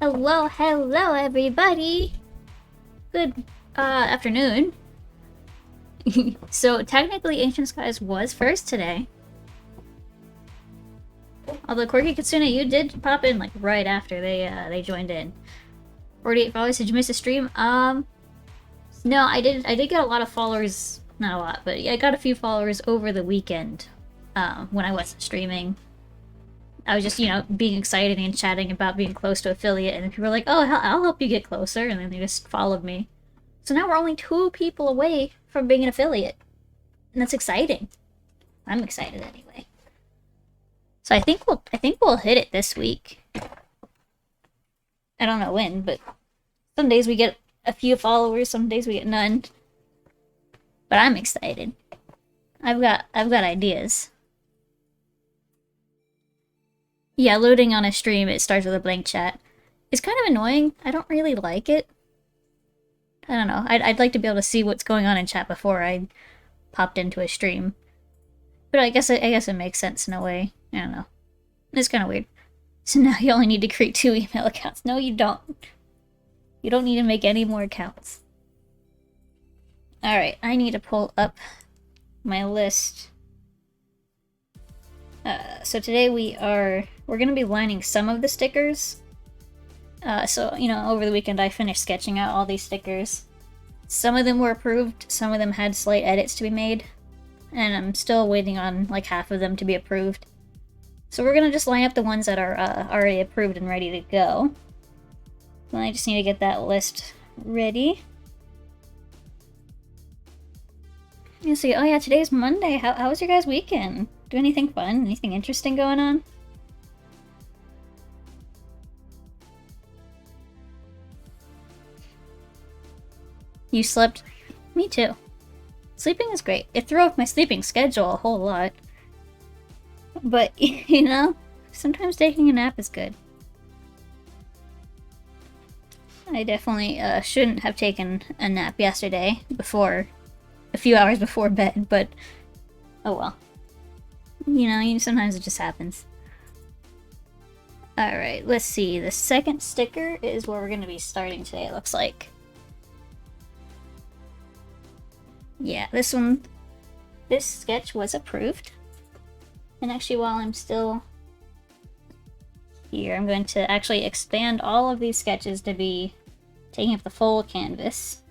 Hello, hello everybody! Good afternoon. So technically Ancient Skies was first today. Although Quirky Kitsune, you did pop in like right after they joined in. 48 followers, did you miss a stream? No, I did get a lot of followers, not a lot, but I got a few followers over the weekend when I wasn't streaming. I was just, being excited and chatting about being close to affiliate, and people were like, oh, I'll help you get closer, and then they just followed me. So now we're only 2 people away from being an affiliate. And that's exciting. I'm excited anyway. So I think we'll hit it this week. I don't know when, but some days we get a few followers, some days we get none. But I'm excited. I've got ideas. Yeah, loading on a stream, it starts with a blank chat. It's kind of annoying. I don't really like it. I don't know. I'd like to be able to see what's going on in chat before I popped into a stream. But I guess it makes sense in a way. I don't know. It's kind of weird. So now you only need to create 2 email accounts. No, you don't. You don't need to make any more accounts. Alright, I need to pull up my list. So today we're gonna be lining some of the stickers. So, over the weekend I finished sketching out all these stickers. Some of them were approved, some of them had slight edits to be made, and I'm still waiting on like half of them to be approved. So we're gonna just line up the ones that are already approved and ready to go. Then I just need to get that list ready. You see, oh yeah, today's Monday. How was your guys' weekend? Do anything fun? Anything interesting going on? You slept? Me too. Sleeping is great. It threw off my sleeping schedule a whole lot. But, sometimes taking a nap is good. I definitely shouldn't have taken a nap yesterday a few hours before bed, but oh well. Sometimes it just happens. Alright, let's see. The second sticker is where we're going to be starting today, it looks like. Yeah, this sketch was approved. And actually, while I'm still here, I'm going to actually expand all of these sketches to be taking up the full canvas.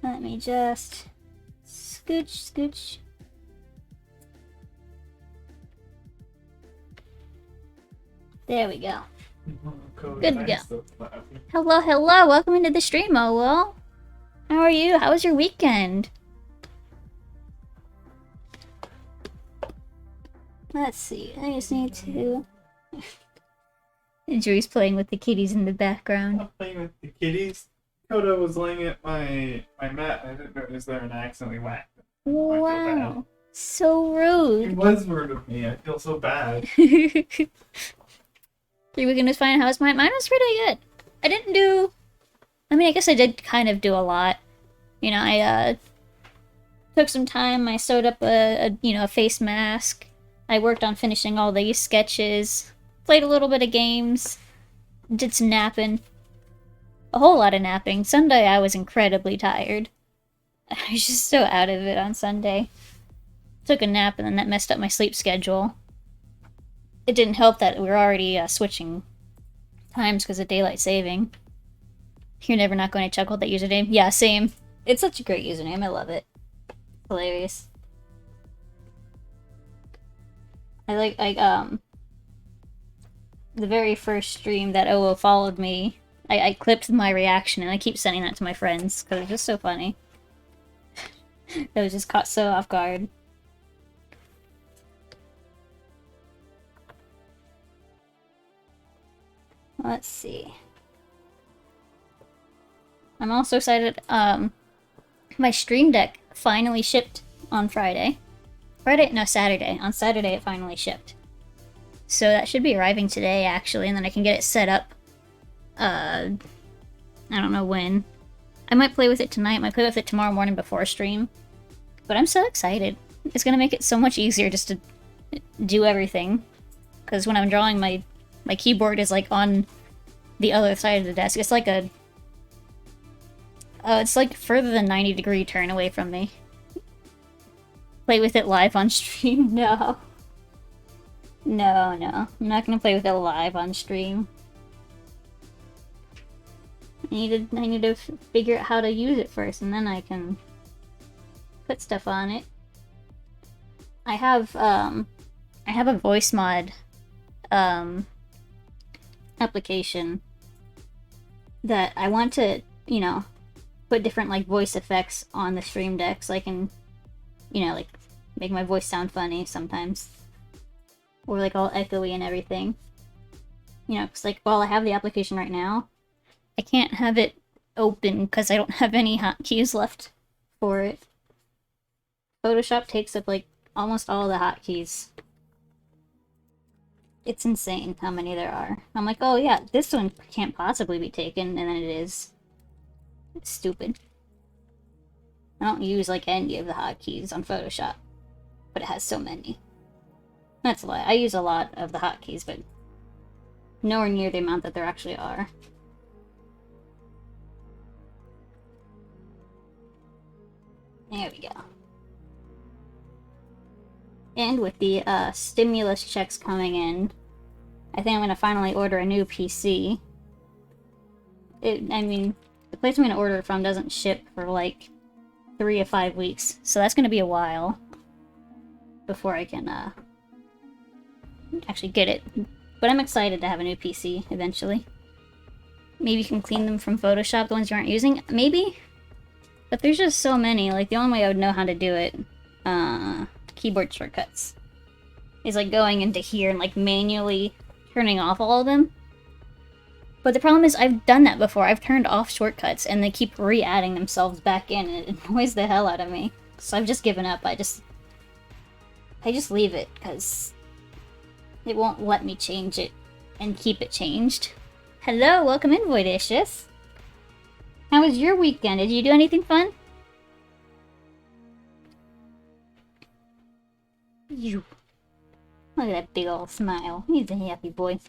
Let me just scooch. There we go. Good to go. Hello, welcome into the stream, Olo. How are you? How was your weekend? Let's see, I just need to... Drew's playing with the kitties in the background. I'm playing with the kitties. Coda was laying at my mat and I didn't notice there and I accidentally whacked it. Wow. So rude. It was rude of me. I feel so bad. Your weekend was fine. How was mine? Mine was pretty good. I didn't do... I guess I did kind of do a lot. I took some time. I sewed up a face mask. I worked on finishing all these sketches. Played a little bit of games. Did some napping. A whole lot of napping. Sunday I was incredibly tired. I was just so out of it on Sunday. Took a nap and then that messed up my sleep schedule. It didn't help that we were already switching times because of daylight saving. You're never not going to chuckle at that username? Yeah, same. It's such a great username. I love it. Hilarious. The very first stream that OO followed me, I clipped my reaction and I keep sending that to my friends because it's just so funny. That was just caught so off guard. Let's see. I'm also excited, my Stream Deck finally shipped on Friday. Saturday. On Saturday it finally shipped. So that should be arriving today, actually, and then I can get it set up. I don't know when. I might play with it tonight, might play with it tomorrow morning before stream. But I'm so excited. It's gonna make it so much easier just to do everything. because when I'm drawing, my keyboard is like on the other side of the desk. It's like a it's like further than 90-degree turn away from me. Play with it live on stream? No. No, no. I'm not gonna play with it live on stream. I need to figure out how to use it first, and then I can put stuff on it. I have a voice mod application that I want to, you know, put different like voice effects on the stream deck so I can, you know, like make my voice sound funny sometimes. Or like all echoey and everything. You know, because like while I have the application right now, I can't have it open because I don't have any hotkeys left for it. Photoshop takes up like almost all the hotkeys. It's insane how many there are. I'm like, oh yeah, this one can't possibly be taken, and then it is. It's stupid. I don't use like any of the hotkeys on Photoshop, but it has so many. That's a lie. I use a lot of the hotkeys, but nowhere near the amount that there actually are. There we go. And with the stimulus checks coming in, I think I'm going to finally order a new PC. I mean, the place I'm going to order it from doesn't ship for like 3 to 5 weeks, so that's going to be a while before I can actually get it. But I'm excited to have a new PC eventually. Maybe you can clean them from Photoshop, the ones you aren't using. Maybe? But there's just so many. Like, the only way I would know how to do it, keyboard shortcuts, is like going into here and like manually turning off all of them. But the problem is I've done that before. I've turned off shortcuts and they keep re-adding themselves back in, and it annoys the hell out of me. So I've just given up. I just leave it because it won't let me change it and keep it changed. Hello, welcome in, Voidicious. How was your weekend? Did you do anything fun? You. Look at that big old smile. He's a happy boy.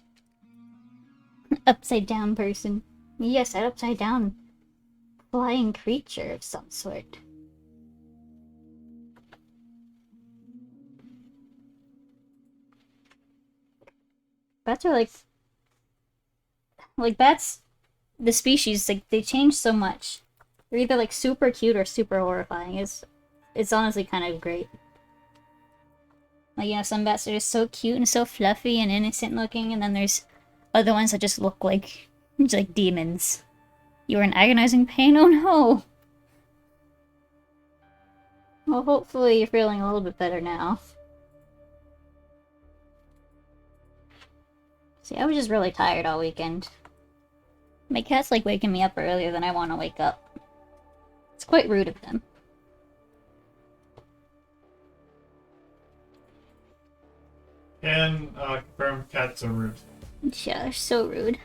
Upside down person. Yes, that upside down flying creature of some sort. Bats are like bats, the species, like they change so much. They're either like super cute or super horrifying. It's honestly kind of great. Like, you know, some bats are just so cute and so fluffy and innocent looking, and then there's other ones that just look like demons. You are in agonizing pain? Oh no! Well, hopefully you're feeling a little bit better now. See, I was just really tired all weekend. My cat's like waking me up earlier than I want to wake up. It's quite rude of them. And confirm cats are rude. Yeah, they're so rude.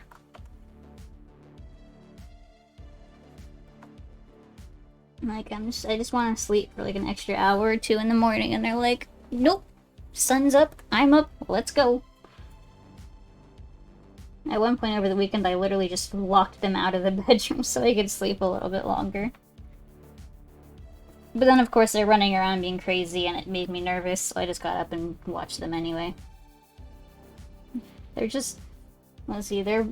Like, I just want to sleep for like an extra hour or two in the morning, and they're like, nope, sun's up, I'm up, let's go. At one point over the weekend, I literally just locked them out of the bedroom so they could sleep a little bit longer. But then, of course, they're running around being crazy, and it made me nervous, so I just got up and watched them anyway. They're just... let's see, they're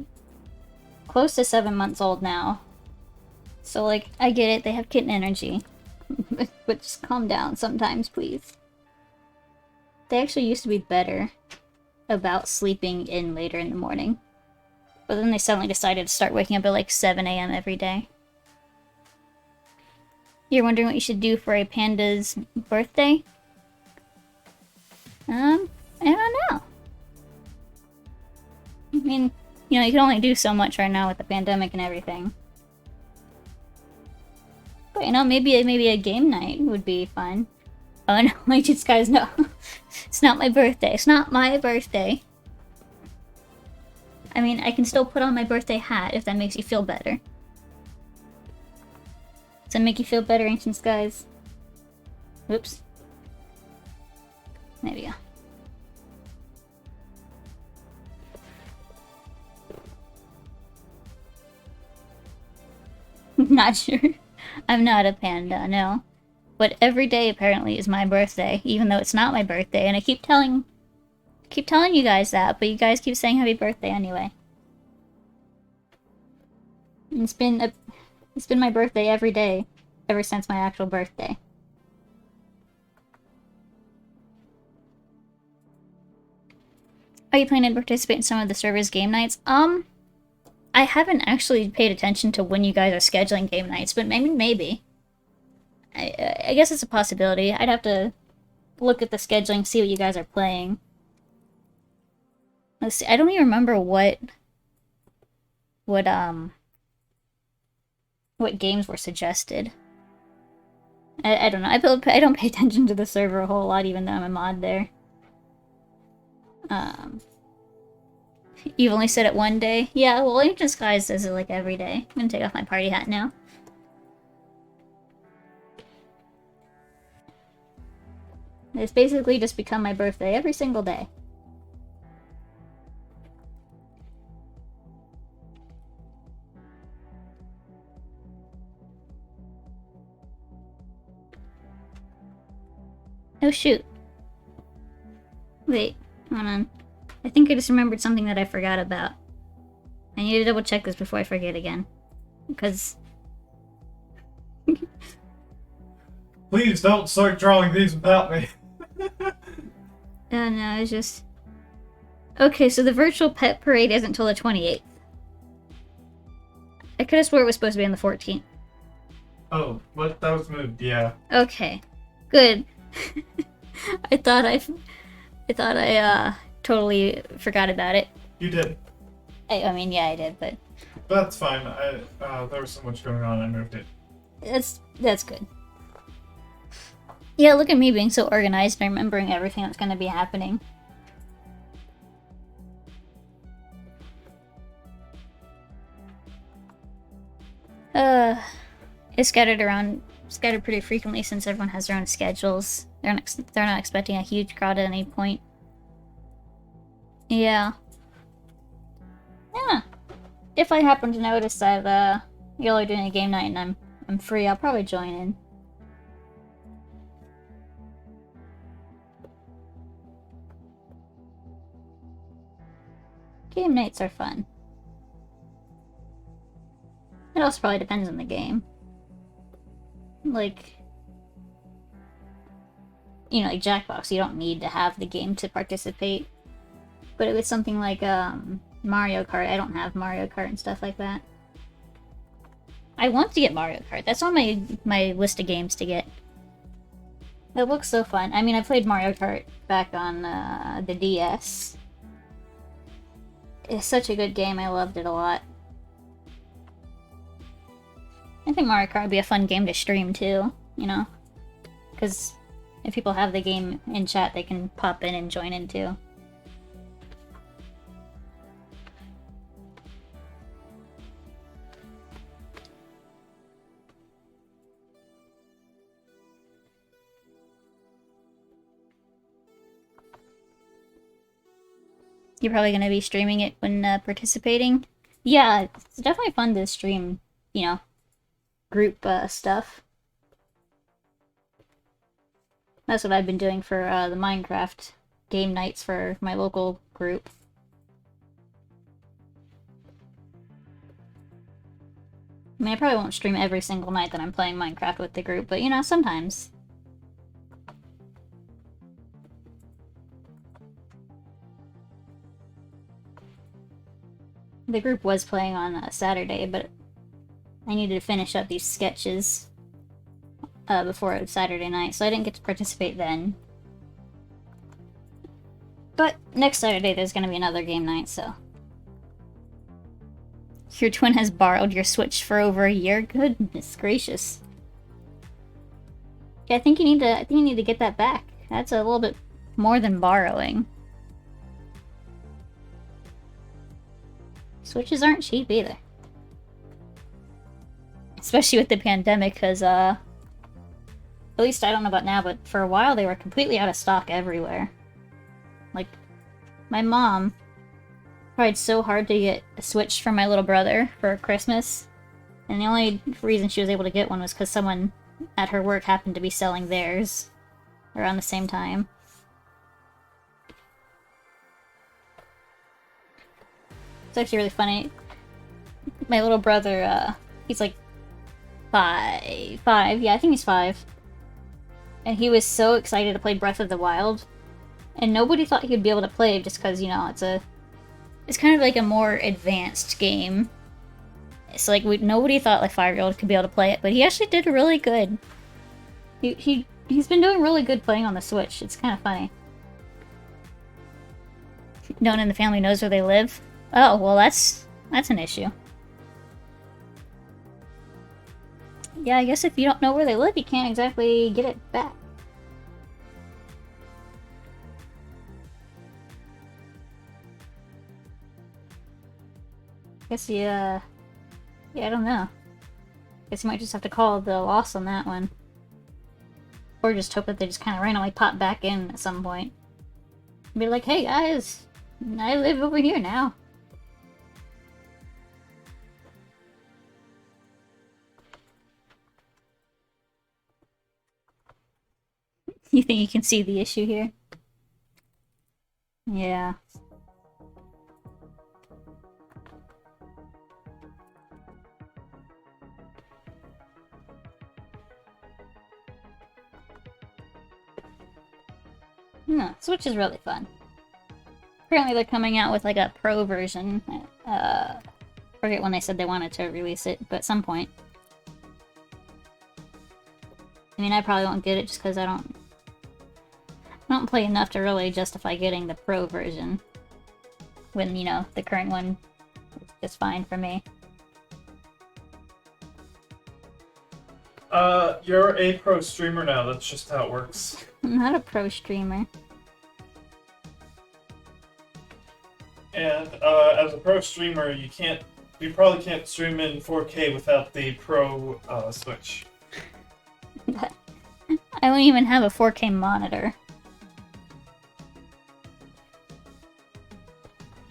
close to 7 months old now. So, like, I get it, they have kitten energy. But just calm down sometimes, please. They actually used to be better about sleeping in later in the morning. But then they suddenly decided to start waking up at like 7 a.m. every day. You're wondering what you should do for a panda's birthday? I don't know. I mean, you know, you can only do so much right now with the pandemic and everything. But, you know, maybe a game night would be fun. Oh no, like, just guys, no. It's not my birthday. It's not my birthday. I mean, I can still put on my birthday hat if that makes you feel better. Does that make you feel better, Ancient Skies? Whoops. There we go. Not sure. I'm not a panda, no. But every day apparently is my birthday, even though it's not my birthday, and I keep telling you guys that, but you guys keep saying happy birthday anyway. And it's been my birthday every day ever since my actual birthday. Are you planning to participate in some of the server's game nights? I haven't actually paid attention to when you guys are scheduling game nights, but maybe. I guess it's a possibility. I'd have to look at the scheduling, see what you guys are playing. Let's see. I don't even remember what games were suggested. I don't know. I don't pay attention to the server a whole lot, even though I'm a mod there. You've only said it one day? Yeah, well, Ancient Skies says it like every day. I'm gonna take off my party hat now. It's basically just become my birthday every single day. Oh shoot. Wait, hold on. I think I just remembered something that I forgot about. I need to double check this before I forget again. Because... Please don't start drawing these without me. Oh no, it's just... Okay, so the virtual pet parade isn't until the 28th. I could have swore it was supposed to be on the 14th. Oh, what? That was moved, yeah. Okay, good. I thought I totally forgot about it. You did. I mean, yeah, I did, but... That's fine. There was so much going on, I moved it. That's good. Yeah, look at me being so organized and remembering everything that's gonna be happening. It's scattered pretty frequently since everyone has their own schedules. They're not expecting a huge crowd at any point. Yeah. Yeah. If I happen to notice that y'all are doing a game night and I'm free, I'll probably join in. Game nights are fun. It also probably depends on the game. Like, you know, like Jackbox, you don't need to have the game to participate. But if it's something like Mario Kart, I don't have Mario Kart and stuff like that. I want to get Mario Kart. That's on my list of games to get. It looks so fun. I mean, I played Mario Kart back on the DS. It's such a good game. I loved it a lot. I think Mario Kart would be a fun game to stream too, you know? Because if people have the game in chat, they can pop in and join in too. You're probably going to be streaming it when participating? Yeah, it's definitely fun to stream, you know, group stuff. That's what I've been doing for the Minecraft game nights for my local group. I mean, I probably won't stream every single night that I'm playing Minecraft with the group, but you know, sometimes. The group was playing on Saturday, but I needed to finish up these sketches before it was Saturday night, so I didn't get to participate then. But next Saturday there's going to be another game night, so... Your twin has borrowed your Switch for over a year? Goodness gracious. Yeah, I think you need to get that back. That's a little bit more than borrowing. Switches aren't cheap either. Especially with the pandemic, because, at least I don't know about now, but for a while they were completely out of stock everywhere. Like, my mom tried so hard to get a Switch for my little brother for Christmas, And the only reason she was able to get one was because someone at her work happened to be selling theirs around the same time. It's actually really funny. My little brother, he's like five, yeah, I think he's 5. And he was so excited to play Breath of the Wild. And nobody thought he'd be able to play it just because, you know, it's kind of like a more advanced game. It's like, nobody thought like 5-year-old could be able to play it, but he actually did really good. He's been doing really good playing on the Switch. It's kind of funny. No one in the family knows where they live. Oh, well, that's an issue. Yeah, I guess if you don't know where they live, you can't exactly get it back. Guess yeah, I don't know. Guess you might just have to call the loss on that one. Or just hope that they just kind of randomly pop back in at some point. Be like, hey guys, I live over here now. You think you can see the issue here? Yeah. No, Switch is really fun. Apparently they're coming out with like a pro version. Forget when they said they wanted to release it, but at some point. I mean, I probably won't get it just because I don't play enough to really justify getting the pro version. When, you know, the current one is fine for me. You're a pro streamer now, that's just how it works. I'm not a pro streamer. And, as a pro streamer, you probably can't stream in 4K without the pro, Switch. I don't even have a 4K monitor.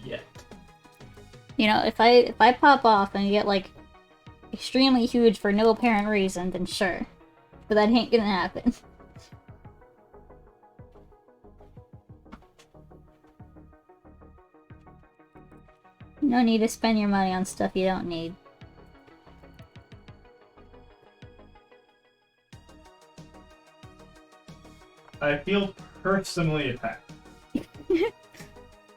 Yet. You know, if I pop off and get like extremely huge for no apparent reason, then sure. But that ain't gonna happen. No need to spend your money on stuff you don't need. I feel personally attacked.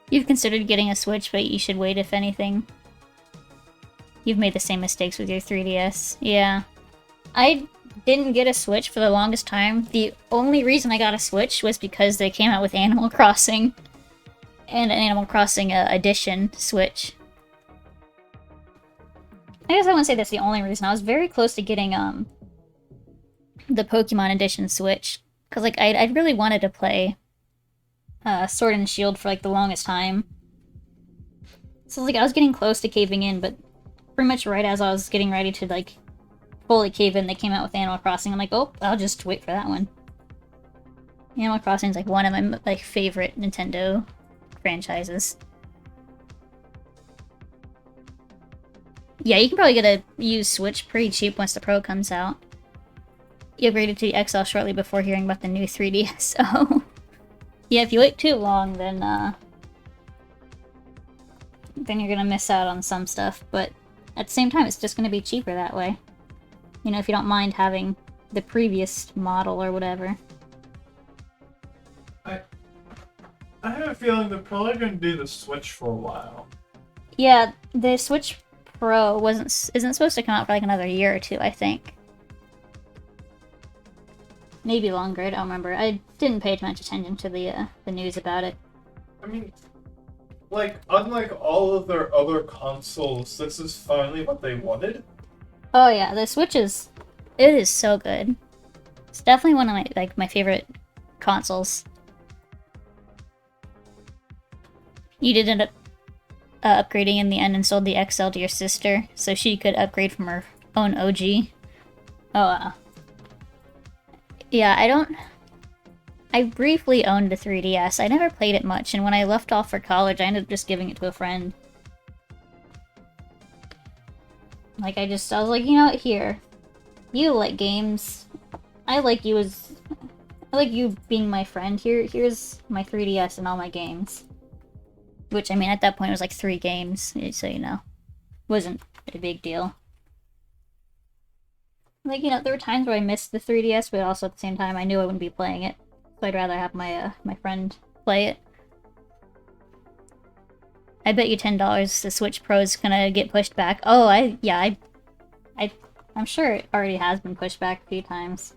You've considered getting a Switch, but you should wait if anything. You've made the same mistakes with your 3DS. Yeah. I didn't get a Switch for the longest time. The only reason I got a Switch was because they came out with Animal Crossing. And an Animal Crossing Edition Switch. I guess I wouldn't say that's the only reason. I was very close to getting the Pokemon Edition Switch. Because like, I really wanted to play Sword and Shield for like the longest time. So like, I was getting close to caving in, but pretty much right as I was getting ready to like fully cave in, they came out with Animal Crossing. I'm like, oh, I'll just wait for that one. Animal Crossing is like one of my like favorite Nintendo franchises. Yeah, you can probably get a used Switch pretty cheap once the Pro comes out. You upgraded to the XL shortly before hearing about the new 3DS, so... yeah, if you wait too long, then you're gonna miss out on some stuff, but at the same time, it's just gonna be cheaper that way. You know, if you don't mind having the previous model or whatever. I have a feeling they're probably gonna do the Switch for a while. Yeah, the Switch Pro isn't supposed to come out for like another year or two, I think. Maybe longer, I don't remember. I didn't pay much attention to the news about it. I mean, like, unlike all of their other consoles, this is finally what they wanted. Oh yeah, the Switch it is so good. It's definitely one of my favorite consoles. You did end up upgrading in the end and sold the XL to your sister, so she could upgrade from her own OG. Oh, yeah, I briefly owned a 3DS. I never played it much, and when I left off for college, I ended up just giving it to a friend. Like, I was like, you know what, here. You like games. I like you being my friend. Here's my 3DS and all my games. Which, I mean, at that point it was like 3 games, so you know. Wasn't a big deal. Like, you know, there were times where I missed the 3DS, but also at the same time I knew I wouldn't be playing it. So I'd rather have my friend play it. I bet you $10 the Switch Pro is gonna get pushed back. Oh, I'm sure it already has been pushed back a few times.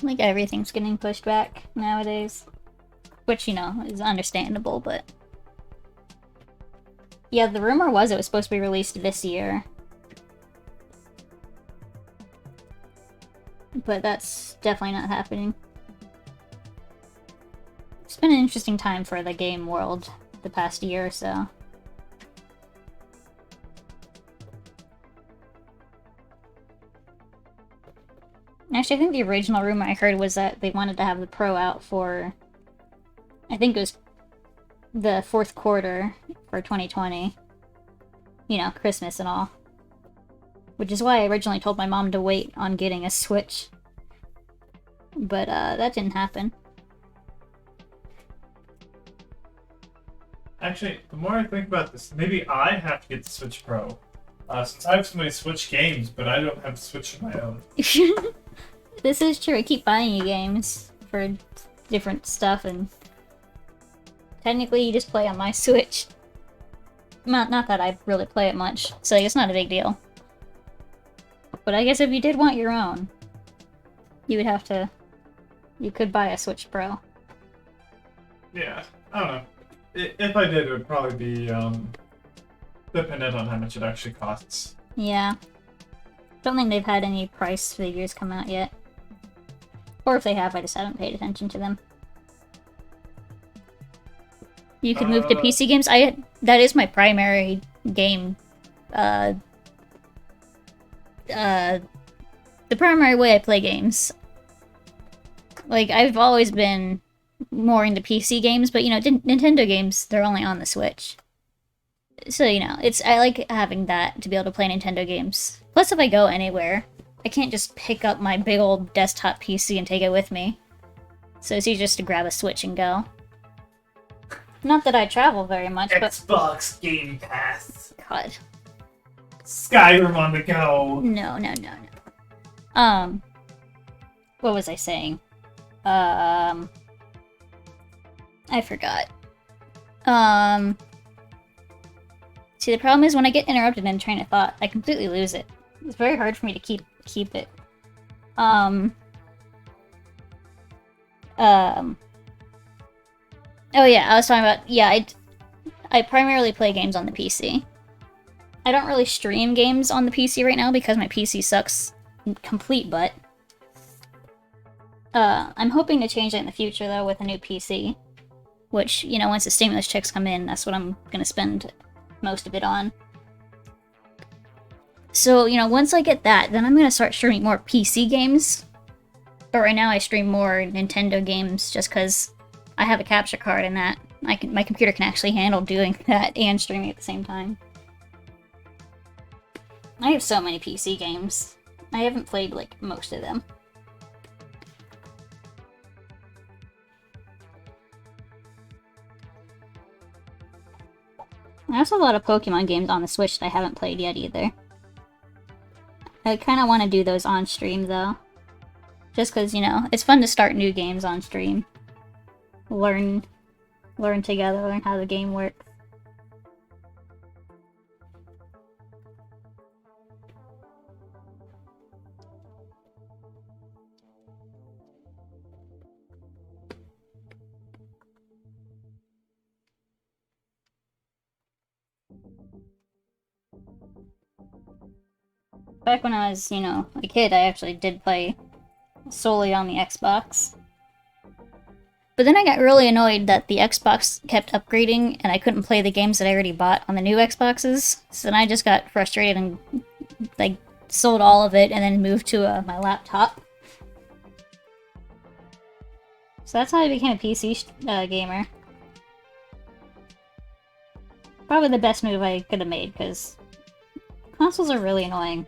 Like, everything's getting pushed back nowadays. Which, you know, is understandable, but... Yeah, the rumor was it was supposed to be released this year. But that's definitely not happening. It's been an interesting time for the game world the past year or so. Actually, I think the original rumor I heard was that they wanted to have the Pro out for... I think it was the 4th quarter for 2020. You know, Christmas and all. Which is why I originally told my mom to wait on getting a Switch. But, that didn't happen. Actually, the more I think about this, maybe I have to get the Switch Pro. Since I have so many Switch games, but I don't have a Switch of my own. This is true. I keep buying you games for different stuff, and technically you just play on my Switch. Not that I really play it much, so it's not a big deal. But I guess if you did want your own, you would have to... You could buy a Switch Pro. Yeah, I don't know. If I did, it would probably be dependent on how much it actually costs. Yeah. Don't think they've had any price figures come out yet. Or if they have, I just haven't paid attention to them. You could move to PC games. That is my primary game. The primary way I play games. Like, I've always been more into PC games, but, you know, Nintendo games, they're only on the Switch. So, you know, I like having that to be able to play Nintendo games. Plus, if I go anywhere, I can't just pick up my big old desktop PC and take it with me. So it's easier just to grab a Switch and go. Not that I travel very much, but... Xbox Game Pass. God. Skyrim on the go. No. What was I saying? I forgot. See, the problem is when I get interrupted in a train of thought, I completely lose it. It's very hard for me to keep it. Oh yeah, I was talking about, yeah, I primarily play games on the PC. I don't really stream games on the PC right now because my PC sucks complete butt. I'm hoping to change that in the future, though, with a new PC. Which, you know, once the stimulus checks come in, that's what I'm gonna spend most of it on. So, you know, once I get that, then I'm gonna start streaming more PC games. But right now I stream more Nintendo games just because I have a capture card and that my computer can actually handle doing that and streaming at the same time. I have so many PC games. I haven't played, like, most of them. I also have a lot of Pokemon games on the Switch that I haven't played yet either. I kind of want to do those on stream, though. Just because, you know, it's fun to start new games on stream. Learn together, learn how the game works. Back when I was, you know, a kid, I actually did play solely on the Xbox. But then I got really annoyed that the Xbox kept upgrading and I couldn't play the games that I already bought on the new Xboxes. So then I just got frustrated and, like, sold all of it and then moved to my laptop. So that's how I became a PC gamer. Probably the best move I could have made, because consoles are really annoying.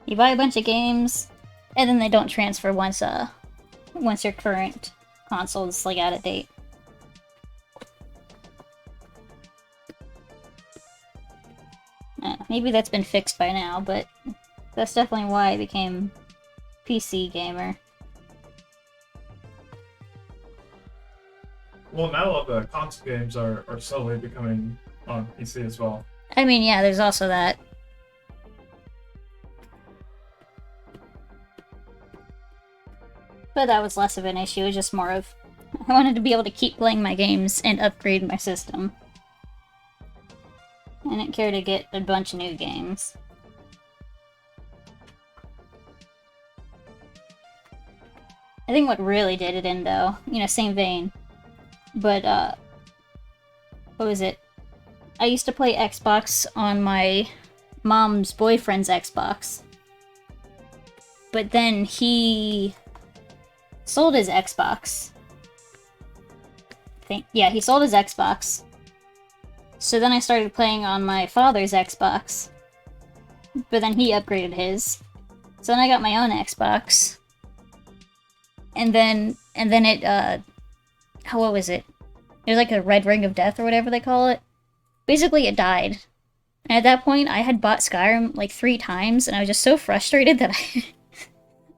You buy a bunch of games, and then they don't transfer once your current console is like out of date. Maybe that's been fixed by now, but that's definitely why I became PC gamer. Well, now all the console games are slowly becoming on PC as well. I mean, yeah, there's also that. But that was less of an issue, it was just more of... I wanted to be able to keep playing my games and upgrade my system. I didn't care to get a bunch of new games. I think what really did it in, though, you know, same vein, but, what was it? I used to play Xbox on my mom's boyfriend's Xbox. But then he sold his Xbox. Yeah, he sold his Xbox. So then I started playing on my father's Xbox. But then he upgraded his. So then I got my own Xbox. And then it, what was it? It was like a red ring of death or whatever they call it. Basically, it died. And at that point, I had bought Skyrim like 3 times, and I was just so frustrated that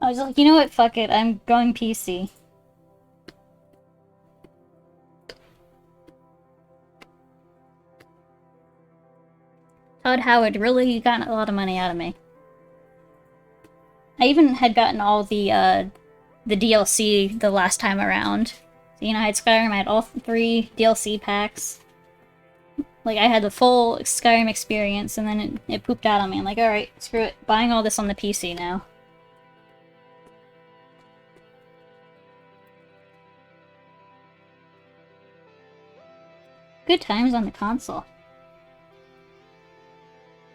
I was like, you know what, fuck it, I'm going PC. Todd Howard really got a lot of money out of me. I even had gotten all the DLC the last time around. So, you know, I had Skyrim, I had all 3 DLC packs. Like, I had the full Skyrim experience, and then it pooped out on me. I'm like, alright, screw it. Buying all this on the PC now. Good times on the console.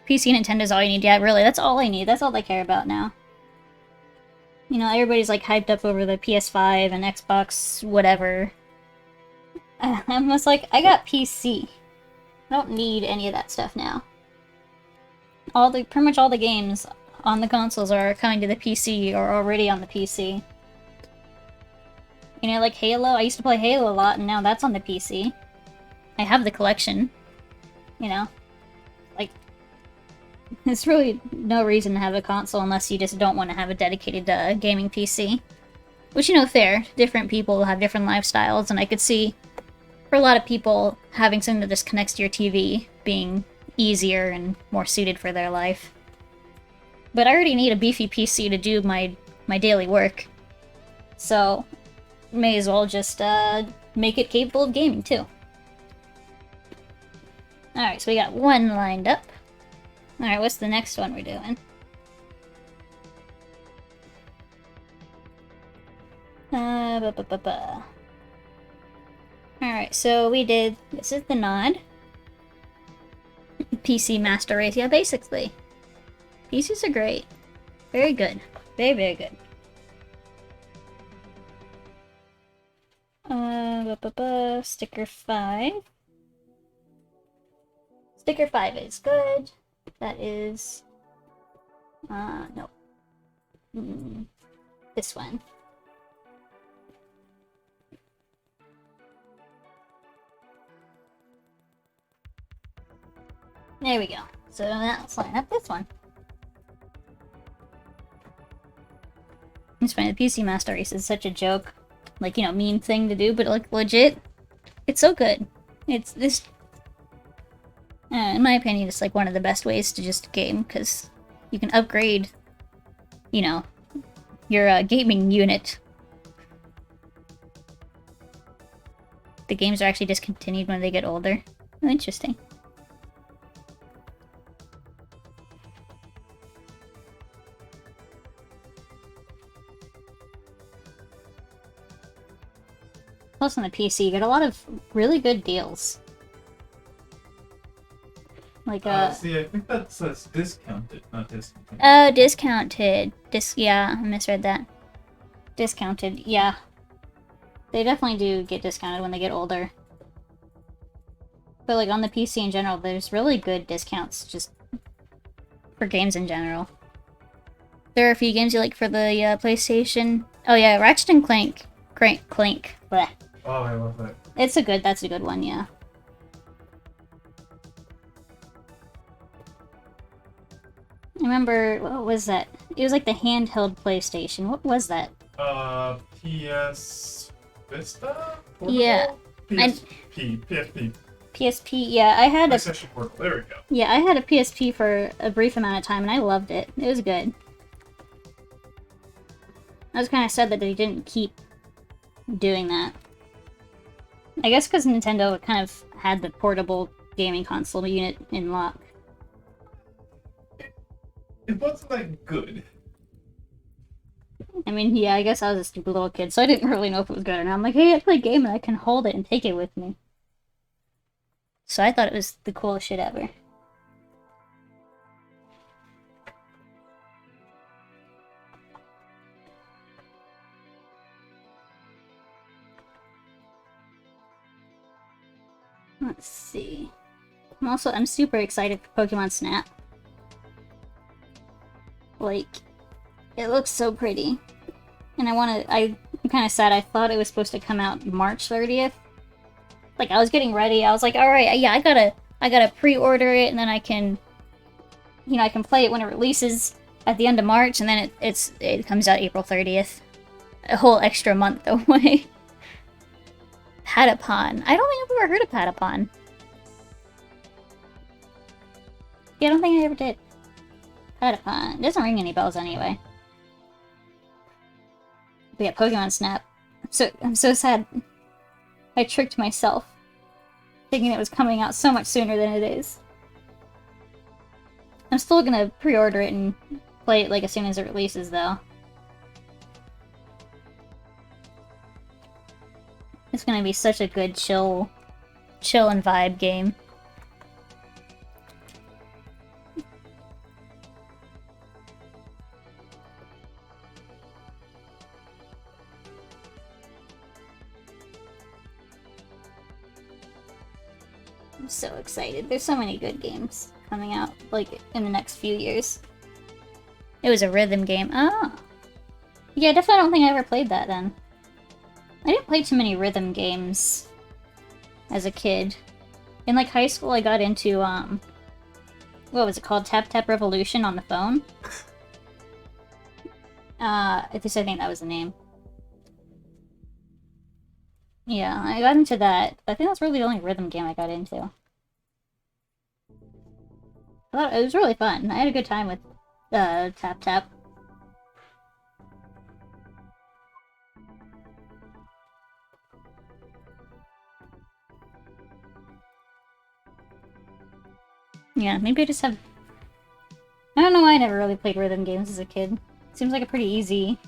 PC and Nintendo's all you need. Yeah, really, that's all I need. That's all I care about now. You know, everybody's like hyped up over the PS5 and Xbox, whatever. I'm just like, I got PC. I don't need any of that stuff now. Pretty much all the games on the consoles are coming to the PC or already on the PC. You know, like Halo, I used to play Halo a lot, and now that's on the PC. I have the collection. You know? Like, there's really no reason to have a console unless you just don't want to have a dedicated gaming PC. Which, you know, fair. Different people have different lifestyles, and I could see, for a lot of people, having something that just connects to your TV being easier and more suited for their life. But I already need a beefy PC to do my daily work. So, may as well just make it capable of gaming, too. Alright, so we got 1 lined up. Alright, what's the next one we're doing? Alright, so we did... This is the nod. PC Master Race. Yeah, basically. PCs are great. Very good. Very, very good. Sticker 5. Sticker 5 is good. That is... no. This one. There we go. So now let's line up this one. It's funny, the PC Master Race is such a joke. Like, you know, mean thing to do, but like, legit, it's so good. It's this... in my opinion, it's like one of the best ways to just game, because you can upgrade, you know, your gaming unit. The games are actually discontinued when they get older. Oh, interesting. Plus on the PC, you get a lot of really good deals. Like, see, I think that says discounted, not discontinued. Oh, discounted. Yeah, I misread that. Discounted, yeah. They definitely do get discounted when they get older. But like on the PC in general, there's really good discounts just for games in general. There are a few games you like for the PlayStation. Oh yeah, Ratchet and Clank. Clank. Bleh. Oh, I love that. That's a good one, yeah. I remember, what was that? It was like the handheld PlayStation. What was that? PS Vista? Portable? Yeah. PSP. PSP, yeah, I had a... PlayStation Portable, there we go. Yeah, I had a PSP for a brief amount of time, and I loved it. It was good. I was kind of sad that they didn't keep doing that. I guess because Nintendo kind of had the portable gaming console unit in lock. It wasn't that good. I mean, yeah, I guess I was a stupid little kid, so I didn't really know if it was good or not. I'm like, hey, I play a game and I can hold it and take it with me. So I thought it was the coolest shit ever. Let's see. I'm super excited for Pokemon Snap. Like, it looks so pretty. And I'm kind of sad. I thought it was supposed to come out March 30th. Like, I was getting ready. I was like, alright, yeah, I gotta pre-order it, and then I can, you know, I can play it when it releases at the end of March, and then it comes out April 30th. A whole extra month away. Patapon. I don't think I've ever heard of Patapon. Yeah, I don't think I ever did. Patapon. It doesn't ring any bells anyway. But yeah, Pokemon Snap. I'm so sad. I tricked myself, thinking it was coming out so much sooner than it is. I'm still gonna pre-order it and play it like as soon as it releases, though. It's gonna be such a good chill and vibe game. I'm so excited. There's so many good games coming out, like, in the next few years. It was a rhythm game. Oh! Yeah, I definitely don't think I ever played that then. I didn't play too many rhythm games as a kid. In, like, high school, I got into, what was it called? Tap Tap Revolution on the phone? At least I think that was the name. Yeah, I got into that. I think that's really the only rhythm game I got into. I thought it was really fun. I had a good time with, Tap Tap. Yeah, maybe I just have... I don't know why I never really played rhythm games as a kid. Seems like a pretty easy,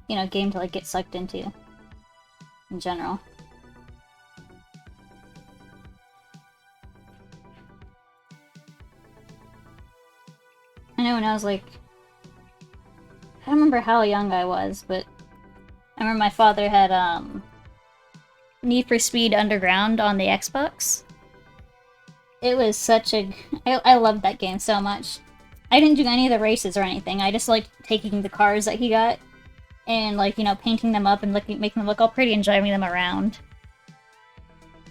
you know, game to, like, get sucked into. In general. I know when I was like... I don't remember how young I was, but... I remember my father had, Need for Speed Underground on the Xbox. It was such a... I loved that game so much. I didn't do any of the races or anything. I just liked taking the cars that he got and, like, you know, painting them up and making them look all pretty and driving them around.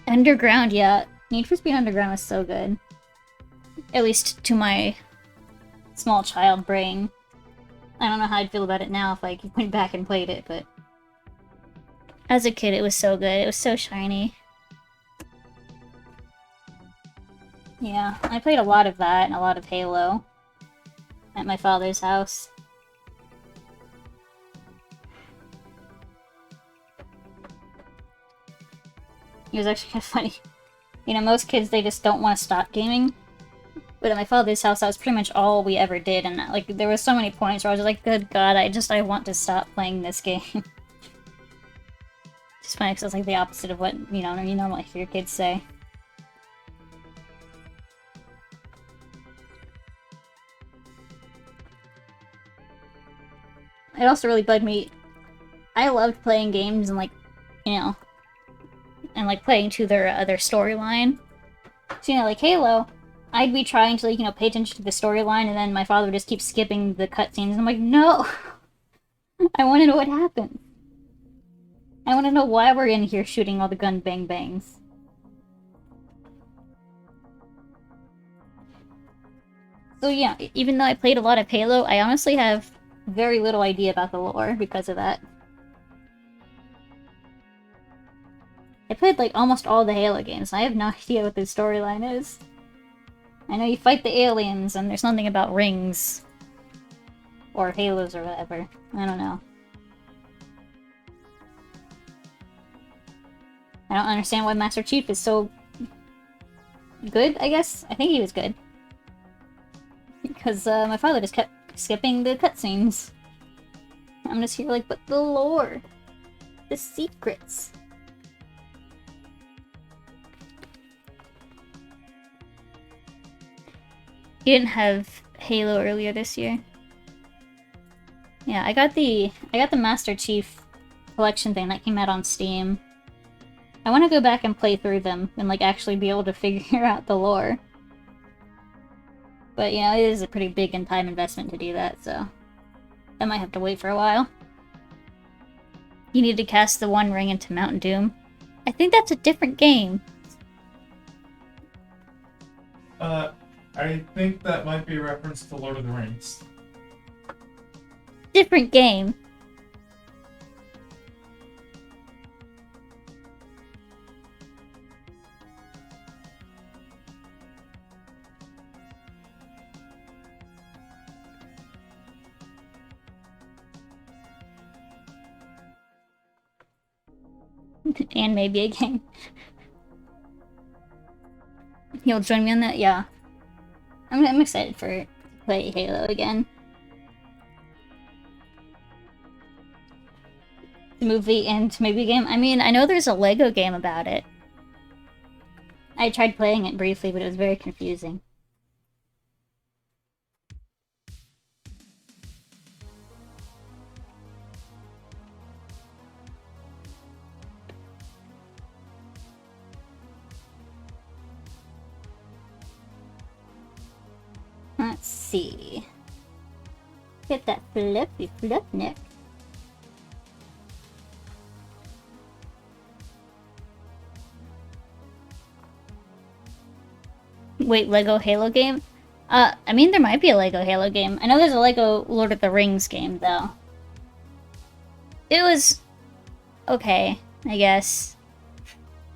Underground, yeah. Need for Speed Underground was so good. At least to my small child brain. I don't know how I'd feel about it now if I went back and played it, but... As a kid, it was so good. It was so shiny. Yeah, I played a lot of that and a lot of Halo at my father's house. It was actually kind of funny. You know, most kids, they just don't want to stop gaming. But at my father's house, that was pretty much all we ever did, and, like, there were so many points where I was like, good god, I want to stop playing this game. It's funny, because it's like the opposite of what, you normally hear your kids say. It also really bugged me. I loved playing games and, like, you know, and, like, playing to their storyline. So, you know, like Halo, I'd be trying to, like, you know, pay attention to the storyline, and then my father would just keep skipping the cutscenes, and I'm like, no! I want to know what happened. I want to know why we're in here shooting all the gun bang bangs. So yeah, even though I played a lot of Halo, I honestly have very little idea about the lore because of that. I played like almost all the Halo games. I have no idea what the storyline is. I know you fight the aliens and there's something about rings. Or halos or whatever. I don't know. I don't understand why Master Chief is so good, I guess. I think he was good. Because my father just kept skipping the cutscenes. I'm just here like, but the lore. The secrets. You didn't have Halo earlier this year. Yeah, I got the Master Chief collection thing that came out on Steam. I want to go back and play through them and like actually be able to figure out the lore. But you know, it is a pretty big and time investment to do that, so I might have to wait for a while. You need to cast the One Ring into Mount Doom. I think that's a different game. I think that might be a reference to Lord of the Rings. Different game. And maybe a game. You'll join me on that? Yeah. I'm excited for to play Halo again. The movie and maybe game. I mean, I know there's a Lego game about it. I tried playing it briefly, but it was very confusing. Let's see. Get that fluffy fluff neck. Wait, Lego Halo game? I mean, there might be a Lego Halo game. I know there's a Lego Lord of the Rings game, though. It was okay, I guess.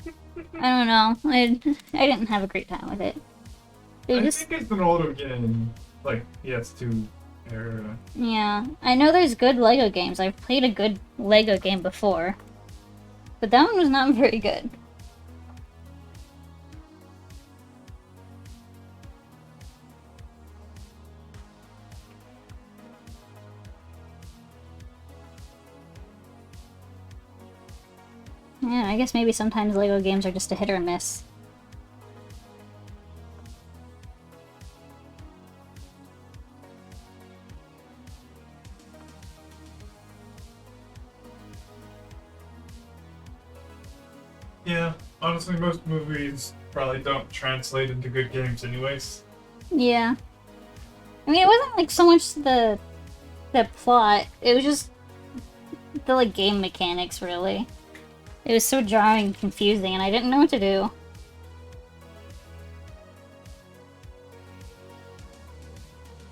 I don't know. I didn't have a great time with it. I think it's an older game, like PS2 era. Yeah, I know there's good Lego games. I've played a good Lego game before. But that one was not very good. Yeah, I guess maybe sometimes Lego games are just a hit or miss. Yeah, honestly, most movies probably don't translate into good games anyways. Yeah. I mean, it wasn't like so much the plot. It was just the like game mechanics, really. It was so jarring and confusing, and I didn't know what to do.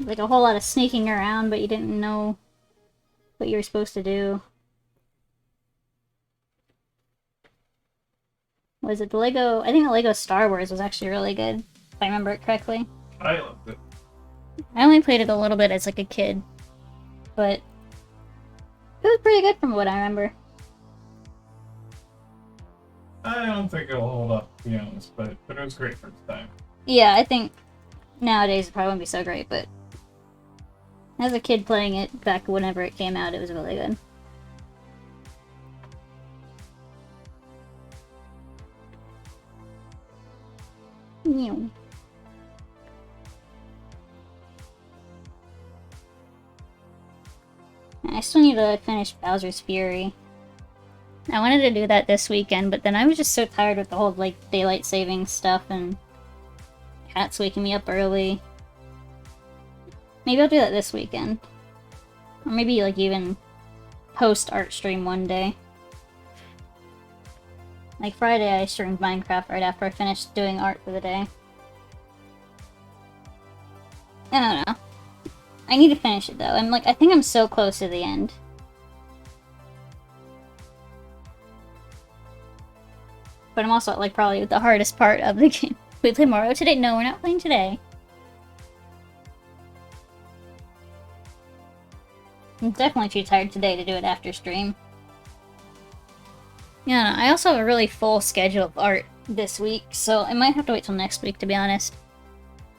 Like a whole lot of sneaking around, but you didn't know what you were supposed to do. Was it the Lego? I think the Lego Star Wars was actually really good, if I remember it correctly. I loved it. I only played it a little bit as like a kid, but it was pretty good from what I remember. I don't think it'll hold up, to be honest, but it was great for its time. Yeah, I think nowadays it probably wouldn't be so great, but as a kid playing it back whenever it came out, it was really good. Meow. I still need to finish Bowser's Fury. I wanted to do that this weekend, but then I was just so tired with the whole, like, daylight saving stuff and cats waking me up early. Maybe I'll do that this weekend. Or maybe, like, even post art stream one day. Like, Friday I streamed Minecraft right after I finished doing art for the day. I don't know. I need to finish it, though. I think I'm so close to the end. But I'm also at, like, probably the hardest part of the game. We play Mario today? No, we're not playing today. I'm definitely too tired today to do it after stream. Yeah, I also have a really full schedule of art this week, so I might have to wait till next week, to be honest.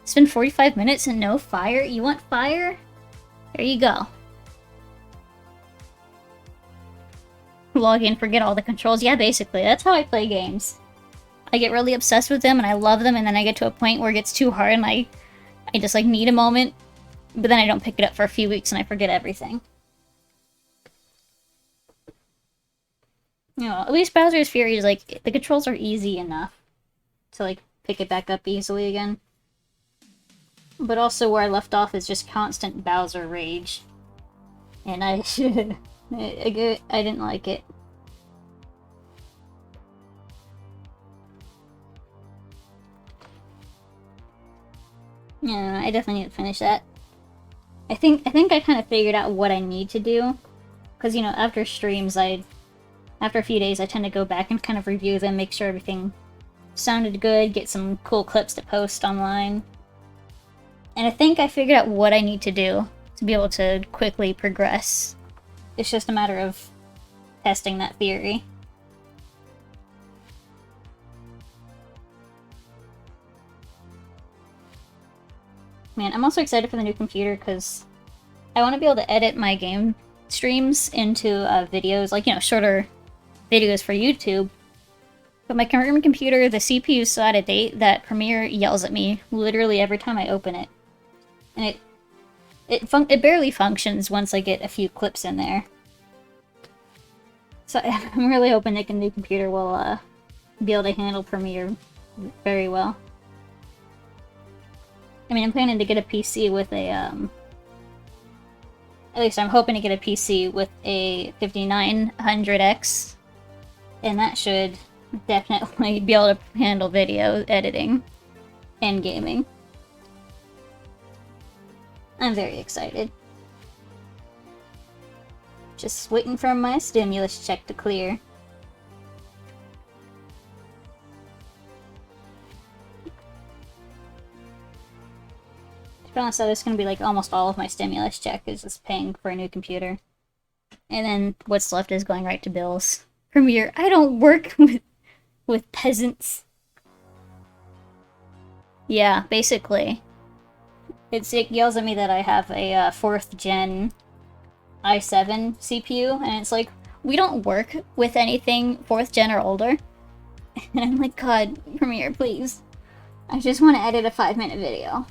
It's been 45 minutes and no fire? You want fire? There you go. Log in, forget all the controls. Yeah, basically, that's how I play games. I get really obsessed with them and I love them, and then I get to a point where it gets too hard and I just, like, need a moment, but then I don't pick it up for a few weeks and I forget everything. You know, at least Bowser's Fury is, like, the controls are easy enough to, like, pick it back up easily again. But also where I left off is just constant Bowser rage. And I didn't like it. Yeah, I definitely need to finish that. I think I kind of figured out what I need to do. Because, you know, after streams, after a few days, I tend to go back and kind of review them, make sure everything sounded good, get some cool clips to post online. And I think I figured out what I need to do to be able to quickly progress. It's just a matter of testing that theory. Man, I'm also excited for the new computer because I want to be able to edit my game streams into videos, like, you know, shorter videos for YouTube. But my current computer, the CPU is so out of date that Premiere yells at me literally every time I open it. And it barely functions once I get a few clips in there. So I'm really hoping the new computer will be able to handle Premiere very well. I mean, I'm planning to get a PC with a, at least I'm hoping to get a PC with a 5900X. And that should definitely be able to handle video editing and gaming. I'm very excited. Just waiting for my stimulus check to clear. To be honest, that's gonna be like almost all of my stimulus check is just paying for a new computer. And then what's left is going right to bills. Premiere, I don't work with peasants. Yeah, basically. It yells at me that I have a 4th gen i7 CPU, and it's like, we don't work with anything 4th gen or older. And I'm like, God, Premiere, please. I just want to edit a 5-minute video.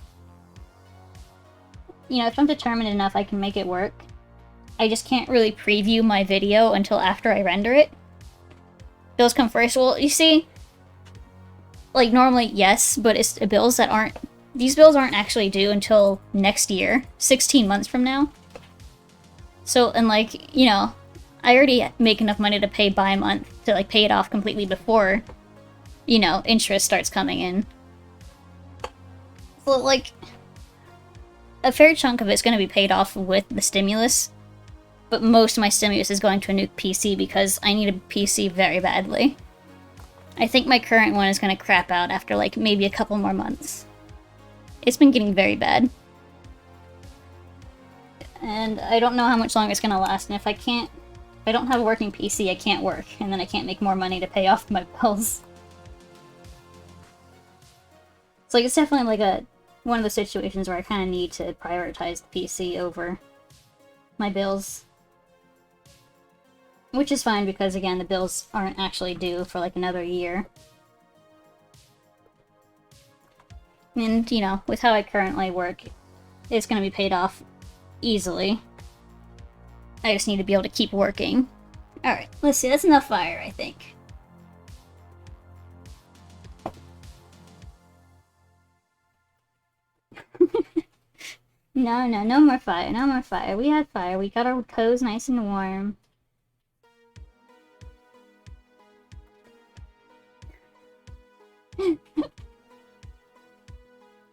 You know, if I'm determined enough, I can make it work. I just can't really preview my video until after I render it. Bills come first. Well, you see, like, normally, yes, but it's bills that aren't... These bills aren't actually due until next year, 16 months from now. So, and like, you know, I already make enough money to pay by month to, like, pay it off completely before, you know, interest starts coming in. So, like, a fair chunk of it's going to be paid off with the stimulus, but most of my stimulus is going to a new PC because I need a PC very badly. I think my current one is going to crap out after, like, maybe a couple more months. It's been getting very bad. And I don't know how much longer it's gonna last, and if I don't have a working PC, I can't work, and then I can't make more money to pay off my bills. So, like, it's definitely, like, one of those situations where I kind of need to prioritize the PC over my bills. Which is fine, because, again, the bills aren't actually due for, like, another year. And, you know, with how I currently work, it's going to be paid off easily. I just need to be able to keep working. Alright, let's see. That's enough fire, I think. No more fire, no more fire. We had fire. We got our toes nice and warm.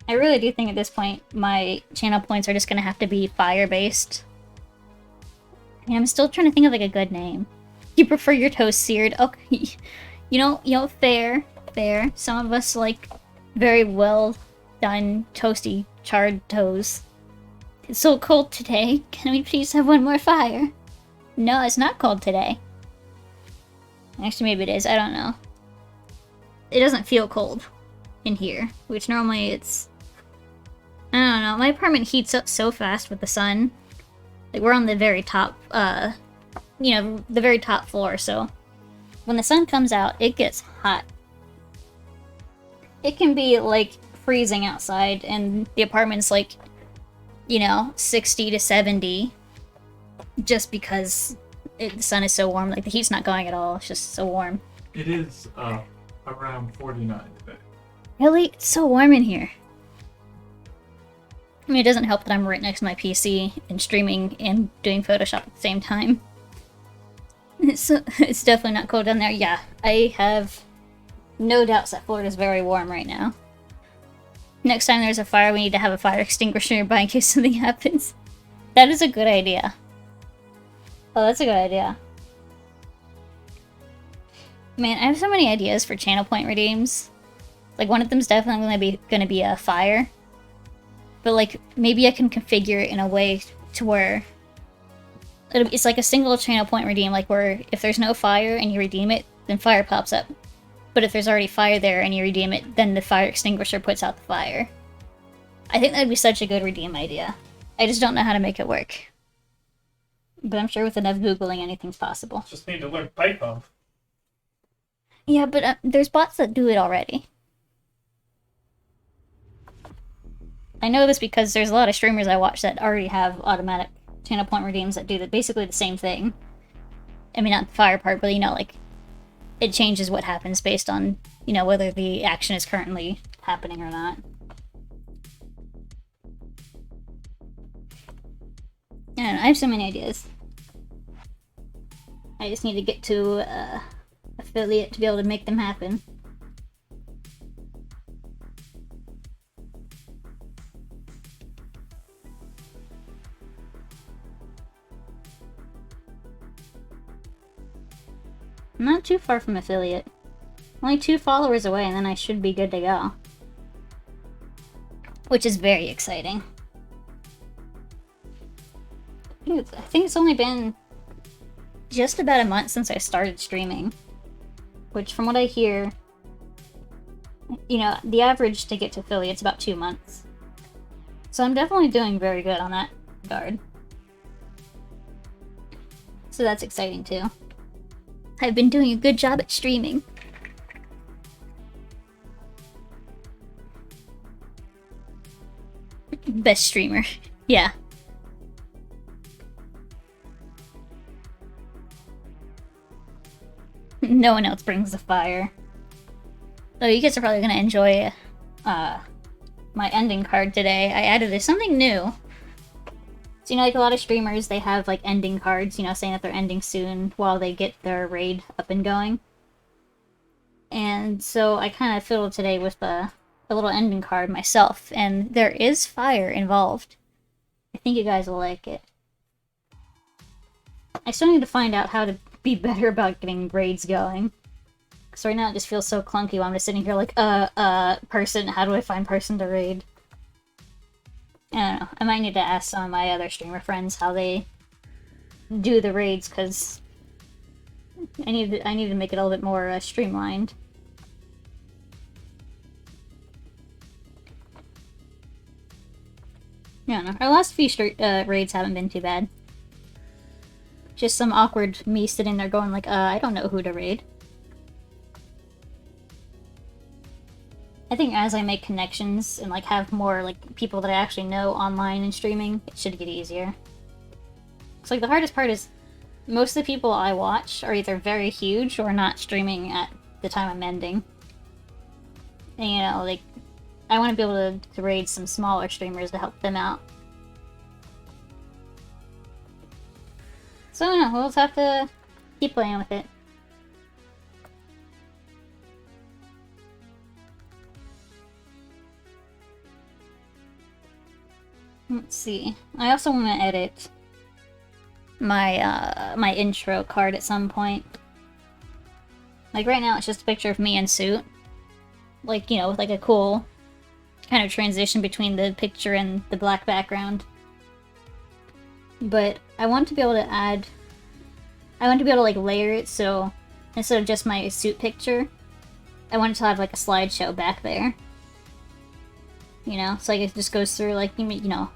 I really do think at this point my channel points are just gonna have to be fire-based. I mean, I'm still trying to think of like a good name. You prefer your toast seared? Okay. You know, fair. Some of us like very well done, toasty, charred toes. It's so cold today. Can we please have one more fire? No, it's not cold today. Actually, maybe it is. I don't know. It doesn't feel cold in here, which normally it's... I don't know. My apartment heats up so fast with the sun. Like, we're on the very top, you know, the very top floor, so when the sun comes out, it gets hot. It can be, like, freezing outside, and the apartment's, like, you know, 60 to 70, just because the sun is so warm. Like, the heat's not going at all. It's just so warm. It is, around 49 today. Really? It's so warm in here. I mean, it doesn't help that I'm right next to my PC and streaming and doing Photoshop at the same time. It's definitely not cold down there. Yeah, I have no doubts that Florida's very warm right now. Next time there's a fire, we need to have a fire extinguisher nearby in case something happens. That is a good idea. Oh, that's a good idea. Man, I have so many ideas for channel point redeems. Like, one of them's definitely gonna be a fire. But, like, maybe I can configure it in a way to where it's like a single channel point redeem, like where if there's no fire and you redeem it, then fire pops up. But if there's already fire there and you redeem it, then the fire extinguisher puts out the fire. I think that'd be such a good redeem idea. I just don't know how to make it work. But I'm sure with enough Googling, anything's possible. Just need to learn pipe pump. Yeah, but there's bots that do it already. I know this because there's a lot of streamers I watch that already have automatic channel point redeems that do basically the same thing. I mean, not the fire part, but, you know, like, it changes what happens based on, you know, whether the action is currently happening or not. I don't know, I have so many ideas. I just need to get to affiliate to be able to make them happen. I'm not too far from affiliate. Only 2 followers away and then I should be good to go. Which is very exciting. I think it's only been just about a month since I started streaming. Which, from what I hear, you know, the average to get to affiliate's about 2 months. So I'm definitely doing very good on that regard. So that's exciting too. I've been doing a good job at streaming. Best streamer. Yeah. No one else brings the fire. Oh, you guys are probably gonna enjoy my ending card today. I added something new. So, you know, like a lot of streamers, they have, like, ending cards, you know, saying that they're ending soon while they get their raid up and going. And so I kind of fiddled today with a little ending card myself, and there is fire involved. I think you guys will like it. I still need to find out how to be better about getting raids going. Because right now it just feels so clunky while I'm just sitting here like, person, how do I find person to raid? I don't know. I might need to ask some of my other streamer friends how they do the raids, because I need to make it a little bit more streamlined. I don't know. Our last few raids haven't been too bad. Just some awkward me sitting there going like, I don't know who to raid. I think as I make connections and like have more like people that I actually know online and streaming, it should get easier. It's like the hardest part is most of the people I watch are either very huge or not streaming at the time I'm ending. And, you know, like, I want to be able to raid some smaller streamers to help them out. So, I don't know, we'll just have to keep playing with it. Let's see. I also want to edit my my intro card at some point. Like right now, it's just a picture of me in suit, like, you know, with like a cool kind of transition between the picture and the black background. But I want to be able to add. I want to be able to like layer it, so instead of just my suit picture, I want it to have like a slideshow back there. You know, so like it just goes through like, you know,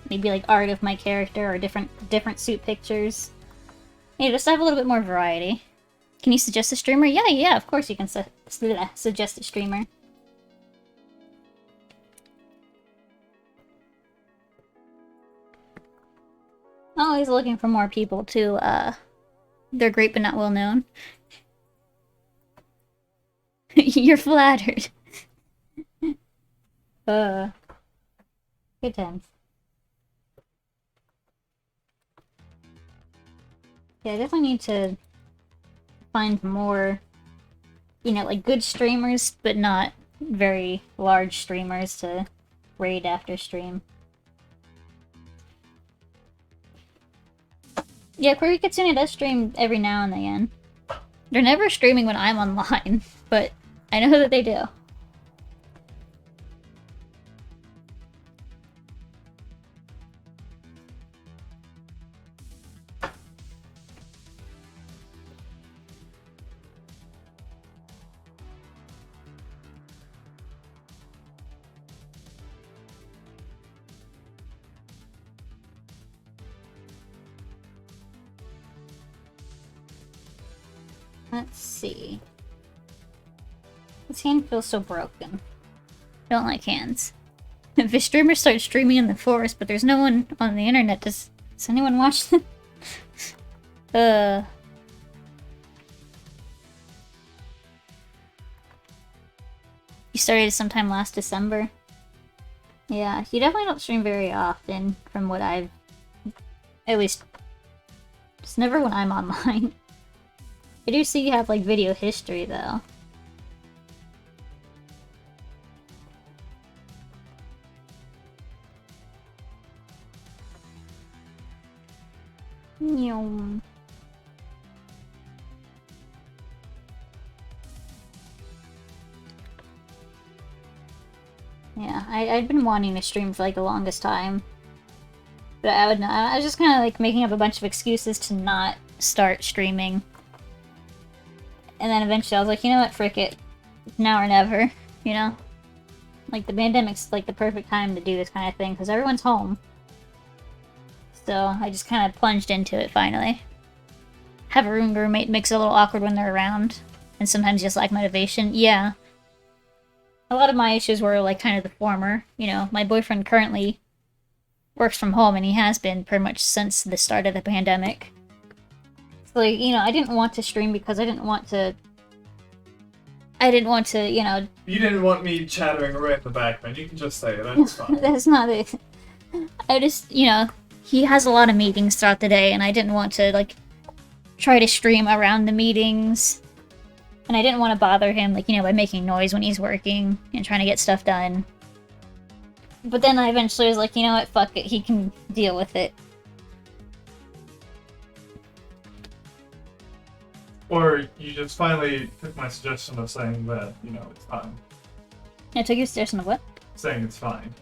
maybe like art of my character or different suit pictures. Yeah, just have a little bit more variety. Can you suggest a streamer? Yeah, of course you can suggest a streamer. Always looking for more people to, they're great but not well known. You're flattered. Good times. Yeah, I definitely need to find more, you know, like good streamers, but not very large streamers to raid after stream. Yeah, Query Kitsune does stream every now and again. They're never streaming when I'm online, but I know that they do. Let's see. This hand feels so broken. I don't like hands. If a streamer starts streaming in the forest, but there's no one on the internet, does anyone watch them? You started sometime last December? Yeah, you definitely don't stream very often, from what I've... At least... It's never when I'm online. I do see you have, like, video history, though. Yeah, I'd been wanting to stream for, like, the longest time. But I would not. I was just kind of, like, making up a bunch of excuses to not start streaming. And then eventually I was like, you know what, frick it. Now or never, you know? Like, the pandemic's, like, the perfect time to do this kind of thing, because everyone's home. So I just kind of plunged into it, finally. Have a roommate makes it a little awkward when they're around. And sometimes you just lack motivation. Yeah. A lot of my issues were, like, kind of the former. You know, my boyfriend currently works from home, and he has been pretty much since the start of the pandemic. So, like, you know, I didn't want to stream because I didn't want to, you know... You didn't want me chattering away at the back, man. You can just say it. That's fine. That's not it. I just, you know, he has a lot of meetings throughout the day, and I didn't want to, like, try to stream around the meetings. And I didn't want to bother him, like, you know, by making noise when he's working and trying to get stuff done. But then I eventually was like, you know what, fuck it, he can deal with it. Or you just finally took my suggestion of saying that, you know, it's fine. I took your suggestion of what? Saying it's fine.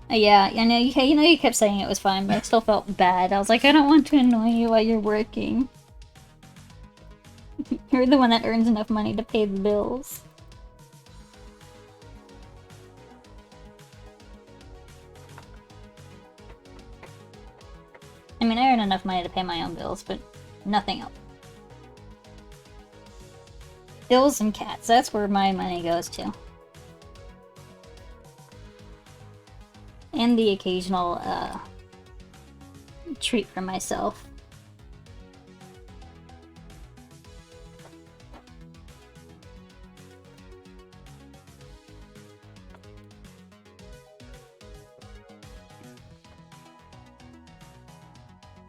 Yeah, I know, you kept saying it was fine, but I still felt bad. I was like, I don't want to annoy you while you're working. You're the one that earns enough money to pay the bills. I mean, I earn enough money to pay my own bills, but nothing else. Bills and cats, that's where my money goes to. And the occasional, treat for myself.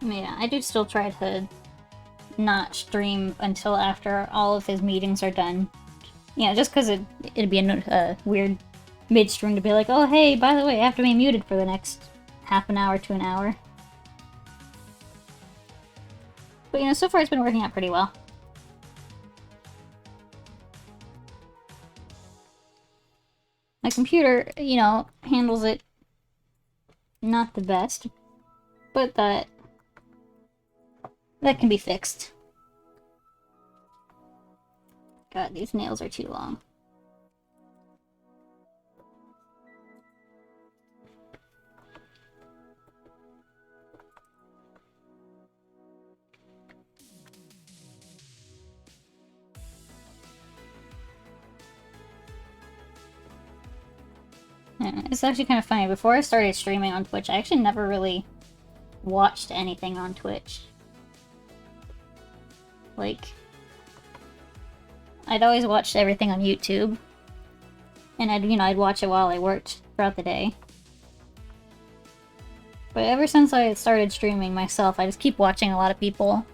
Yeah, I do still try to not stream until after all of his meetings are done. Yeah, just because it'd be a weird midstream to be like, oh hey, by the way, I have to be muted for the next half an hour to an hour. But you know, so far it's been working out pretty well. My computer, you know, handles it not the best, but that can be fixed. God, these nails are too long. It's actually kind of funny. Before I started streaming on Twitch, I actually never really watched anything on Twitch. Like, I'd always watched everything on YouTube. And I'd watch it while I worked throughout the day. But ever since I started streaming myself, I just keep watching a lot of people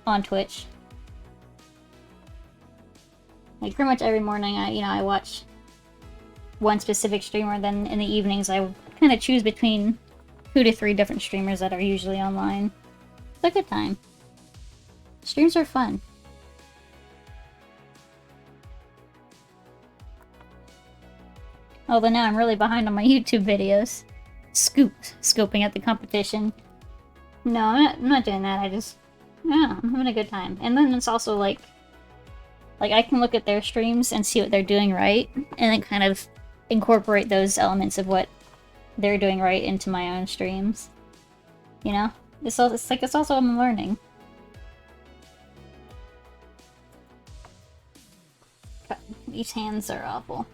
on Twitch. Like, pretty much every morning, I watch one specific streamer, then in the evenings I kind of choose between 2 to 3 different streamers that are usually online. It's a good time. Streams are fun. Although now I'm really behind on my YouTube videos. Scoping at the competition. No, I'm not doing that. Yeah, I'm having a good time. And then it's also like I can look at their streams and see what they're doing right, and then kind of incorporate those elements of what they're doing right into my own streams. You know? It's also I'm learning. God, these hands are awful.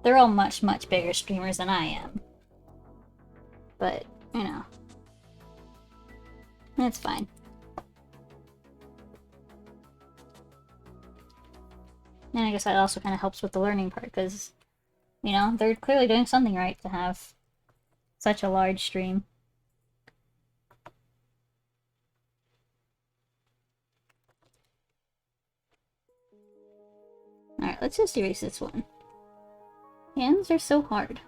They're all much, much bigger streamers than I am. But, you know. It's fine. And I guess that also kind of helps with the learning part, because, you know, they're clearly doing something right to have such a large stream. Alright, let's just erase this one. Hands are so hard.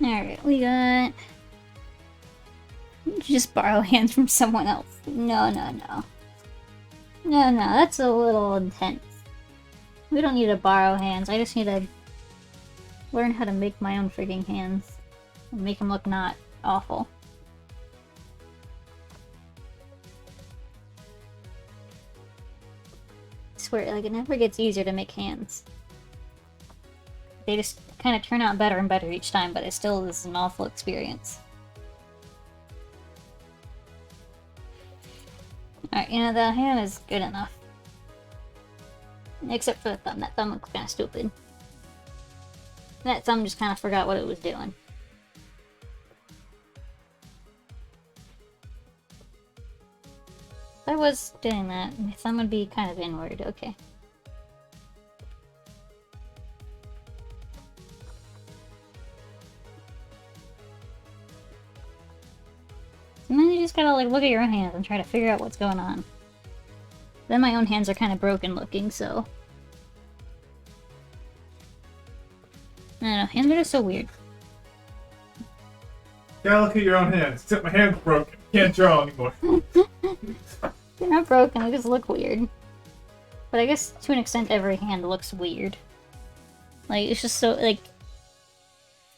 Alright, we got... Just borrow hands from someone else. No, no, no. No, no, that's a little intense. We don't need to borrow hands, I just need to learn how to make my own freaking hands. And make them look not awful. I swear, like, it never gets easier to make hands. They just kind of turn out better and better each time, but it still is an awful experience. Alright, you know, the hand is good enough. Except for the thumb. That thumb looks kind of stupid. That thumb just kind of forgot what it was doing. If I was doing that, my thumb would be kind of inward. Okay. And then you just gotta like look at your own hands and try to figure out what's going on. Then my own hands are kind of broken looking, so... I don't know, hands are just so weird. Gotta look at your own hands, except my hand's broken. Can't draw anymore. They're not broken, they just look weird. But I guess to an extent every hand looks weird. Like, it's just so, like...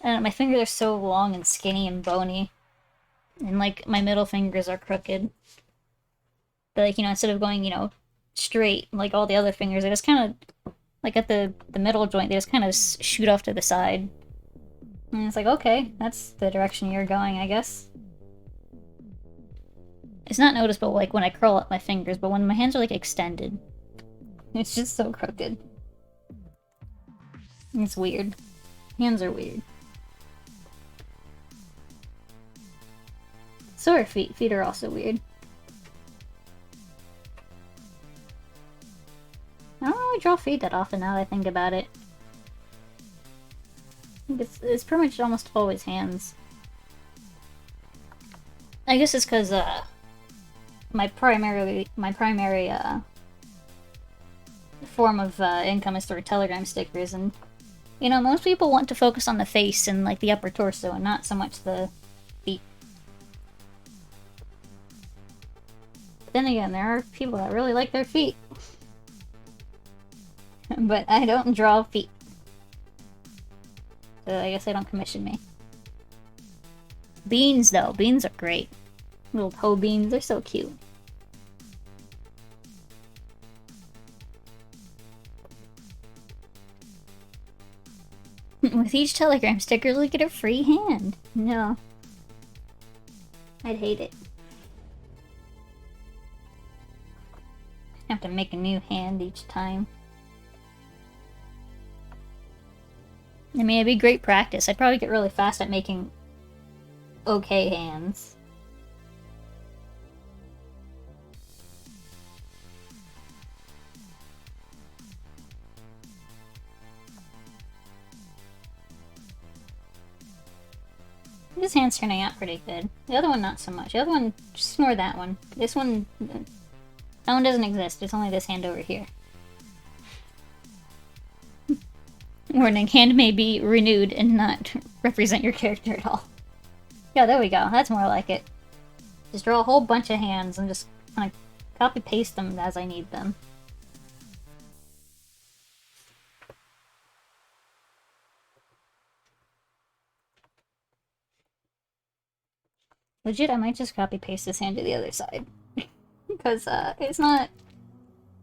I don't know, my fingers are so long and skinny and bony. And like my middle fingers are crooked. But like, instead of going, straight like all the other fingers, they just kind of like at the middle joint, they just kind of shoot off to the side. And it's like, okay, that's the direction you're going, I guess. It's not noticeable like when I curl up my fingers, but when my hands are like extended, it's just so crooked. It's weird. Hands are weird. So are feet. Feet are also weird. I don't really draw feet that often now that I think about it. I think it's pretty much almost always hands. I guess it's because my primary form of income is through Telegram stickers, and most people want to focus on the face and like the upper torso and not so much the feet. But then again, there are people that really like their feet. But I don't draw feet. So I guess they don't commission me. Beans, though. Beans are great. Little toe beans, they're so cute. With each Telegram sticker, you'll get a free hand. No. I'd hate it. I have to make a new hand each time. I mean, it'd be great practice. I'd probably get really fast at making okay hands. This hand's turning out pretty good. The other one, not so much. The other one, just ignore that one. This one, that one doesn't exist. It's only this hand over here. Warning, hand may be renewed and not represent your character at all. Yeah, there we go. That's more like it. Just draw a whole bunch of hands and just kind of copy-paste them as I need them. Legit, I might just copy-paste this hand to the other side. Because, it's not...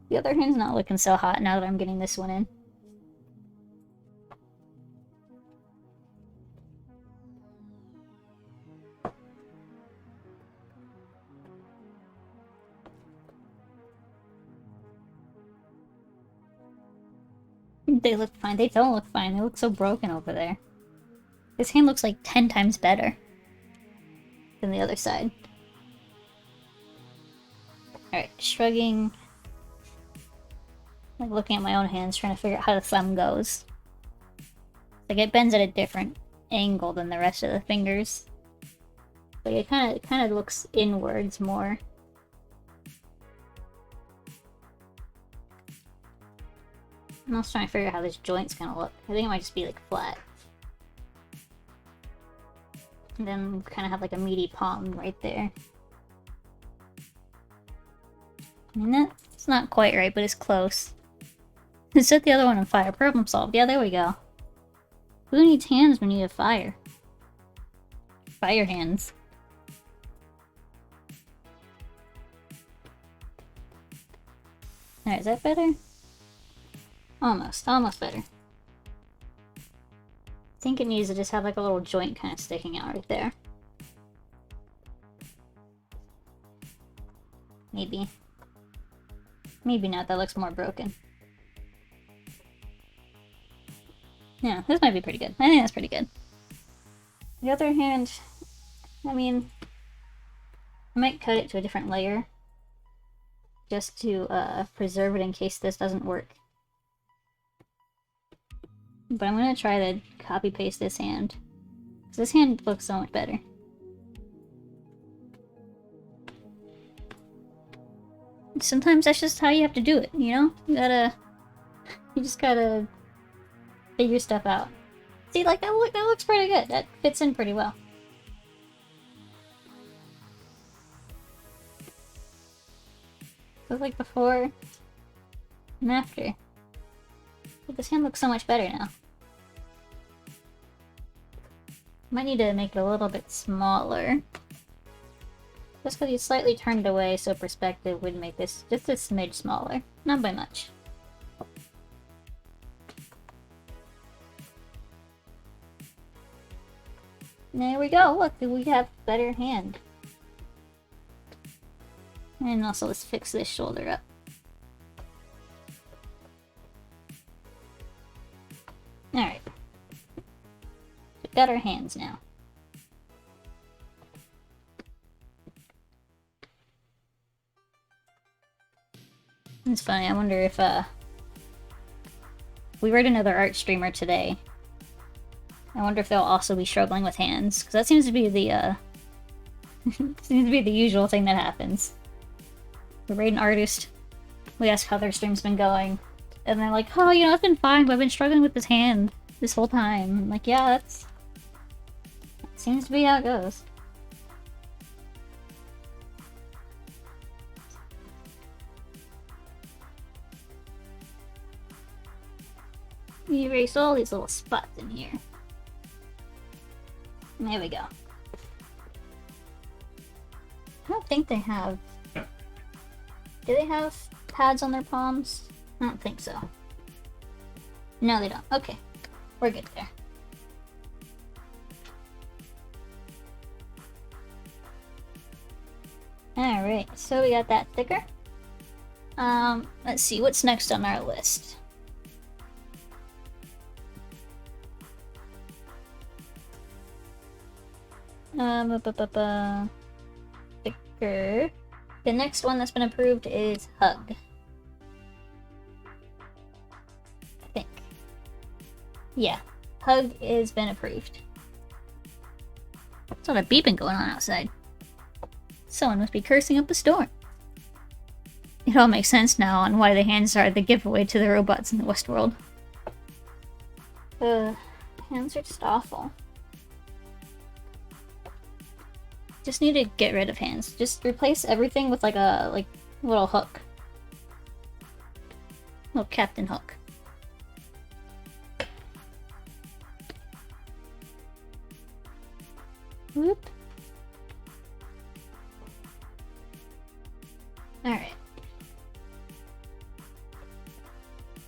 The other hand's not looking so hot now that I'm getting this one in. They look fine. They don't look fine. They look so broken over there. This hand looks like 10 times better than the other side. Alright, shrugging. Like looking at my own hands, trying to figure out how the thumb goes. Like it bends at a different angle than the rest of the fingers. Like it kind of looks inwards more. I'm also trying to figure out how this joint's gonna look. I think it might just be like flat. And then kind of have like a meaty palm right there. I mean, that's not quite right, but it's close. Set the other one on fire. Problem solved. Yeah, there we go. Who needs hands when you have fire? Fire hands. Alright, is that better? Almost better. I think it needs to just have like a little joint kind of sticking out right there. Maybe. Maybe not, that looks more broken. Yeah, this might be pretty good. I think that's pretty good. The other hand, I mean, I might cut it to a different layer. Just to preserve it in case this doesn't work. But I'm gonna try to copy-paste this hand. Because this hand looks so much better. Sometimes that's just how you have to do it, you know? You just gotta figure stuff out. See, like, that looks pretty good. That fits in pretty well. So like before and after. But this hand looks so much better now. Might need to make it a little bit smaller. Just because you slightly turned away, so perspective would make this just a smidge smaller. Not by much. There we go, look, we have better hand. And also let's fix this shoulder up. Alright. We've got our hands now. It's funny, I wonder if, we read another art streamer today. I wonder if they'll also be struggling with hands, because that seems to be the, seems to be the usual thing that happens. We raid an artist, we ask how their stream's been going, and they're like, oh, you know, it's been fine, but I've been struggling with this hand this whole time. I'm like, yeah, that seems to be how it goes. Erase all these little spots in here. There we go. I don't think they have... Do they have pads on their palms? I don't think so. No, they don't. Okay. We're good there. Alright, so we got that thicker. Let's see, what's next on our list? Thicker. The next one that's been approved is Hug. I think. Yeah, Hug has been approved. There's a lot of beeping going on outside. Someone must be cursing up a storm. It all makes sense now on why the hands are the giveaway to the robots in the Westworld. Hands are just awful. Just need to get rid of hands. Just replace everything with like a little hook. Little Captain Hook. Whoop. Alright.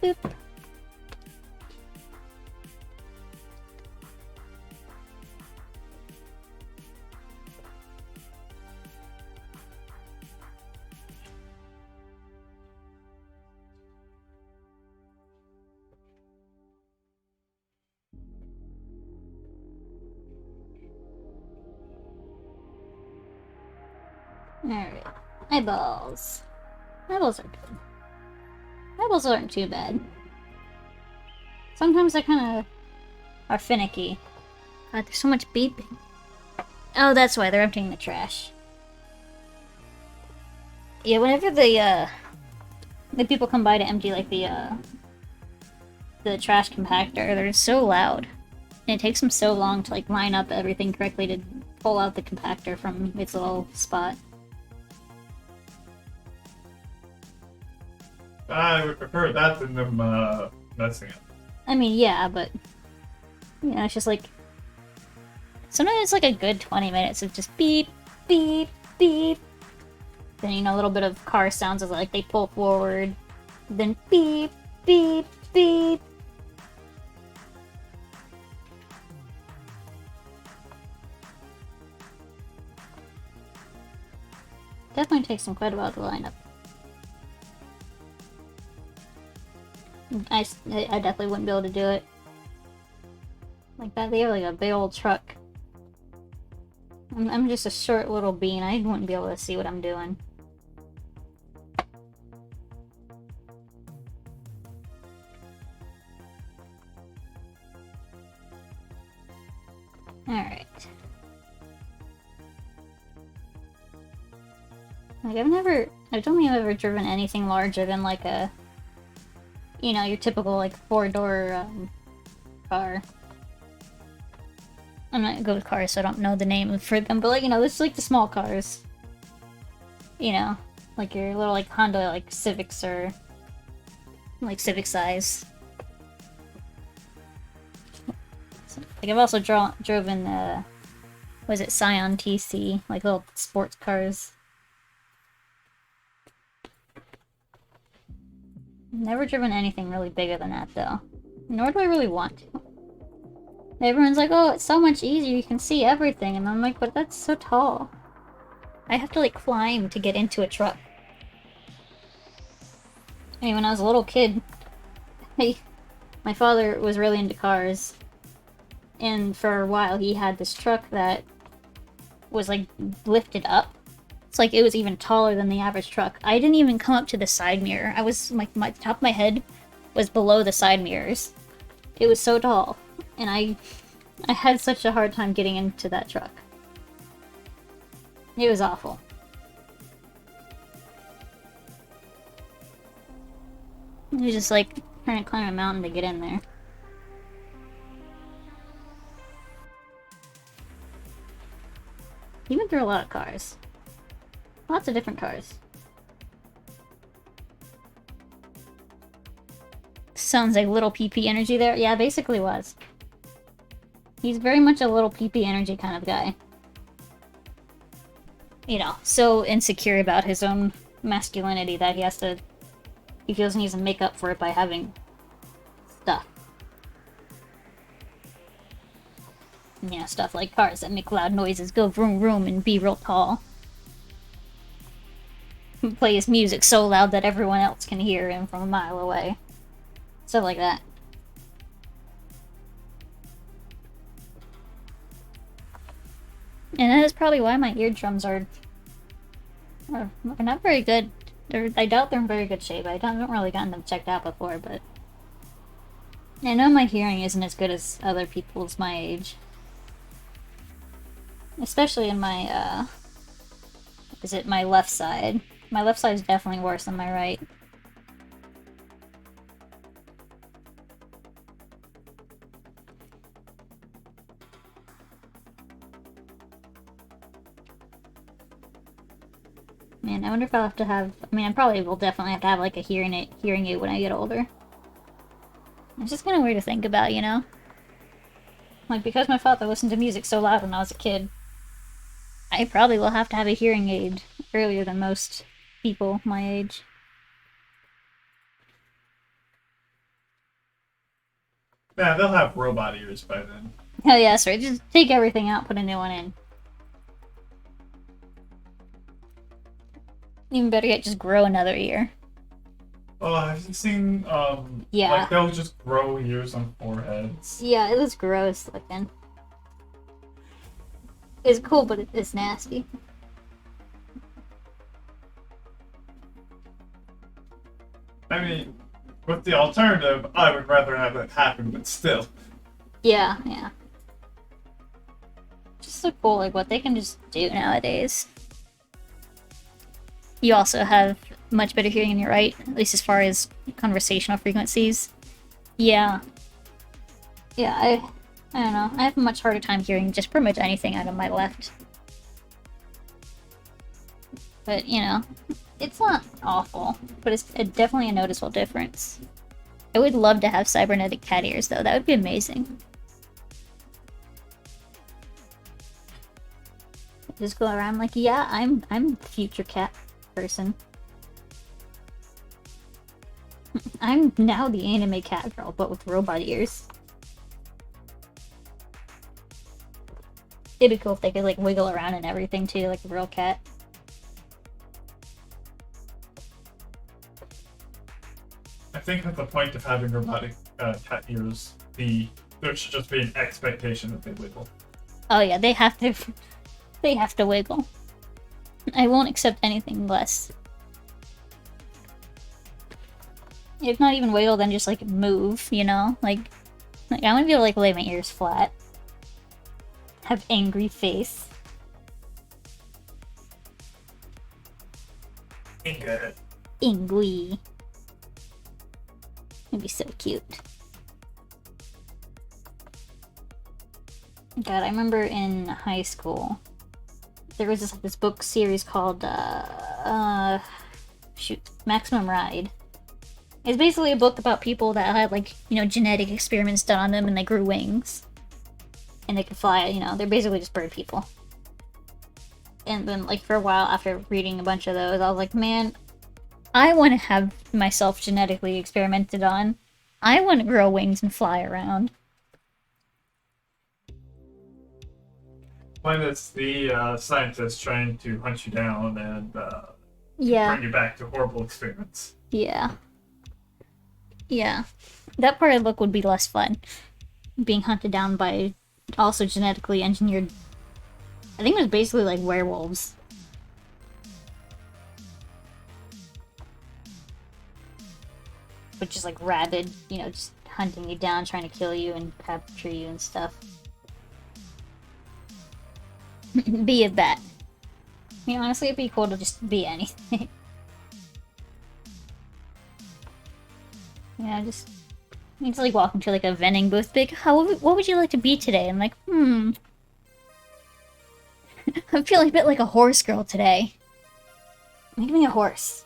Boop. Alright. Eyeballs. Eyeballs are good. Eyeballs aren't too bad. Sometimes they kind of are finicky. God, there's so much beeping. Oh, that's why they're emptying the trash. Yeah, whenever the people come by to empty like the trash compactor, they're so loud. And it takes them so long to like line up everything correctly to pull out the compactor from its little spot. I prefer that than them messing up. I mean, yeah, but you know, it's just like sometimes it's like a good 20 minutes of just beep, beep, beep. Then, you know, a little bit of car sounds as like they pull forward. Then beep, beep, beep. Definitely takes them quite a while to line up. I definitely wouldn't be able to do it. Like that, they have like a big old truck. I'm just a short little bean. I wouldn't be able to see what I'm doing. Alright. Like, I don't think I've ever driven anything larger than like a, you know, your typical like 4-door car. I'm not good with cars, so I don't know the name for them, but like, you know, it's like the small cars. You know, like your little like Honda like Civics or like Civic size. So, like I've also driven was it Scion TC, like little sports cars. Never driven anything really bigger than that though. Nor do I really want to. Everyone's like, oh, it's so much easier, you can see everything, and I'm like, but that's so tall. I have to like climb to get into a truck. I mean, when I was a little kid, my father was really into cars, and for a while he had this truck that was like lifted up. It's like it was even taller than the average truck. I didn't even come up to the side mirror. I was like, my top of my head was below the side mirrors. It was so tall, and I had such a hard time getting into that truck. It was awful. It was just like trying to climb a mountain to get in there. He went through a lot of cars. Lots of different cars. Sounds like little PP energy there. Yeah, basically was. He's very much a little PP energy kind of guy. You know, so insecure about his own masculinity that he feels he needs to make up for it by having stuff. You know, stuff like cars that make loud noises, go vroom vroom, and be real tall. Play his music so loud that everyone else can hear him from a mile away. Stuff like that. And that is probably why my eardrums are not very good. I doubt they're in very good shape. I haven't really gotten them checked out before, but I know my hearing isn't as good as other people's my age. Especially in my, my left side. My left side is definitely worse than my right. Man, I wonder if I'll have to have... I mean, I probably will definitely have to have, like, a hearing aid when I get older. It's just kind of weird to think about, you know? Like, because my father listened to music so loud when I was a kid, I probably will have to have a hearing aid earlier than most people my age. Yeah, they'll have robot ears by then. Hell yeah, sorry. Just take everything out, put a new one in. Even better yet, just grow another ear. Oh, have you seen, yeah. like, they'll just grow ears on foreheads? Yeah, it was gross looking. It's cool, but it's nasty. I mean, with the alternative, I would rather have it happen, but still. Yeah, yeah. Just so cool, like, what they can just do nowadays. You also have much better hearing in your right, at least as far as conversational frequencies. Yeah. Yeah, I don't know. I have a much harder time hearing just pretty much anything out of my left. But, you know, it's not awful, but it's definitely a noticeable difference. I would love to have cybernetic cat ears, though. That would be amazing. Just go around like, yeah, I'm a future cat person. I'm now the anime cat girl, but with robot ears. It'd be cool if they could, like, wiggle around and everything, too, like a real cat. I think at the point of having robotic cat ears, there should just be an expectation that they wiggle. Oh yeah, they have to... They have to wiggle. I won't accept anything less. If not even wiggle, then just, like, move, you know? Like I want to be able to, like, lay my ears flat. Have angry face. Inga. Angry. It'd be so cute. God, I remember in high school, there was this book series called, Maximum Ride. It's basically a book about people that had, like, you know, genetic experiments done on them and they grew wings. and they can fly. You know, they're basically just bird people. And then, like, for a while after reading a bunch of those, I was like, man, I want to have myself genetically experimented on. I want to grow wings and fly around. When it's the scientist trying to hunt you down and Yeah. bring you back to horrible experiments. Yeah. Yeah. That part of the book would be less fun. Being hunted down by also genetically engineered... I think it was basically like werewolves. Which is like rabid, you know, just hunting you down, trying to kill you and capture you and stuff. Be a bat. I mean, honestly, it'd be cool to just be anything. Yeah, just... It's like walking to like a vending booth, big. What would you like to be today? I'm like, I'm feeling a bit like a horse girl today. Make me a horse.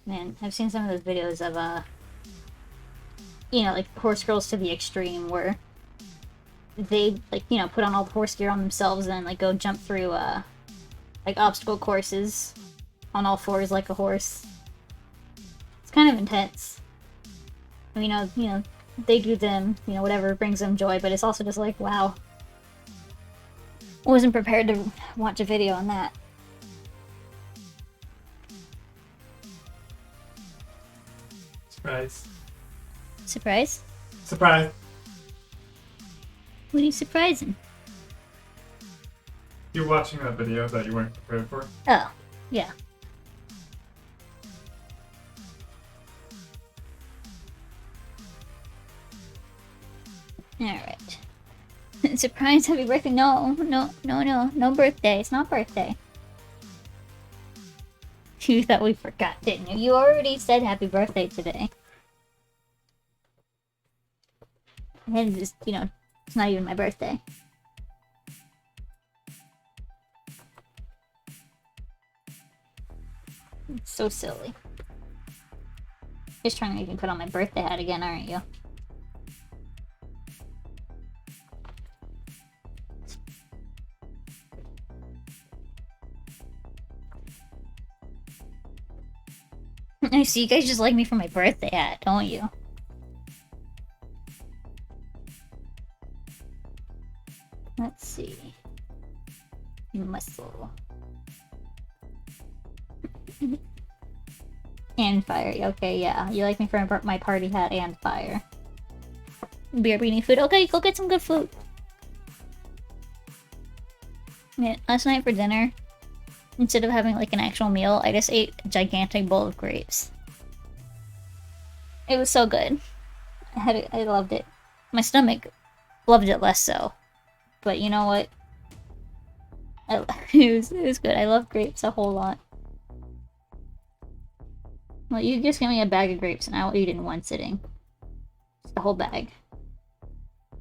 Man, I've seen some of those videos of, you know, like horse girls to the extreme where they, like, you know, put on all the horse gear on themselves and, like, go jump through, like, obstacle courses on all fours like a horse. It's kind of intense. I mean, you know, they do them, you know, whatever brings them joy, but it's also just like, wow. I wasn't prepared to watch a video on that. Surprise. Surprise? Surprise. What are you surprising? You're watching that video that you weren't prepared for? Oh, yeah. Alright. Surprise, happy birthday. No birthday. It's not birthday. You thought we forgot, didn't you? You already said happy birthday today. And just, you know, it's not even my birthday. It's so silly. Just trying to make me put on my birthday hat again, aren't you? I see, you guys just like me for my birthday hat, don't you? Let's see. Muscle. And fire. Okay, yeah. You like me for my party hat and fire. Beer, we need food. Okay, go get some good food. Yeah, last night for dinner, instead of having like an actual meal, I just ate a gigantic bowl of grapes. It was so good. I loved it. My stomach loved it less so. But you know what? It was good. I love grapes a whole lot. Well, you just give me a bag of grapes and I will eat it in one sitting. Just the whole bag.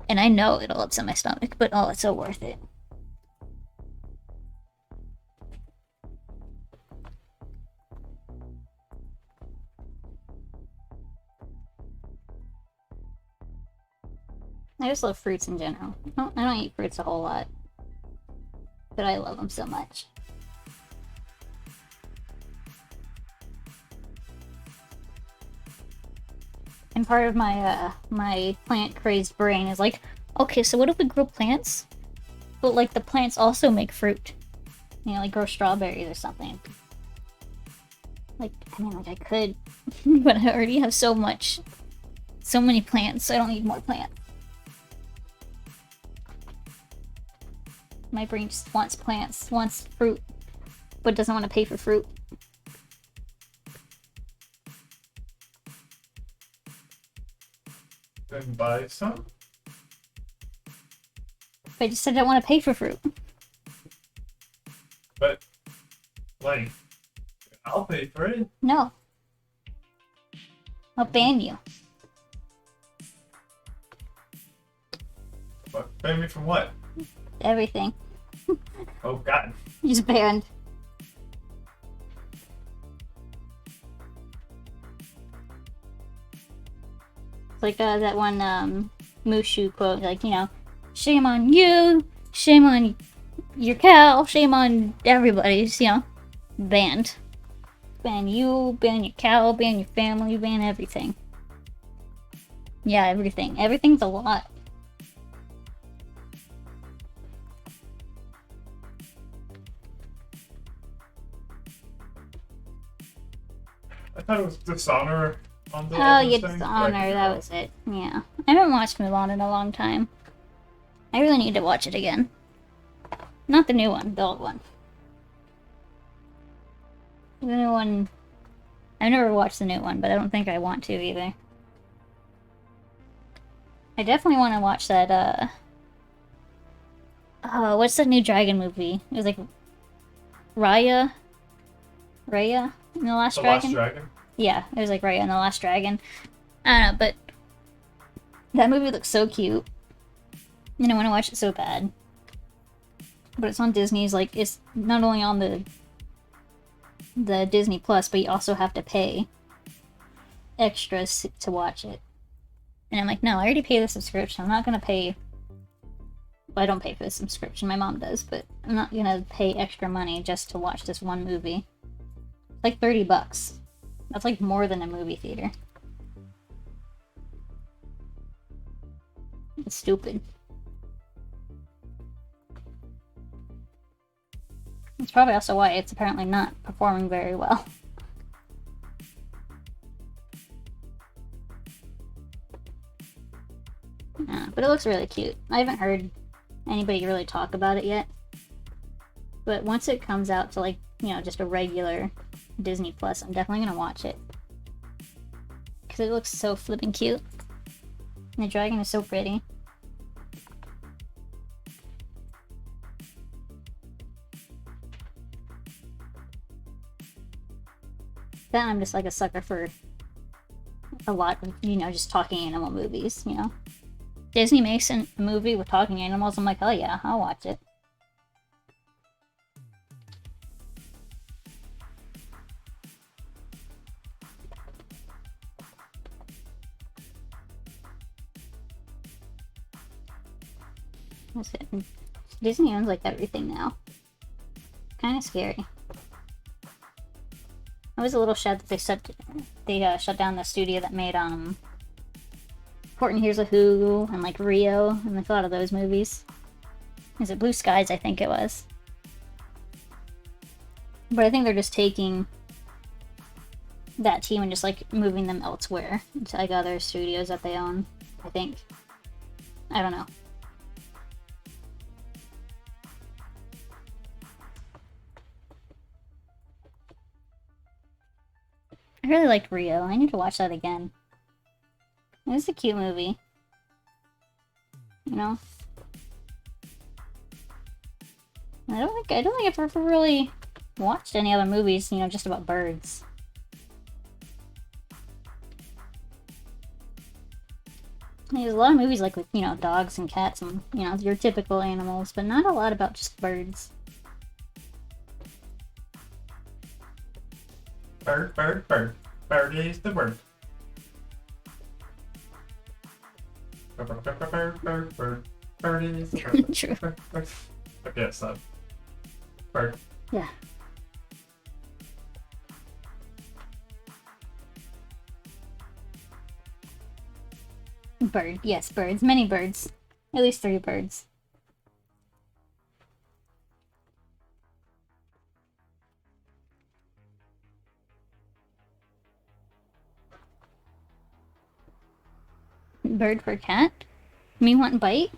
And I know it'll upset my stomach, but oh, it's so worth it. I just love fruits in general. I don't eat fruits a whole lot. But I love them so much. And part of my, my plant-crazed brain is like, okay, so what if we grow plants? But, like, the plants also make fruit. You know, like grow strawberries or something. Like, I mean, like, I could. But I already have so many plants, so I don't need more plants. My brain just wants plants, wants fruit, but doesn't want to pay for fruit. Then buy some. I just said I don't want to pay for fruit. But, like, I'll pay for it. No. I'll ban you. What? Ban me from what? Everything. Oh god. He's banned. It's like that one Mushu quote, like, shame on you, shame on your cow, shame on everybody, just, banned. Ban you, ban your cow, ban your family, ban everything. Yeah, everything. Everything's a lot. I thought it was Dishonor on the Oh, yeah, thing. Dishonor, that was it. Yeah. I haven't watched Mulan in a long time. I really need to watch it again. Not the new one, the old one. The new one... I've never watched the new one, but I don't think I want to either. I definitely want to watch that, what's the new dragon movie? It was like... Raya? Raya? In The Last Dragon? The Last Dragon? Yeah, it was like Raya and the Last Dragon. I don't know, but... That movie looks so cute. And I want to watch it so bad. But it's on Disney's, like, it's not only on the Disney Plus, but you also have to pay extras to watch it. And I'm like, no, I already pay the subscription. I'm not gonna pay... Well, I don't pay for the subscription, my mom does, but I'm not gonna pay extra money just to watch this one movie. It's like $30. That's like more than a movie theater. It's stupid. It's probably also why it's apparently not performing very well. But it looks really cute. I haven't heard anybody really talk about it yet. But once it comes out to, like, just a regular Disney Plus, I'm definitely gonna watch it. Because it looks so flippin' cute. And the dragon is so pretty. Then I'm just like a sucker for a lot of, just talking animal movies, Disney makes a movie with talking animals, I'm like, oh yeah, I'll watch it. That's it. Disney owns like everything now. Kind of scary. I was a little sad that they shut down the studio that made Important Here's a Who and like Rio and like a lot of those movies. Is it Blue Skies? I think it was. But I think they're just taking that team and just like moving them elsewhere to like other studios that they own. I think. I don't know. I really liked Rio. I need to watch that again. It was a cute movie. I don't think I've ever really watched any other movies, just about birds. There's a lot of movies like with, dogs and cats and, your typical animals, but not a lot about just birds. Bird, bird, bird. Bird is the word. Bird, bird, bird, bird, bird. Bird is the bird. True. Bird, bird. Okay, it's not. Bird. Yeah. Bird. Yes, birds. Many birds. At least 3 birds. Bird for cat? Me want bite?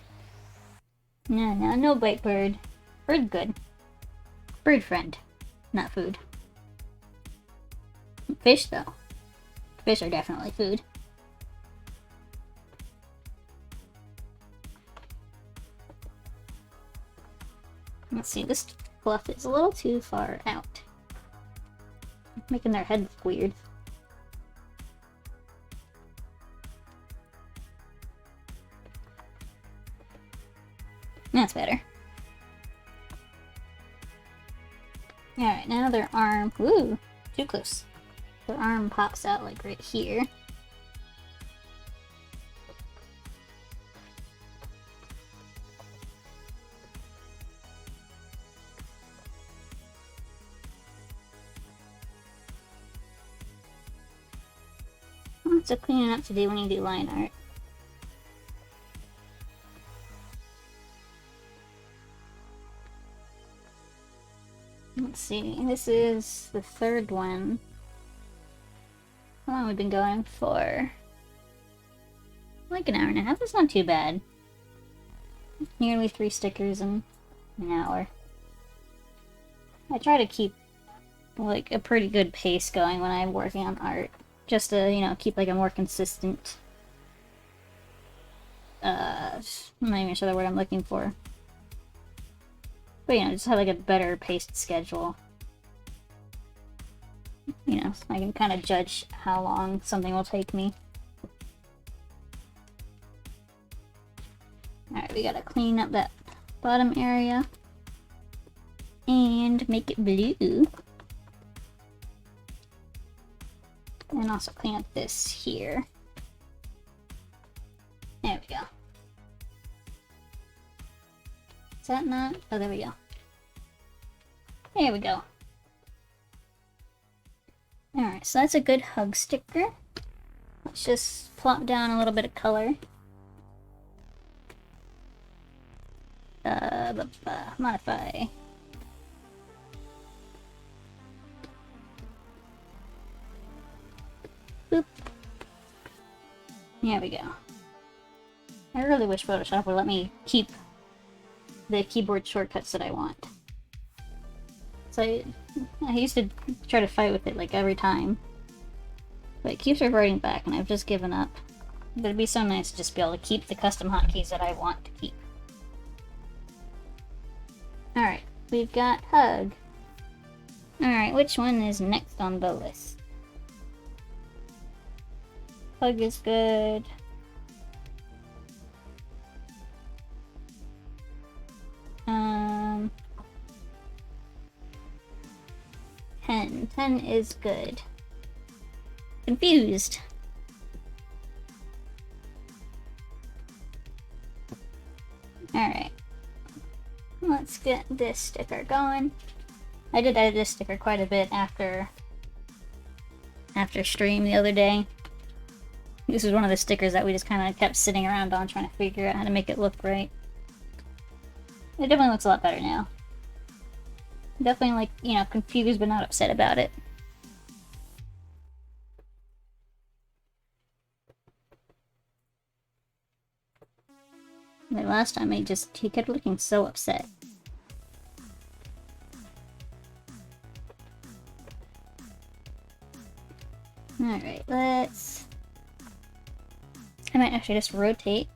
No bite bird. Bird good. Bird friend. Not food. Fish though. Fish are definitely food. Let's see, this fluff is a little too far out. Making their head look weird. That's better. Alright, now their arm... Ooh, too close. Their arm pops out like right here. Lots of cleaning up to do when you do line art. Let's see, this is the third one. How long have we been going for? Like an hour and a half, that's not too bad. Nearly 3 stickers in an hour. I try to keep like a pretty good pace going when I'm working on art. Just to, you know, keep like a more consistent... I'm not even sure the word I'm looking for. But, you know, just have like a better paced schedule. You know, so I can kind of judge how long something will take me. Alright, we gotta clean up that bottom area. And make it blue. And also clean up this here. There we go. Is that not? Oh, there we go. There we go. Alright, so that's a good hug sticker. Let's just plop down a little bit of color. Modify. Boop. There we go. I really wish Photoshop would let me keep the keyboard shortcuts that I want. So I used to try to fight with it like every time. But it keeps reverting back and I've just given up. But it'd be so nice to just be able to keep the custom hotkeys that I want to keep. Alright, we've got hug. Alright, which one is next on the list? Hug is good. Ten. 10 is good. Confused. Alright. Let's get this sticker going. I did edit this sticker quite a bit after stream the other day. This is one of the stickers that we just kind of kept sitting around on trying to figure out how to make it look right. It definitely looks a lot better now. Definitely, like, you know, confused but not upset about it. Like last time, he kept looking so upset. Alright, let's... I might actually just rotate.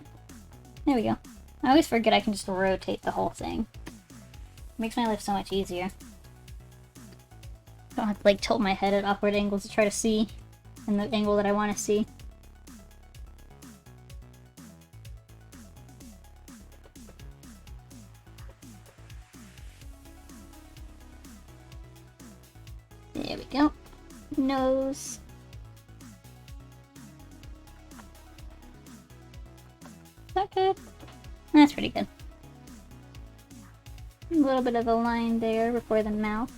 There we go. I always forget I can just rotate the whole thing. Makes my life so much easier. Don't have to like tilt my head at awkward angles to try to see in the angle that I want to see. There we go. Nose. Is that good? That's pretty good. A little bit of a line there before the mouth.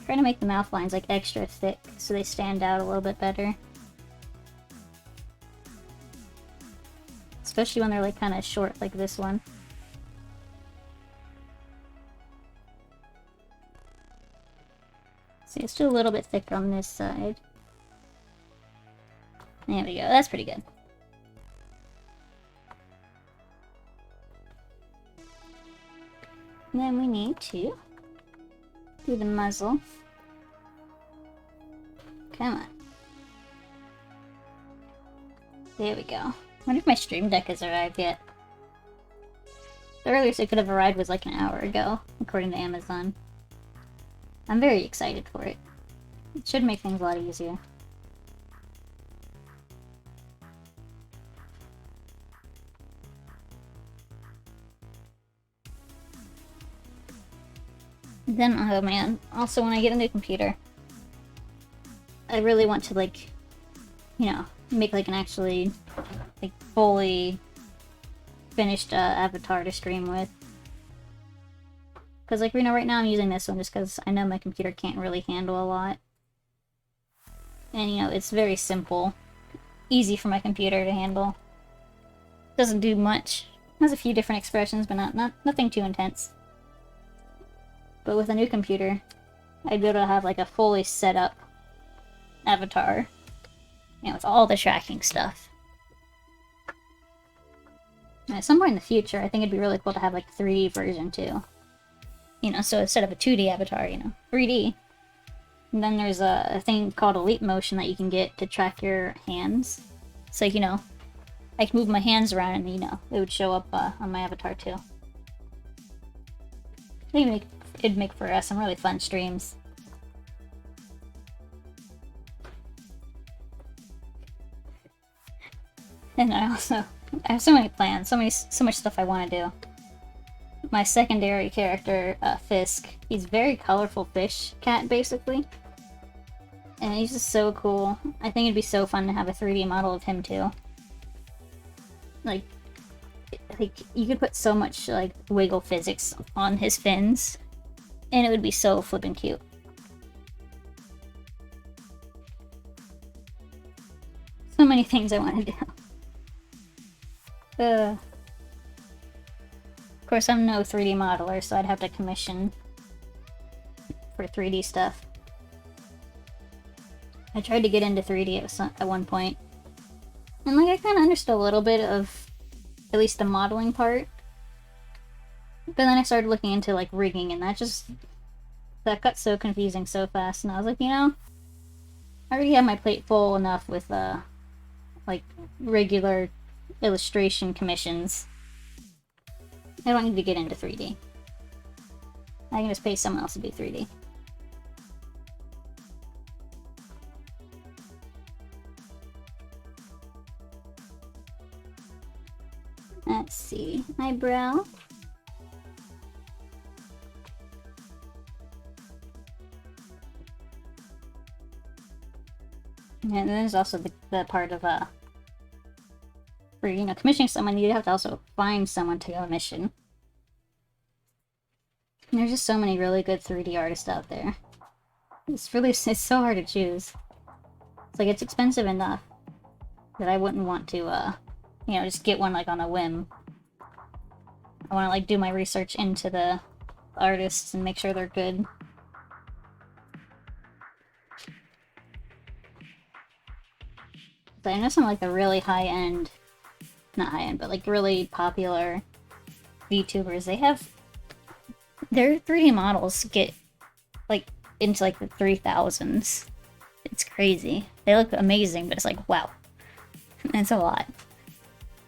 Trying to make the mouth lines like extra thick so they stand out a little bit better. Especially when they're like kind of short like this one. See, it's still a little bit thicker on this side. There we go, that's pretty good. And then we need to do the muzzle. Come on. There we go. I wonder if my stream deck has arrived yet. The earliest it could have arrived was like an hour ago, according to Amazon. I'm very excited for it. It should make things a lot easier. Then, oh man, also when I get a new computer, I really want to, like, you know, make like an actually, like, fully finished avatar to stream with. Because, like, you know, right now I'm using this one just because I know my computer can't really handle a lot. And, you know, it's very simple. Easy for my computer to handle. Doesn't do much. Has a few different expressions, but nothing too intense. But with a new computer, I'd be able to have, like, a fully set up avatar. You know, with all the tracking stuff. And at some point in the future, I think it'd be really cool to have, like, a 3D version, too. You know, so instead of a 2D avatar, you know, 3D. And then there's a thing called Elite Motion that you can get to track your hands. So, you know, I can move my hands around and, you know, it would show up on my avatar, too. I think it'd make for some really fun streams. And I have so many plans, so much stuff I want to do. My secondary character, Fisk, he's a very colorful fish cat, basically. And he's just so cool. I think it'd be so fun to have a 3D model of him, too. Like, you could put so much, like, wiggle physics on his fins, and it would be so flippin' cute. So many things I want to do. Of course, I'm no 3D modeler, so I'd have to commission for 3D stuff. I tried to get into 3D at one point, and like I kind of understood a little bit of at least the modeling part, but then I started looking into like rigging, and that got so confusing so fast, and I was like, you know, I already have my plate full enough with like regular illustration commissions. I don't need to get into 3D. I can just pay someone else to do 3D. Let's see. Eyebrow. And then there's also the part of for, you know, commissioning someone, you have to also find someone to commission. And there's just so many really good 3D artists out there. It's so hard to choose. It's like, it's expensive enough that I wouldn't want to, you know, just get one, like, on a whim. I want to, like, do my research into the artists and make sure they're good. But I know some, like, the really high-end, not high-end, but, like, really popular VTubers, their 3D models get, like, into, like, the 3000s. It's crazy. They look amazing, but it's like, wow. It's a lot.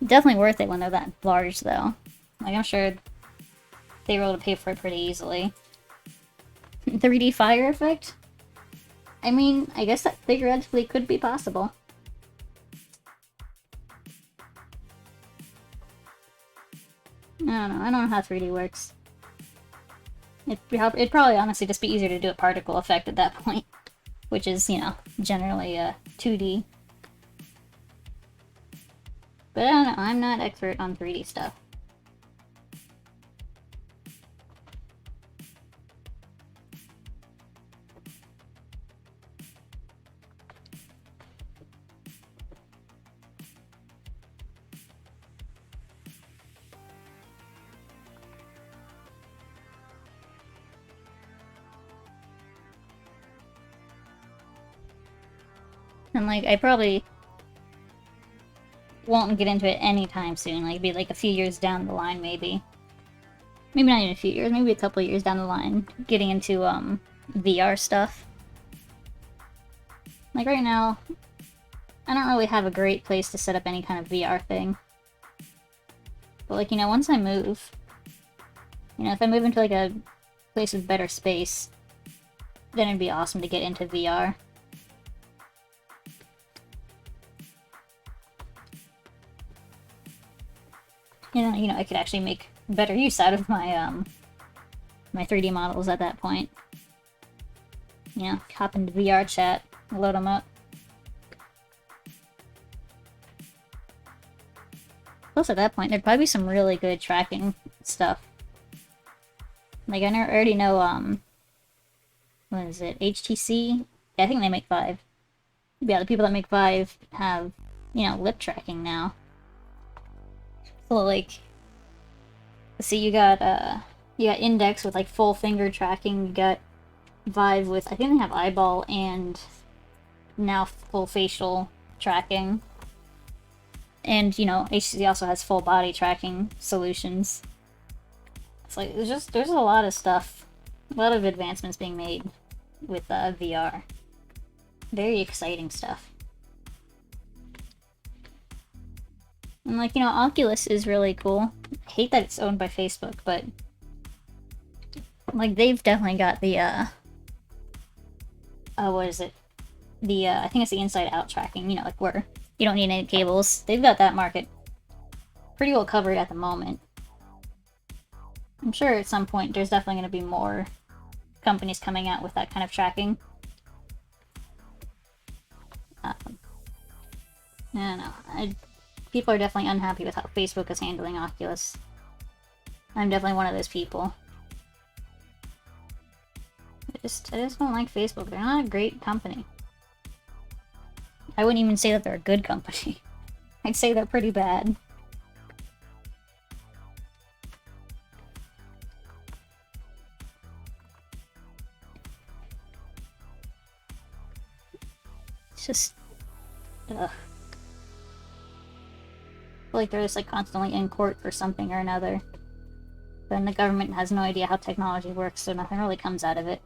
Definitely worth it when they're that large, though. Like, I'm sure they were able to pay for it pretty easily. 3D fire effect? I mean, I guess that theoretically could be possible. I don't know. I don't know how 3D works. It'd probably honestly just be easier to do a particle effect at that point. Which is, you know, generally 2D. But I don't know. I'm not expert on 3D stuff. And, like, I probably won't get into it anytime soon. Like, it'd be, like, a few years down the line, maybe. Maybe not even a few years, maybe a couple years down the line. Getting into, VR stuff. Like, right now, I don't really have a great place to set up any kind of VR thing. But, like, you know, once I move... You know, if I move into, like, a place with better space, then it'd be awesome to get into VR. You know, I could actually make better use out of my, my 3D models at that point. You know, hop into VR chat, load them up. Plus, at that point, there'd probably be some really good tracking stuff. Like, I already know, what is it, HTC? Yeah, I think they make Vive. Yeah, the people that make Vive have, you know, lip tracking now. So, like, see, you got Index with, like, full finger tracking, you got Vive with, I think they have eyeball and now full facial tracking. And, you know, HTC also has full body tracking solutions. It's like, there's a lot of stuff. A lot of advancements being made with VR. Very exciting stuff. And, like, you know, Oculus is really cool. I hate that it's owned by Facebook, but, like, they've definitely got the, what is it? The, I think it's the inside-out tracking, you know, like, where you don't need any cables. They've got that market pretty well covered at the moment. I'm sure at some point there's definitely going to be more companies coming out with that kind of tracking. I don't know. People are definitely unhappy with how Facebook is handling Oculus. I'm definitely one of those people. I just don't like Facebook. They're not a great company. I wouldn't even say that they're a good company. I'd say they're pretty bad. It's just... ugh. I feel like they're just, like, constantly in court for something or another. Then the government has no idea how technology works, so nothing really comes out of it.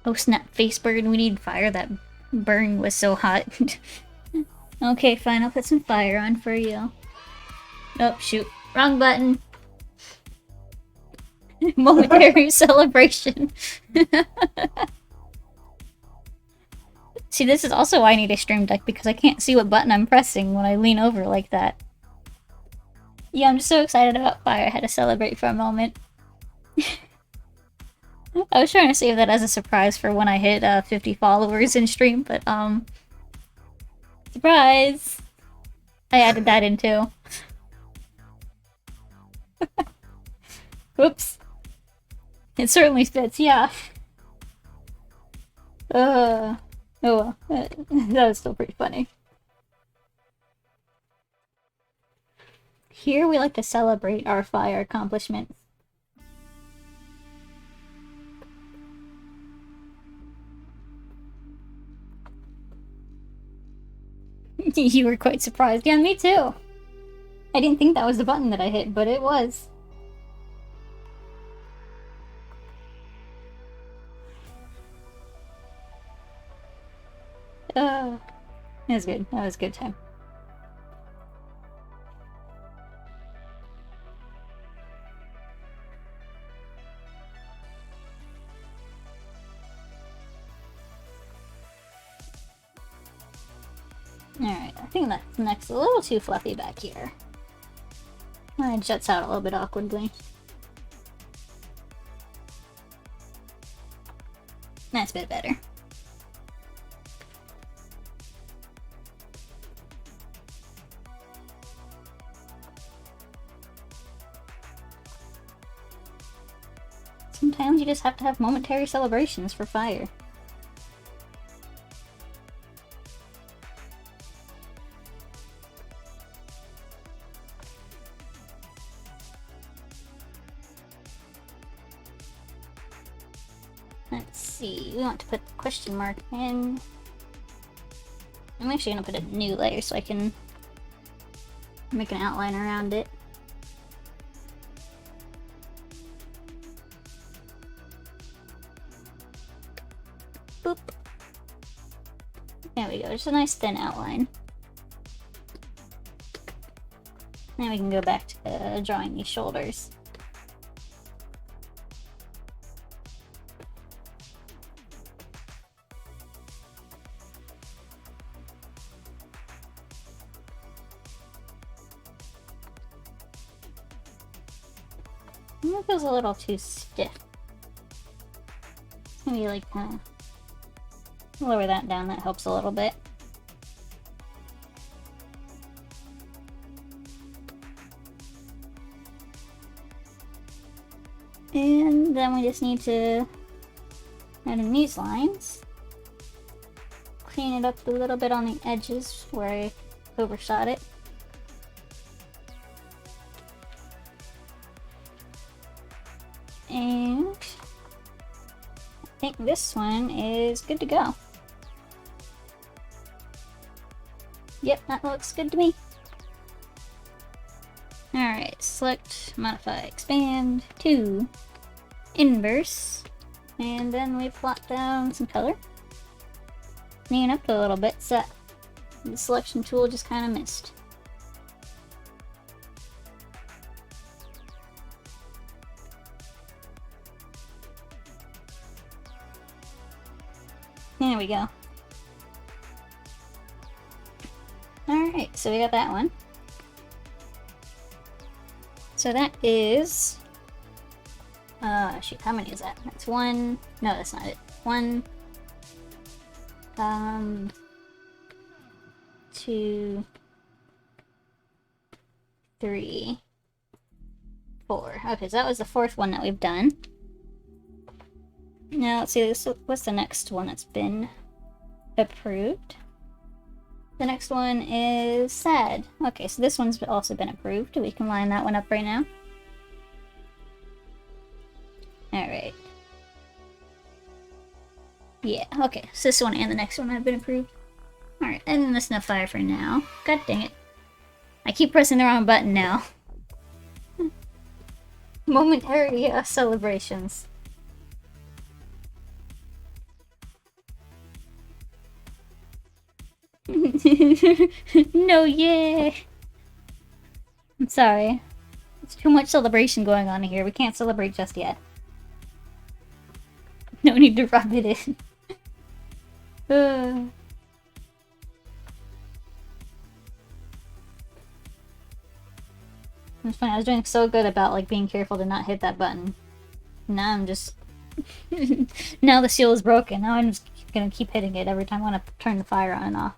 Oh snap, Faceburn, we need fire. That burn was so hot. Okay, fine, I'll put some fire on for you. Oh, shoot. Wrong button. Momentary celebration. See, this is also why I need a stream deck, because I can't see what button I'm pressing when I lean over like that. Yeah, I'm just so excited about fire, I had to celebrate for a moment. I was trying to save that as a surprise for when I hit 50 followers in stream, but surprise! I added that in too. Whoops. It certainly fits, yeah. Oh well. That was still pretty funny. Here we like to celebrate our fire accomplishments. You were quite surprised. Yeah, me too. I didn't think that was the button that I hit, but it was. That was good. That was a good time. Alright, I think that's next a little too fluffy back here. It juts out a little bit awkwardly. That's a bit better. Sometimes you just have to have momentary celebrations for fire. Let's see, we want to put the question mark in. I'm actually going to put a new layer so I can make an outline around it. Boop. There we go, just a nice thin outline. Now we can go back to drawing these shoulders. It feels a little too stiff. Maybe like kind of lower that down, that helps a little bit. And then we just need to add in these lines. Clean it up a little bit on the edges where I overshot it. And I think this one is good to go. Yep, that looks good to me. Alright, select, modify, expand to inverse. And then we plot down some color. Clean up a little bit so the selection tool just kind of missed. There we go. Alright, so we got that one. So that is... shoot, how many is that? That's one... No, that's not it. One... 2... 3... 4. Okay, so that was the fourth one that we've done. Now, let's see, what's the next one that's been approved? The next one is sad. Okay, so this one's also been approved. We can line that one up right now. Alright. Yeah, okay, so this one and the next one have been approved. Alright, and that's enough fire for now. God dang it. I keep pressing the wrong button now. Momentary celebrations. No, yeah. I'm sorry. There's too much celebration going on here. We can't celebrate just yet. No need to rub it in. It's funny, I was doing so good about like being careful to not hit that button. Now I'm just... Now the seal is broken. Now I'm just gonna keep hitting it every time I want to turn the fire on and off.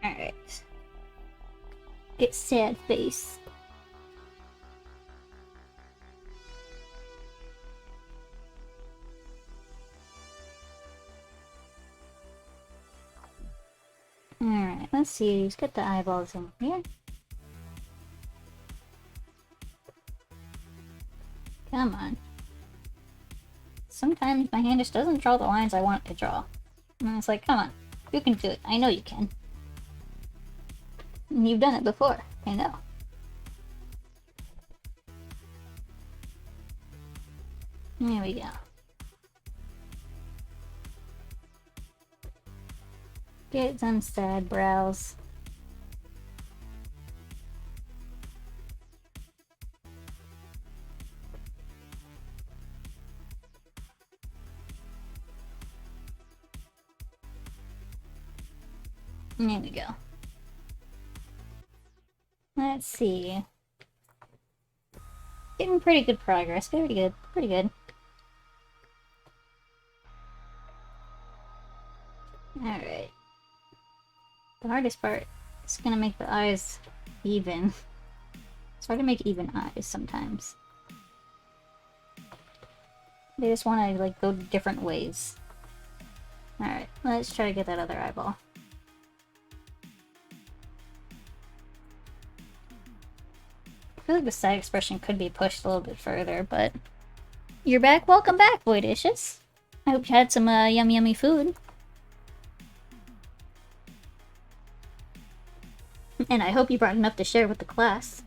Alright. Get sad face. Alright, let's see. Let's get the eyeballs in here. Come on. Sometimes my hand just doesn't draw the lines I want it to draw. And it's like, come on. You can do it. I know you can. And you've done it before. I know. There we go. Get some sad brows. There we go. Let's see. Getting pretty good progress. Very good. Pretty good. Alright. The hardest part is gonna make the eyes even. It's hard to make even eyes sometimes. They just want to like go different ways. Alright, let's try to get that other eyeball. I feel like the side expression could be pushed a little bit further, but... You're back? Welcome back, Voidicious! I hope you had some yummy food. And I hope you brought enough to share with the class.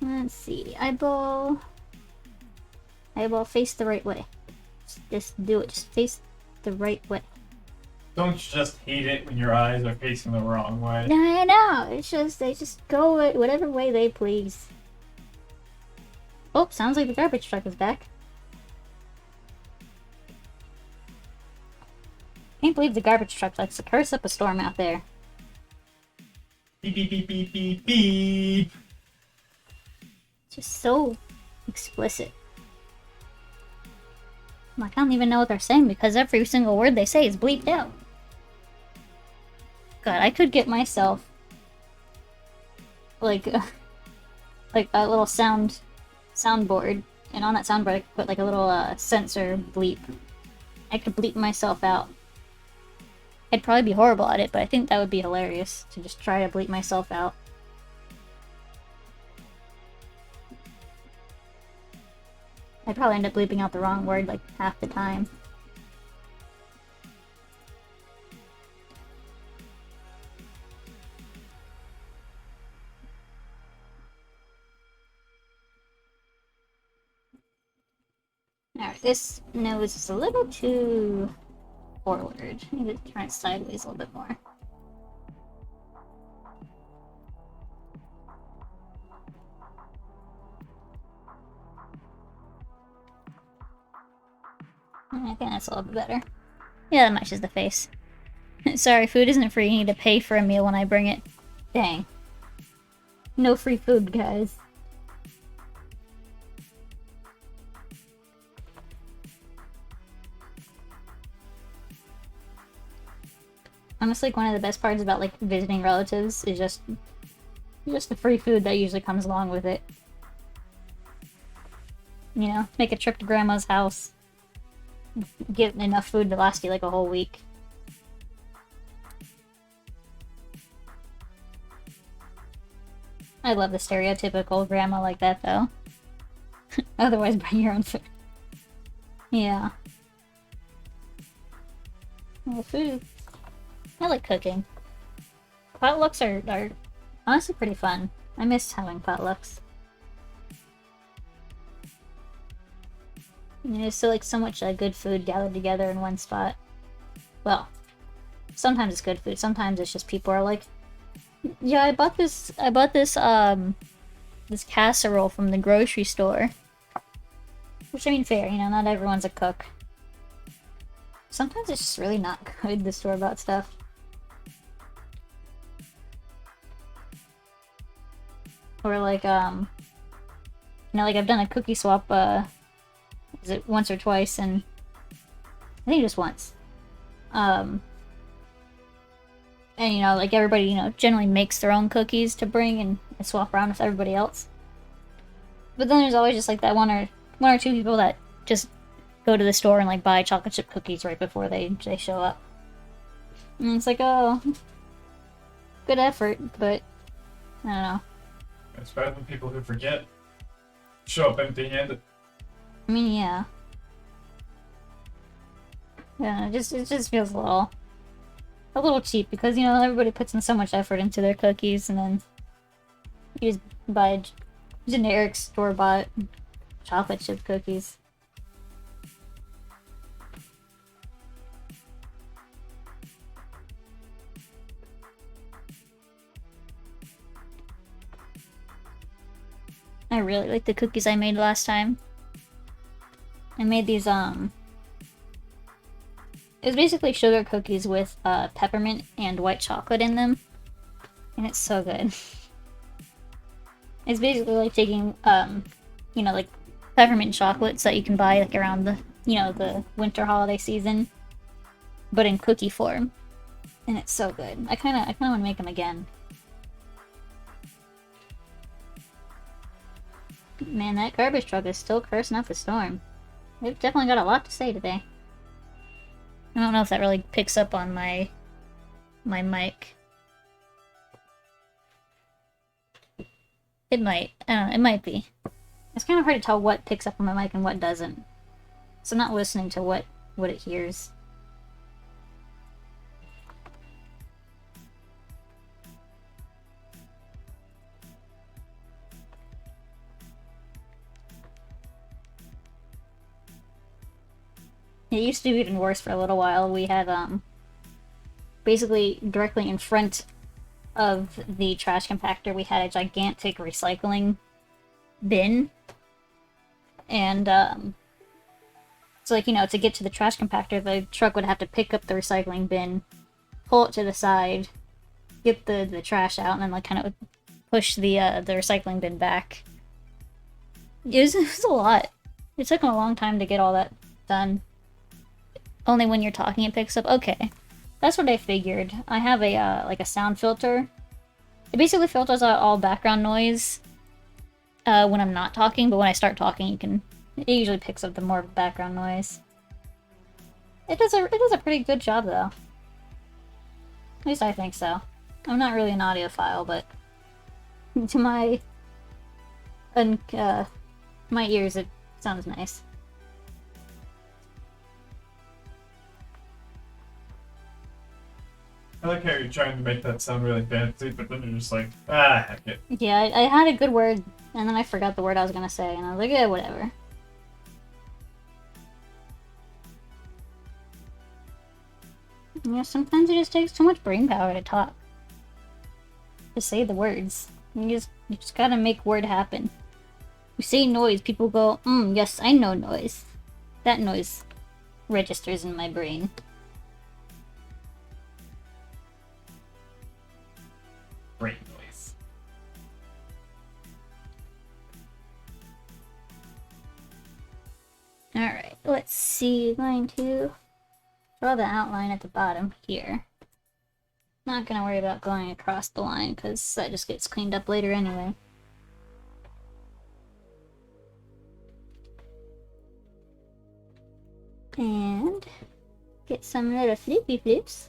Let's see. Eyeball face the right way. Just do it. Just face the right way. Don't you just hate it when your eyes are facing the wrong way? I know. It's just they just go whatever way they please. Oh, sounds like the garbage truck is back. Can't believe the garbage truck likes to curse up a storm out there. Beep beep beep beep beep beep. Just so explicit. Like, I don't even know what they're saying because every single word they say is bleeped out. God, I could get myself like a little soundboard, and on that soundboard I could put like a little sensor bleep. I could bleep myself out. I'd probably be horrible at it, but I think that would be hilarious to just try to bleep myself out. I'd probably end up bleeping out the wrong word like half the time. Alright, this nose is a little too forward. I need to turn it sideways a little bit more. I think that's a little bit better. Yeah, that matches the face. Sorry, food isn't free. You need to pay for a meal when I bring it. Dang. No free food, guys. Honestly, like, one of the best parts about like visiting relatives is just the free food that usually comes along with it. You know, make a trip to grandma's house. Get enough food to last you like a whole week. I love the stereotypical grandma like that, though. Otherwise, bring your own food. Yeah. Well, food. I like cooking. Potlucks are honestly pretty fun. I miss having potlucks. You know, there's still like so much good food gathered together in one spot. Well, sometimes it's good food. Sometimes it's just people are like, yeah, I bought this this casserole from the grocery store. Which, I mean, fair, you know, not everyone's a cook. Sometimes it's just really not good, the store-bought stuff. Or like, you know, like I've done a cookie swap, is it once or twice, and I think just once. And you know, like everybody, you know, generally makes their own cookies to bring and swap around with everybody else. But then there's always just like that one or two people that just go to the store and like buy chocolate chip cookies right before they show up. And it's like, oh, good effort, but I don't know. It's bad when people who forget show up empty-handed. I mean, yeah. Yeah, it just feels a little cheap because, you know, everybody puts in so much effort into their cookies and then you just buy generic store-bought chocolate chip cookies. I really like the cookies I made last time. I made these, it was basically sugar cookies with peppermint and white chocolate in them. And it's so good. It's basically like taking, you know, like peppermint chocolates that you can buy like around the, you know, the winter holiday season, but in cookie form. And it's so good. I kind of want to make them again. Man, that garbage truck is still cursing up the storm. They've definitely got a lot to say today. I don't know if that really picks up on my mic. It might. I don't know, it might be. It's kind of hard to tell what picks up on my mic and what doesn't. So I'm not listening to what it hears. It used to be even worse for a little while. We had, basically directly in front of the trash compactor, we had a gigantic recycling bin. And, so, like, you know, to get to the trash compactor, the truck would have to pick up the recycling bin, pull it to the side, get the trash out, and then, like, kind of push the recycling bin back. It was a lot. It took a long time to get all that done. Only when you're talking it picks up. Okay. That's what I figured. I have a, like a sound filter. It basically filters out all background noise when I'm not talking, but when I start talking, it usually picks up the more background noise. It does a pretty good job, though. At least I think so. I'm not really an audiophile, but to my ears, it sounds nice. I like how you're trying to make that sound really fancy, but then you're just like, ah, heck it. Yeah, I had a good word, and then I forgot the word I was gonna say, and I was like, yeah, whatever. Yeah, sometimes it just takes too much brain power to talk. To say the words. You just gotta make word happen. You say noise, people go, yes, I know noise. That noise registers in my brain. Brain noise. Alright, let's see. Going to draw the outline at the bottom here. Not gonna worry about going across the line, because that just gets cleaned up later anyway. And get some little floopy floops.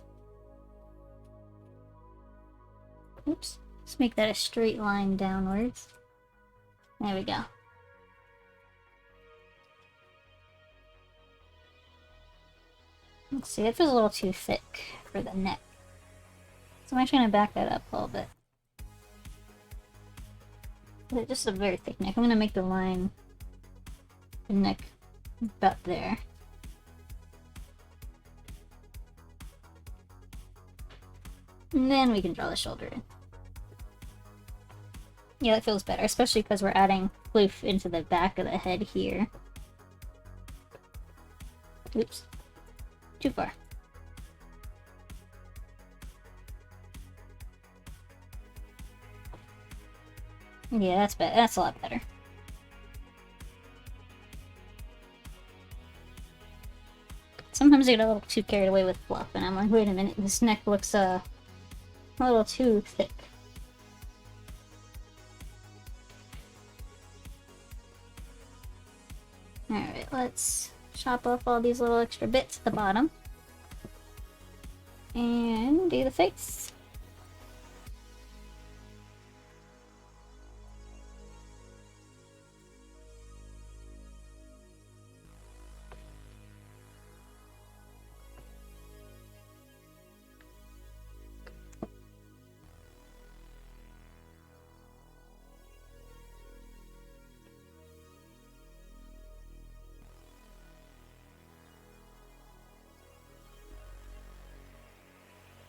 Oops. Let's make that a straight line downwards. There we go. Let's see, it feels a little too thick for the neck. So I'm actually going to back that up a little bit. It's just a very thick neck. I'm going to make the line, the neck, about there. And then we can draw the shoulder in. Yeah, that feels better, especially because we're adding floof into the back of the head here. Oops. Too far. Yeah, that's better. That's a lot better. Sometimes I get a little too carried away with fluff, and I'm like, wait a minute, this neck looks a little too thick. Alright, let's chop off all these little extra bits at the bottom. And do the face.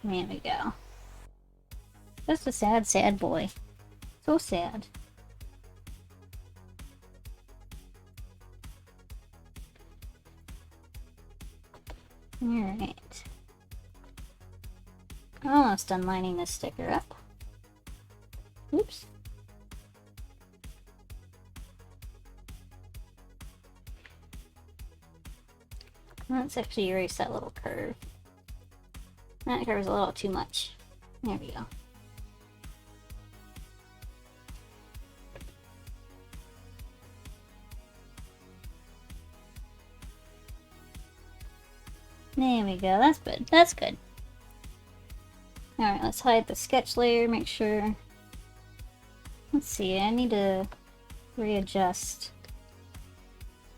There we go. Just a sad, sad boy. So sad. Alright. Almost done lining this sticker up. Oops. Let's actually erase that little curve. That curve is a little too much. There we go. There we go. That's good. That's good. Alright, let's hide the sketch layer. Make sure... Let's see. I need to readjust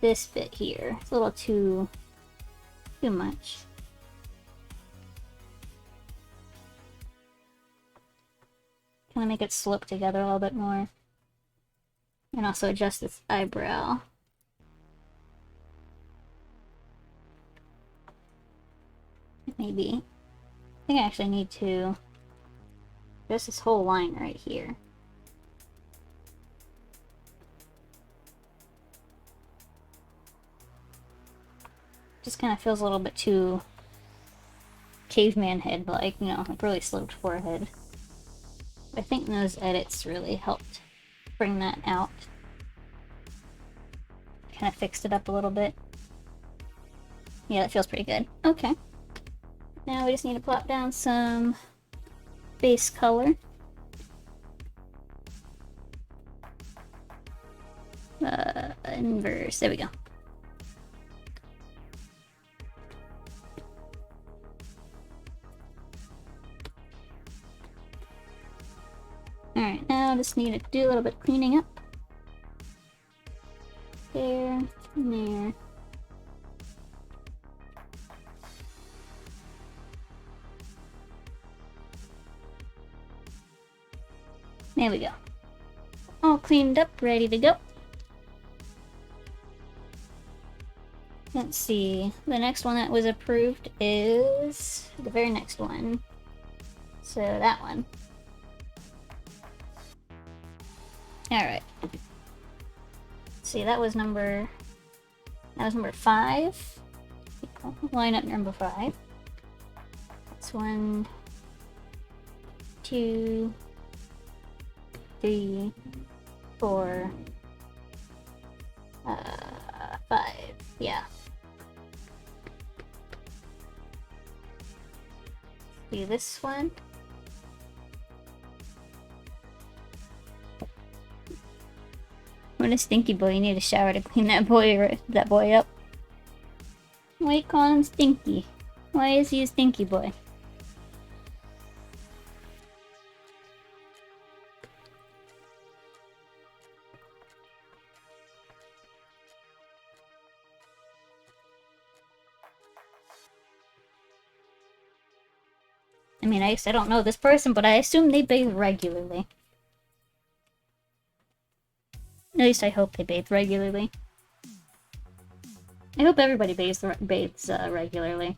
this bit here. It's a little too much. Kind of make it slope together a little bit more. And also adjust this eyebrow. maybe. I think I actually need to just this whole line right here. Just kind of feels a little bit too caveman head like, you know, like really sloped forehead. I think those edits really helped bring that out. Kind of fixed it up a little bit. Yeah, that feels pretty good. Okay. Now we just need to plop down some base color. Inverse. There we go. Alright, now I just need to do a little bit of cleaning up. There, and there. There we go. All cleaned up, ready to go. Let's see. The next one that was approved is the very next one. So that one. Alright. See, that was number 5. Line up number 5. That's 1, 2, 3, 4, 5. Yeah. Do this one. What a stinky boy! You need a shower to clean that boy up. Why you call him stinky? Why is he a stinky boy? I mean, I guess I don't know this person, but I assume they bathe regularly. At least I hope they bathe regularly. I hope everybody bathes regularly.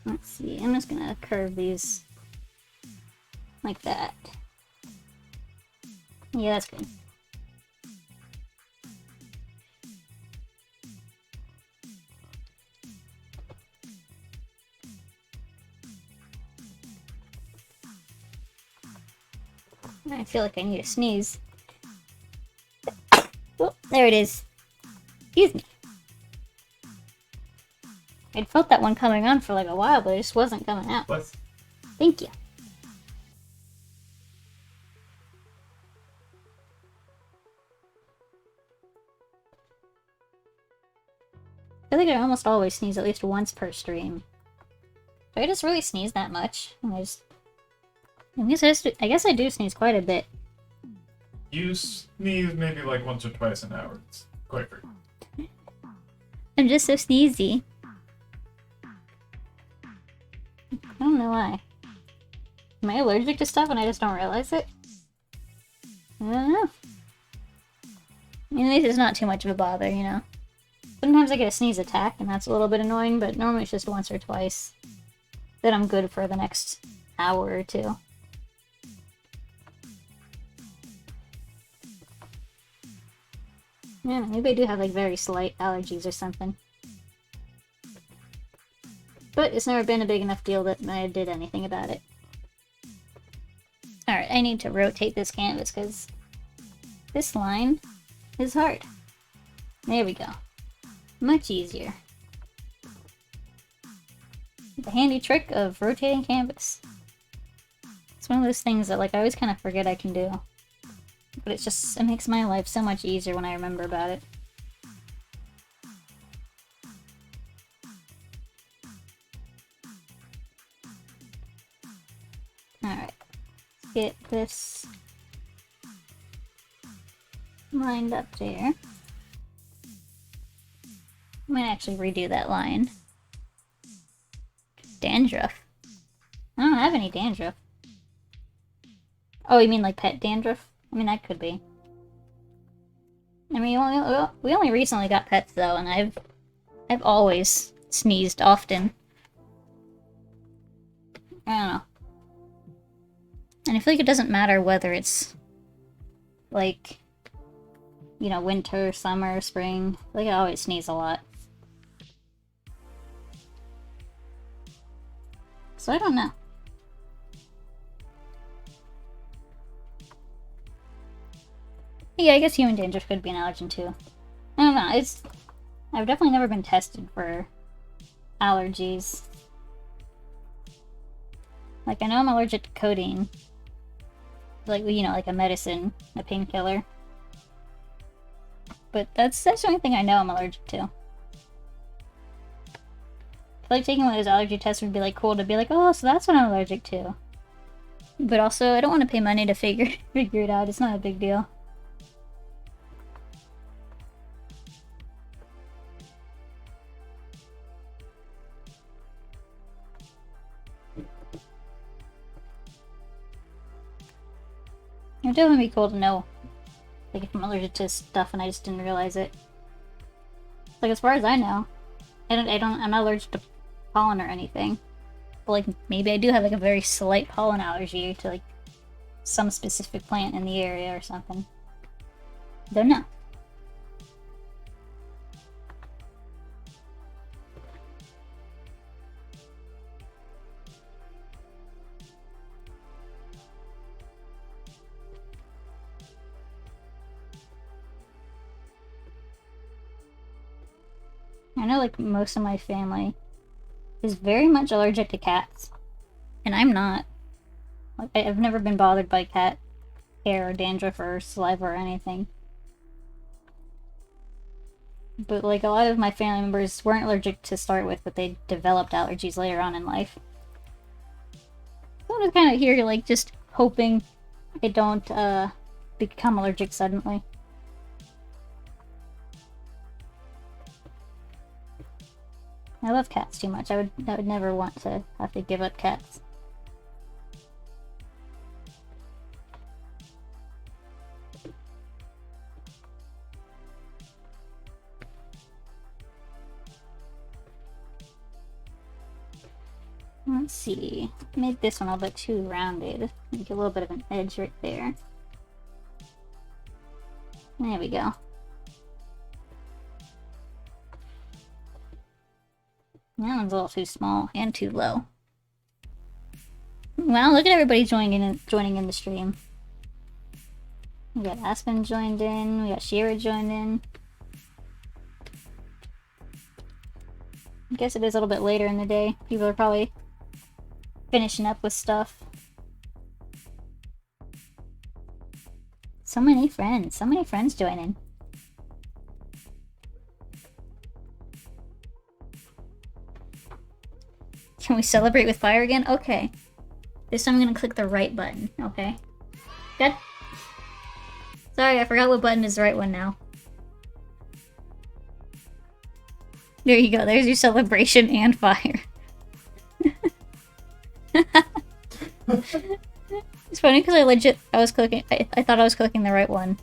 Let's see, I'm just gonna curve these like that. Yeah, that's good. I feel like I need to sneeze. Oh, there it is. Excuse me. I'd felt that one coming on for like a while, but it just wasn't coming out. What? Thank you. I feel like I almost always sneeze at least once per stream. Do I just really sneeze that much? I guess I do sneeze quite a bit. You sneeze maybe like once or twice an hour. It's quite frequent. I'm just so sneezy. I don't know why. Am I allergic to stuff and I just don't realize it? I don't know. I mean, at least it's not too much of a bother, you know? Sometimes I get a sneeze attack, and that's a little bit annoying, but normally it's just once or twice. Then I'm good for the next hour or two. Yeah, maybe I do have like very slight allergies or something. But it's never been a big enough deal that I did anything about it. Alright, I need to rotate this canvas because this line is hard. There we go. Much easier. The handy trick of rotating canvas. It's one of those things that like I always kind of forget I can do. But it makes my life so much easier when I remember about it. Alright. Get this lined up there. I'm gonna actually redo that line. Dandruff. I don't have any dandruff. Oh, you mean like pet dandruff? I mean, that could be. I mean, we only recently got pets though, and I've always sneezed often. I don't know. And I feel like it doesn't matter whether it's like, you know, winter, summer, spring. I feel like I always sneeze a lot. So I don't know. Yeah, I guess human dandruff could be an allergen too. I don't know, I've definitely never been tested for allergies. Like, I know I'm allergic to codeine. Like, you know, like a medicine, a painkiller. But that's the only thing I know I'm allergic to. I feel like taking one of those allergy tests would be like cool to be like, oh, so that's what I'm allergic to. But also, I don't want to pay money to figure it out. It's not a big deal. It would definitely be cool to know, like, if I'm allergic to stuff and I just didn't realize it. Like, as far as I know, I'm not allergic to pollen or anything. But, like, maybe I do have, like, a very slight pollen allergy to, like, some specific plant in the area or something. Don't know. I know, like, most of my family is very much allergic to cats. And I'm not. Like, I've never been bothered by cat hair or dandruff or saliva or anything. But, like, a lot of my family members weren't allergic to start with, but they developed allergies later on in life. So I'm just kind of here, like, just hoping I don't, become allergic suddenly. I love cats too much. I would never want to have to give up cats. Let's see. Made this one a little bit too rounded. Make a little bit of an edge right there. There we go. That one's a little too small and too low. Wow, look at everybody joining in the stream. We got Aspen joined in, we got Shira joined in. I guess it is a little bit later in the day. People are probably finishing up with stuff. So many friends joining. Can we celebrate with fire again? Okay. This time I'm gonna click the right button, okay? Good? Sorry, I forgot what button is the right one now. There you go, there's your celebration and fire. It's funny because I thought I was clicking the right one.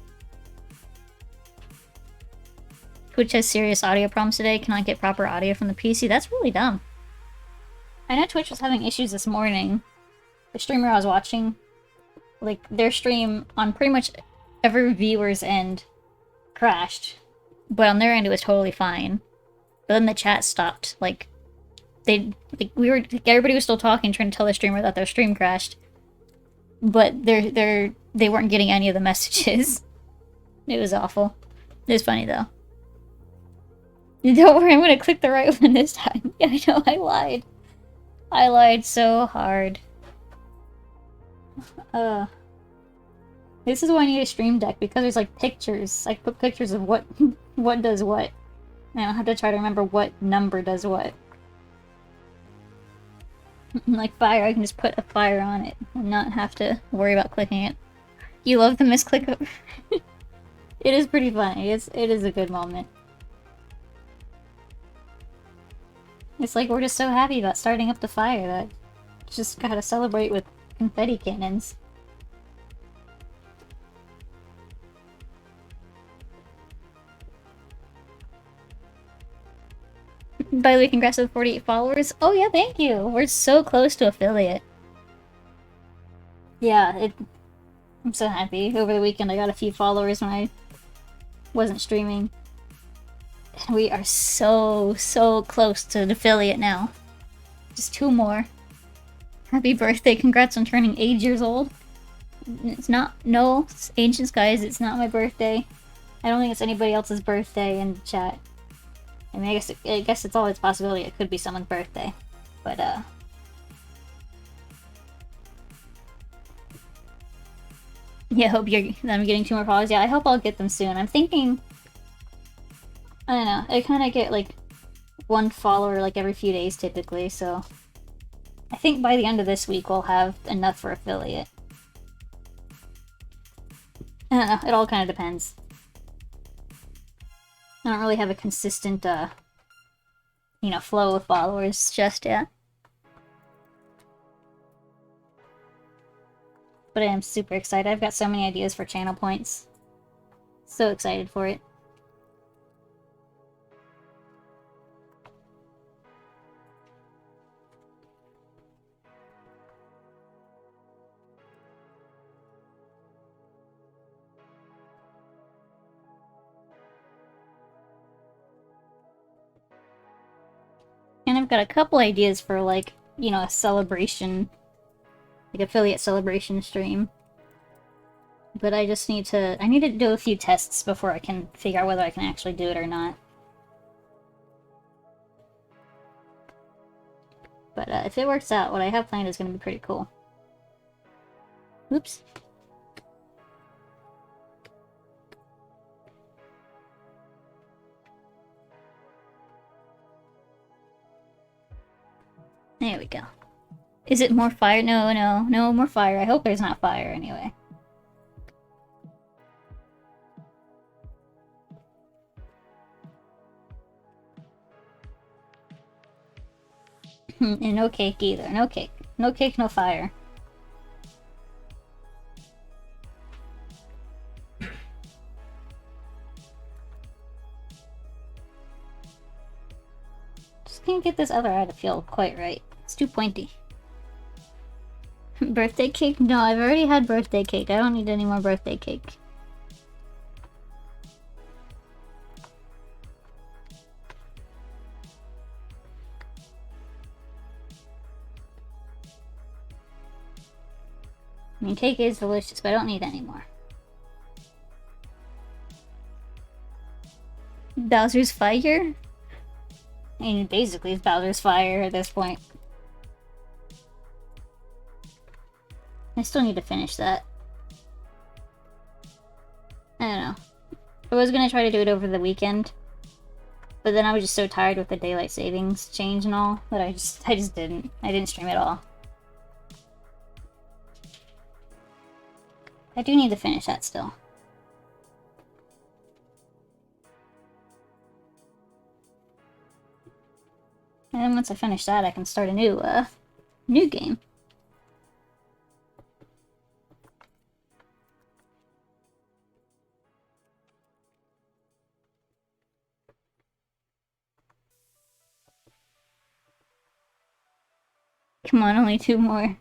Twitch has serious audio problems today, cannot get proper audio from the PC. That's really dumb. I know Twitch was having issues this morning. The streamer I was watching, like, their stream on pretty much every viewer's end crashed. But on their end it was totally fine. But then the chat stopped. Like, everybody was still talking, trying to tell the streamer that their stream crashed. But they weren't getting any of the messages. It was awful. It was funny though. Don't worry, I'm gonna click the right one this time. Yeah, I know, I lied. I lied so hard. This is why I need a stream deck, because there's like pictures. I put pictures of what does what. And I don't have to try to remember what number does what. Like fire, I can just put a fire on it and not have to worry about clicking it. You love the misclick of It is pretty funny. It is a good moment. It's like we're just so happy about starting up the fire that just gotta celebrate with confetti cannons. By the way, congrats on 48 followers. Oh yeah, thank you. We're so close to affiliate. Yeah, I'm so happy. Over the weekend I got a few followers when I wasn't streaming. And we are so close to an affiliate now. Just 2 more. Happy birthday, congrats on turning 8 years old. It's not, no, Ancient Skies, it's not my birthday. I don't think it's anybody else's birthday in chat. I mean, I guess it's always a possibility it could be someone's birthday. But, yeah, hope I'm getting 2 more followers. Yeah, I hope I'll get them soon. I'm thinking, I don't know, I kind of get, like, 1 follower, like, every few days, typically, so... I think by the end of this week we'll have enough for affiliate. I don't know, it all kind of depends. I don't really have a consistent, you know, flow of followers just yet. But I am super excited. I've got so many ideas for channel points. So excited for it. And I've got a couple ideas for, like, you know, a celebration, like affiliate celebration stream. But I just need to do a few tests before I can figure out whether I can actually do it or not. But if it works out, what I have planned is going to be pretty cool. Oops. There we go. Is it more fire? No more fire. I hope there's not fire anyway. And no cake either. No cake. No cake, no fire. Just can't get this other eye to feel quite right. It's too pointy. Birthday cake? No, I've already had birthday cake. I don't need any more birthday cake. I mean, cake is delicious, but I don't need any more. Bowser's Fire? I mean, basically it's Bowser's Fire at this point. I still need to finish that. I don't know. I was gonna try to do it over the weekend, but then I was just so tired with the daylight savings change and all that I just didn't. I didn't stream at all. I do need to finish that still. And then once I finish that, I can start a new game. Come on, only 2 more.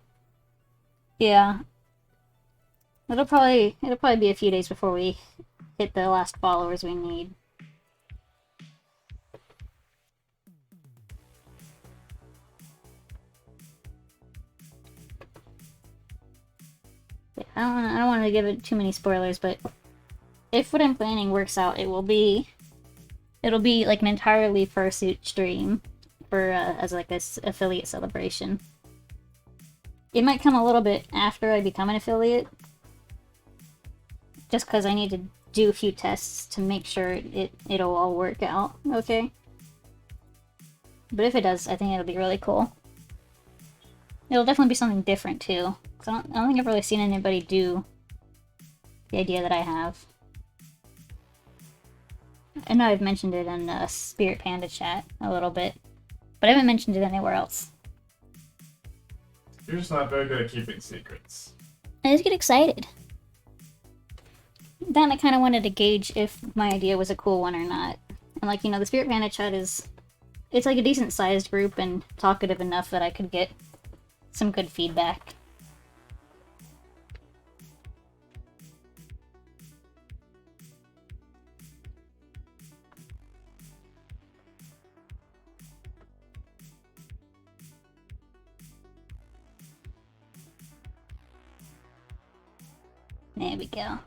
Yeah. It'll probably be a few days before we hit the last followers we need. Yeah, I don't want to give it too many spoilers, but if what I'm planning works out, it'll be like an entirely fursuit stream for as like this affiliate celebration. It might come a little bit after I become an affiliate, just because I need to do a few tests to make sure it'll all work out okay. But if it does, I think it'll be really cool. It'll definitely be something different too, because I don't think I've really seen anybody do the idea that I have. I know I've mentioned it in Spirit Panda chat a little bit, but I haven't mentioned it anywhere else. You're just not very good at keeping secrets. I just get excited. Then I kind of wanted to gauge if my idea was a cool one or not. And like, you know, the Spirit Panda chat it's like a decent sized group and talkative enough that I could get some good feedback. There we go.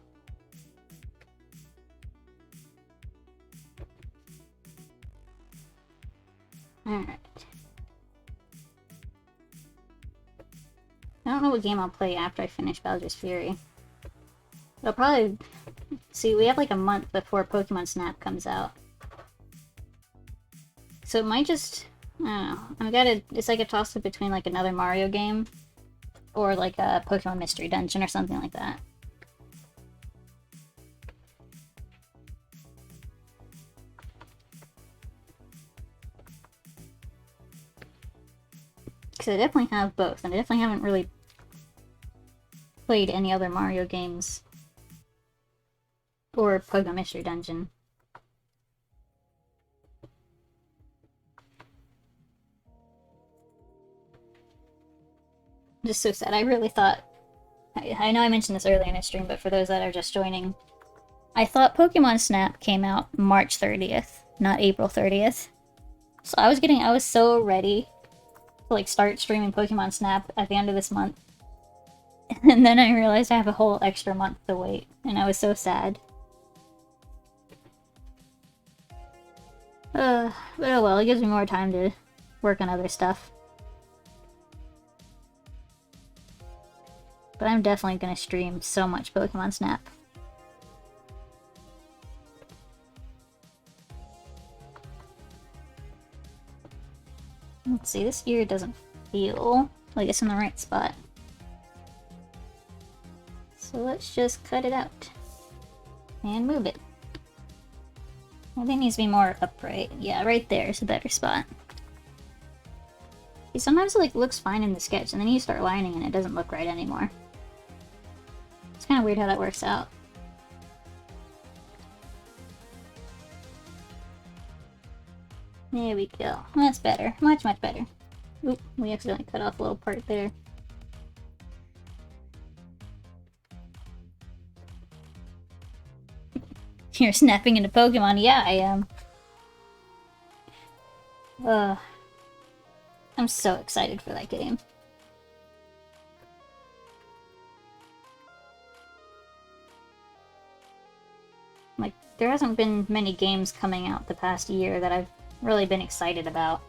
Alright. I don't know what game I'll play after I finish Bowser's Fury. I'll probably... See, we have like a month before Pokemon Snap comes out. So it might just... I don't know. It's like a toss-up between like another Mario game or like a Pokemon Mystery Dungeon or something like that. Because I definitely have both, and I definitely haven't really played any other Mario games or Pokemon Mystery Dungeon. I'm just so sad. I really thought... I know I mentioned this earlier in the stream, but for those that are just joining, I thought Pokemon Snap came out March 30th, not April 30th. So I was so ready to like start streaming Pokemon Snap at the end of this month. And then I realized I have a whole extra month to wait, and I was so sad. But oh well, it gives me more time to work on other stuff. But I'm definitely gonna stream so much Pokemon Snap. Let's see, this ear doesn't feel like it's in the right spot. So let's just cut it out. And move it. I think it needs to be more upright. Yeah, right there is a better spot. See, sometimes it like looks fine in the sketch, and then you start lining and it doesn't look right anymore. It's kind of weird how that works out. There we go. That's better. Much, much better. Oop, we accidentally cut off a little part there. You're snapping into Pokemon. Yeah, I am. I'm so excited for that game. Like, there hasn't been many games coming out the past year that I've really been excited about.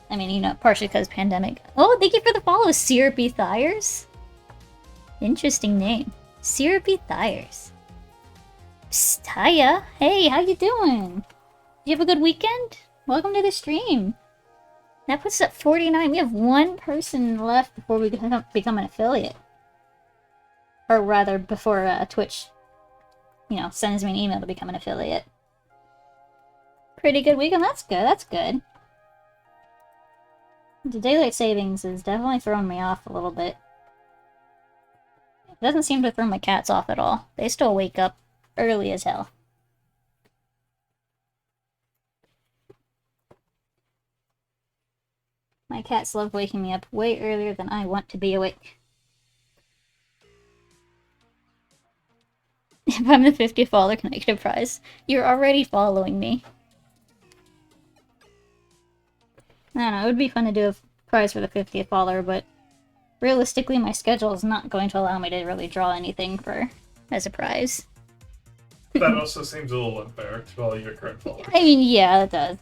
I mean, you know, partially because pandemic. Oh, thank you for the follow, Syrupy Thyres. Interesting name. Syrupy Thyres. Psst, hiya. Hey, how you doing? You have a good weekend? Welcome to the stream. That puts us at 49. We have one person left before we become an affiliate. Or rather, before Twitch, you know, sends me an email to become an affiliate. Pretty good weekend. That's good. That's good. The daylight savings is definitely throwing me off a little bit. It doesn't seem to throw my cats off at all. They still wake up early as hell. My cats love waking me up way earlier than I want to be awake. If I'm the 50th follower, can I get a prize? You're already following me. I don't know, it would be fun to do a prize for the 50th follower, but realistically my schedule is not going to allow me to really draw anything as a prize. That also seems a little unfair to all your current followers. I mean, yeah, it does.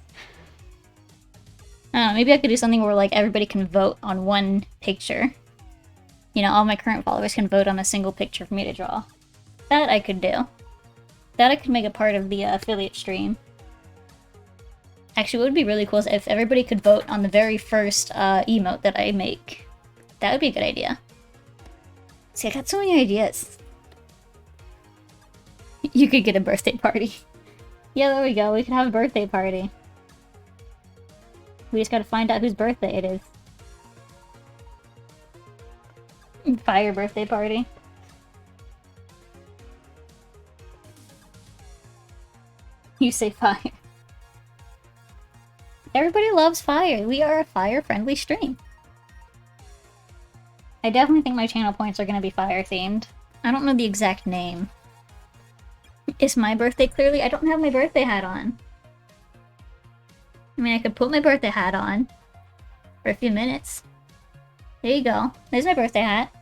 I don't know, maybe I could do something where like everybody can vote on one picture. You know, all my current followers can vote on a single picture for me to draw. That I could do. That I could make a part of the affiliate stream. Actually, what would be really cool is if everybody could vote on the very first emote that I make. That would be a good idea. See, I got so many ideas. You could get a birthday party. Yeah, there we go. We could have a birthday party. We just gotta find out whose birthday it is. Fire birthday party. You say fire. Everybody loves fire. We are a fire-friendly stream. I definitely think my channel points are gonna be fire-themed. I don't know the exact name. It's my birthday, clearly. I don't have my birthday hat on. I mean, I could put my birthday hat on for a few minutes. There you go. There's my birthday hat.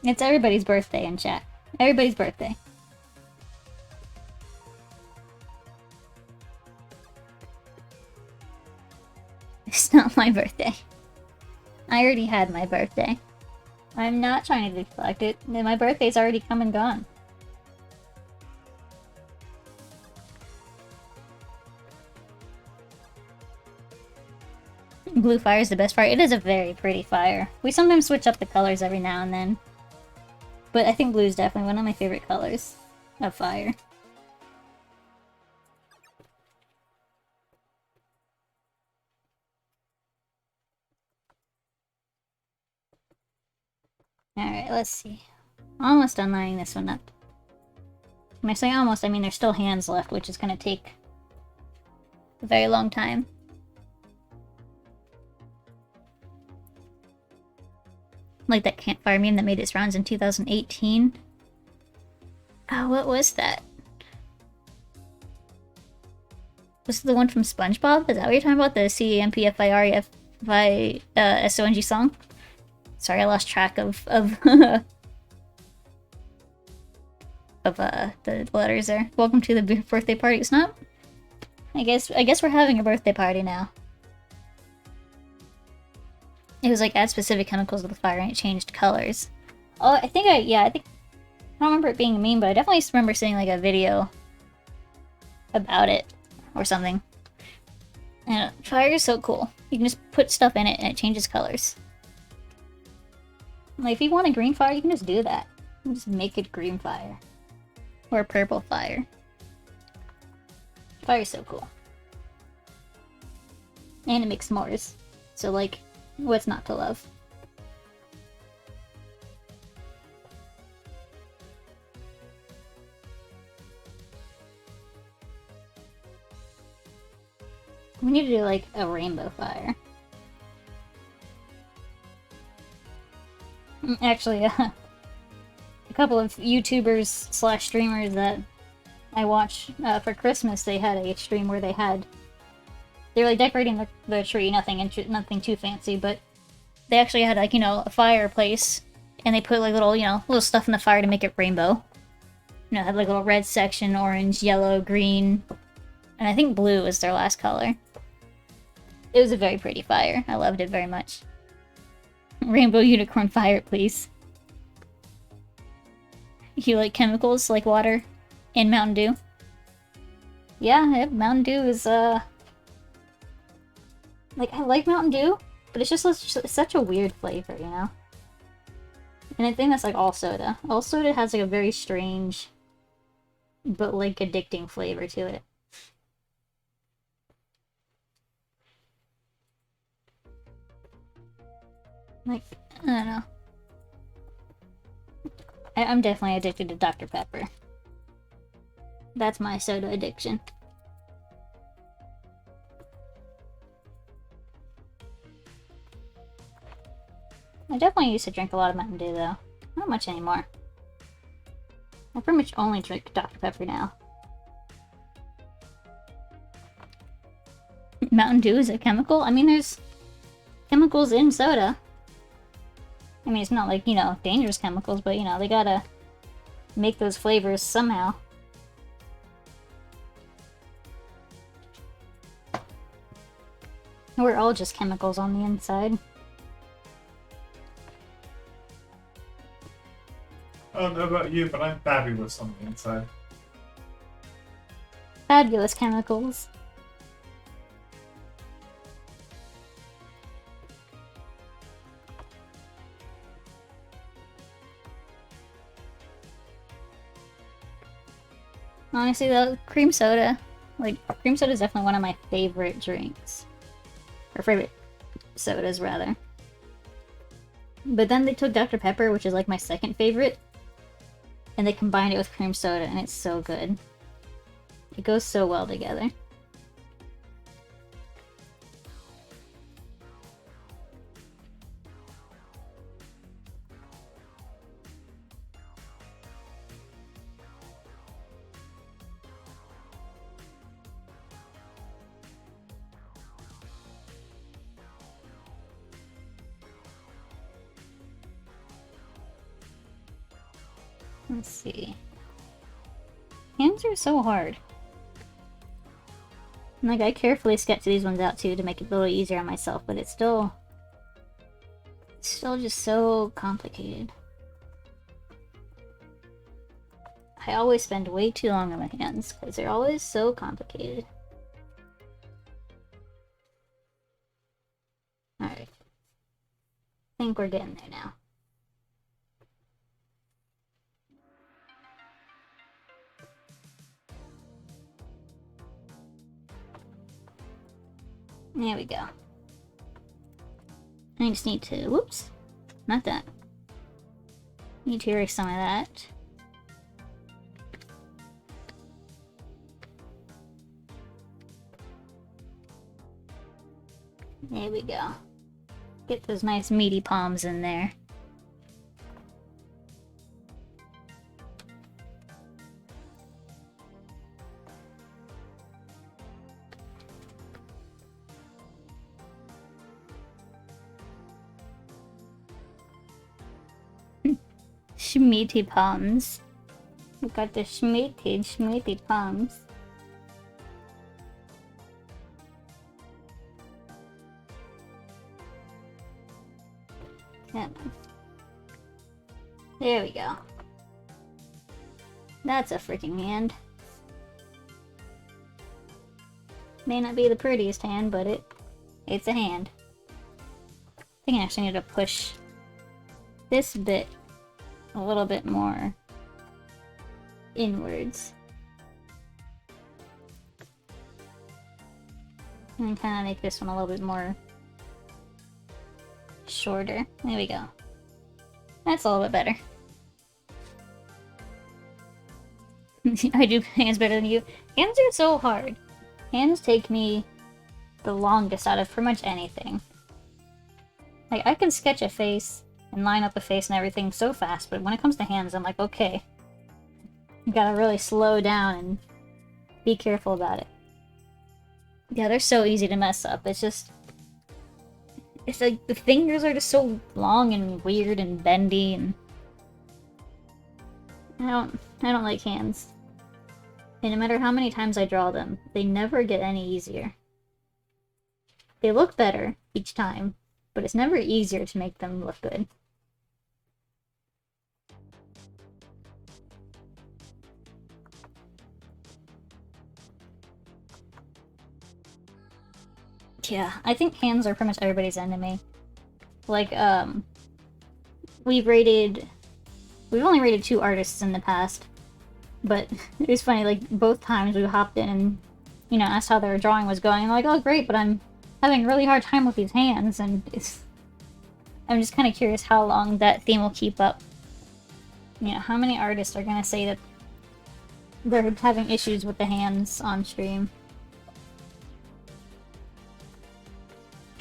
It's everybody's birthday in chat. Everybody's birthday. It's not my birthday. I already had my birthday. I'm not trying to deflect it. My birthday's already come and gone. Blue fire is the best fire. It is a very pretty fire. We sometimes switch up the colors every now and then. But I think blue is definitely one of my favorite colors of fire. Alright, let's see. Almost done lining this one up. When I say almost, I mean there's still hands left, which is gonna take a very long time. Like that campfire meme that made its rounds in 2018. Oh, what was that? Was it the one from SpongeBob? Is that what you're talking about? The CAMPFIREFI SONG song? Sorry, I lost track of the letters there. Welcome to the birthday party. It's not. I guess we're having a birthday party now. It was like add specific chemicals to the fire and it changed colors. Oh, I don't remember it being a meme, but I definitely remember seeing like a video about it or something. And fire is so cool. You can just put stuff in it and it changes colors. Like if you want a green fire, you can just do that. You can just make it green fire. Or purple fire. Fire is so cool. And it makes s'mores. So like, what's not to love? We need to do like a rainbow fire. Actually, a couple of YouTubers slash streamers that I watch for Christmas, they had a stream where they were like decorating the tree, nothing too fancy, but they actually had like, a fireplace, and they put like little stuff in the fire to make it rainbow. Had like a little red section, orange, yellow, green, and I think blue was their last color. It was a very pretty fire. I loved it very much. Rainbow unicorn fire, please. You like chemicals like water and Mountain Dew? Yeah, Mountain Dew is, like, I like Mountain Dew, but it's just such a weird flavor, And I think that's like all soda. All soda has like a very strange, but like addicting flavor to it. Like, I don't know. I'm definitely addicted to Dr. Pepper. That's my soda addiction. I definitely used to drink a lot of Mountain Dew, though. Not much anymore. I pretty much only drink Dr. Pepper now. Mountain Dew is a chemical? I mean, there's chemicals in soda. I mean, it's not like, dangerous chemicals, but, they gotta make those flavors somehow. We're all just chemicals on the inside. I don't know about you, but I'm fabulous on the inside. Fabulous chemicals. Honestly, though, cream soda. Like, cream soda is definitely one of my favorite drinks. Or favorite sodas, rather. But then they took Dr. Pepper, which is like my second favorite, and they combined it with cream soda, and it's so good. It goes so well together. Let's see. Hands are so hard. And, like, I carefully sketch these ones out too to make it a little easier on myself, but it's still just so complicated. I always spend way too long on my hands because they're always so complicated. Alright. I think we're getting there now. There we go. I just need to, whoops, not that. Need to erase some of that. There we go. Get those nice meaty palms in there. Schmeaty palms. We got the schmeaty palms. Yeah. There we go. That's a freaking hand. May not be the prettiest hand, but it's a hand. I think I actually need to push this bit a little bit more inwards. And kind of make this one a little bit more shorter. There we go. That's a little bit better. I do hands better than you. Hands are so hard. Hands take me the longest out of pretty much anything. Like, I can sketch a face and line up a face and everything so fast, but when it comes to hands, I'm like, okay. You gotta really slow down and be careful about it. Yeah, they're so easy to mess up. It's just... It's like, the fingers are just so long and weird and bendy, and... I don't like hands. And no matter how many times I draw them, they never get any easier. They look better each time, but it's never easier to make them look good. Yeah, I think hands are pretty much everybody's enemy. Like, we've only rated 2 artists in the past, but it was funny, like, both times we hopped in and, you know, asked how their drawing was going, and like, oh great, but I'm having a really hard time with these hands, and I'm just kind of curious how long that theme will keep up. You know, how many artists are gonna say that they're having issues with the hands on stream?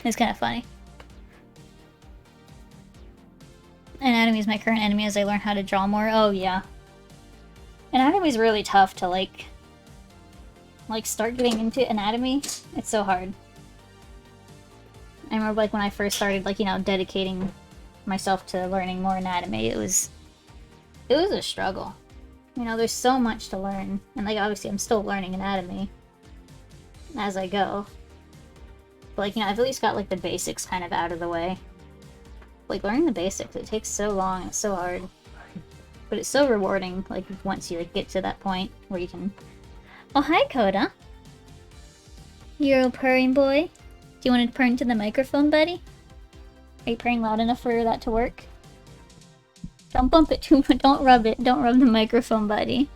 It's kind of funny. Anatomy is my current enemy as I learn how to draw more. Oh, yeah. Anatomy is really tough to, like, start getting into anatomy. It's so hard. I remember, like, when I first started, like, you know, dedicating myself to learning more anatomy, it was a struggle. You know, there's so much to learn. And, like, obviously I'm still learning anatomy as I go. But, like, you know, I've at least got, like, the basics kind of out of the way. Like, learning the basics, it takes so long and it's so hard. But it's so rewarding, like, once you, like, get to that point where you can... Oh, hi, Coda. You're a purring boy? Do you want to purr into the microphone, buddy? Are you purring loud enough for that to work? Don't bump it too much. Don't rub it. Don't rub the microphone, buddy.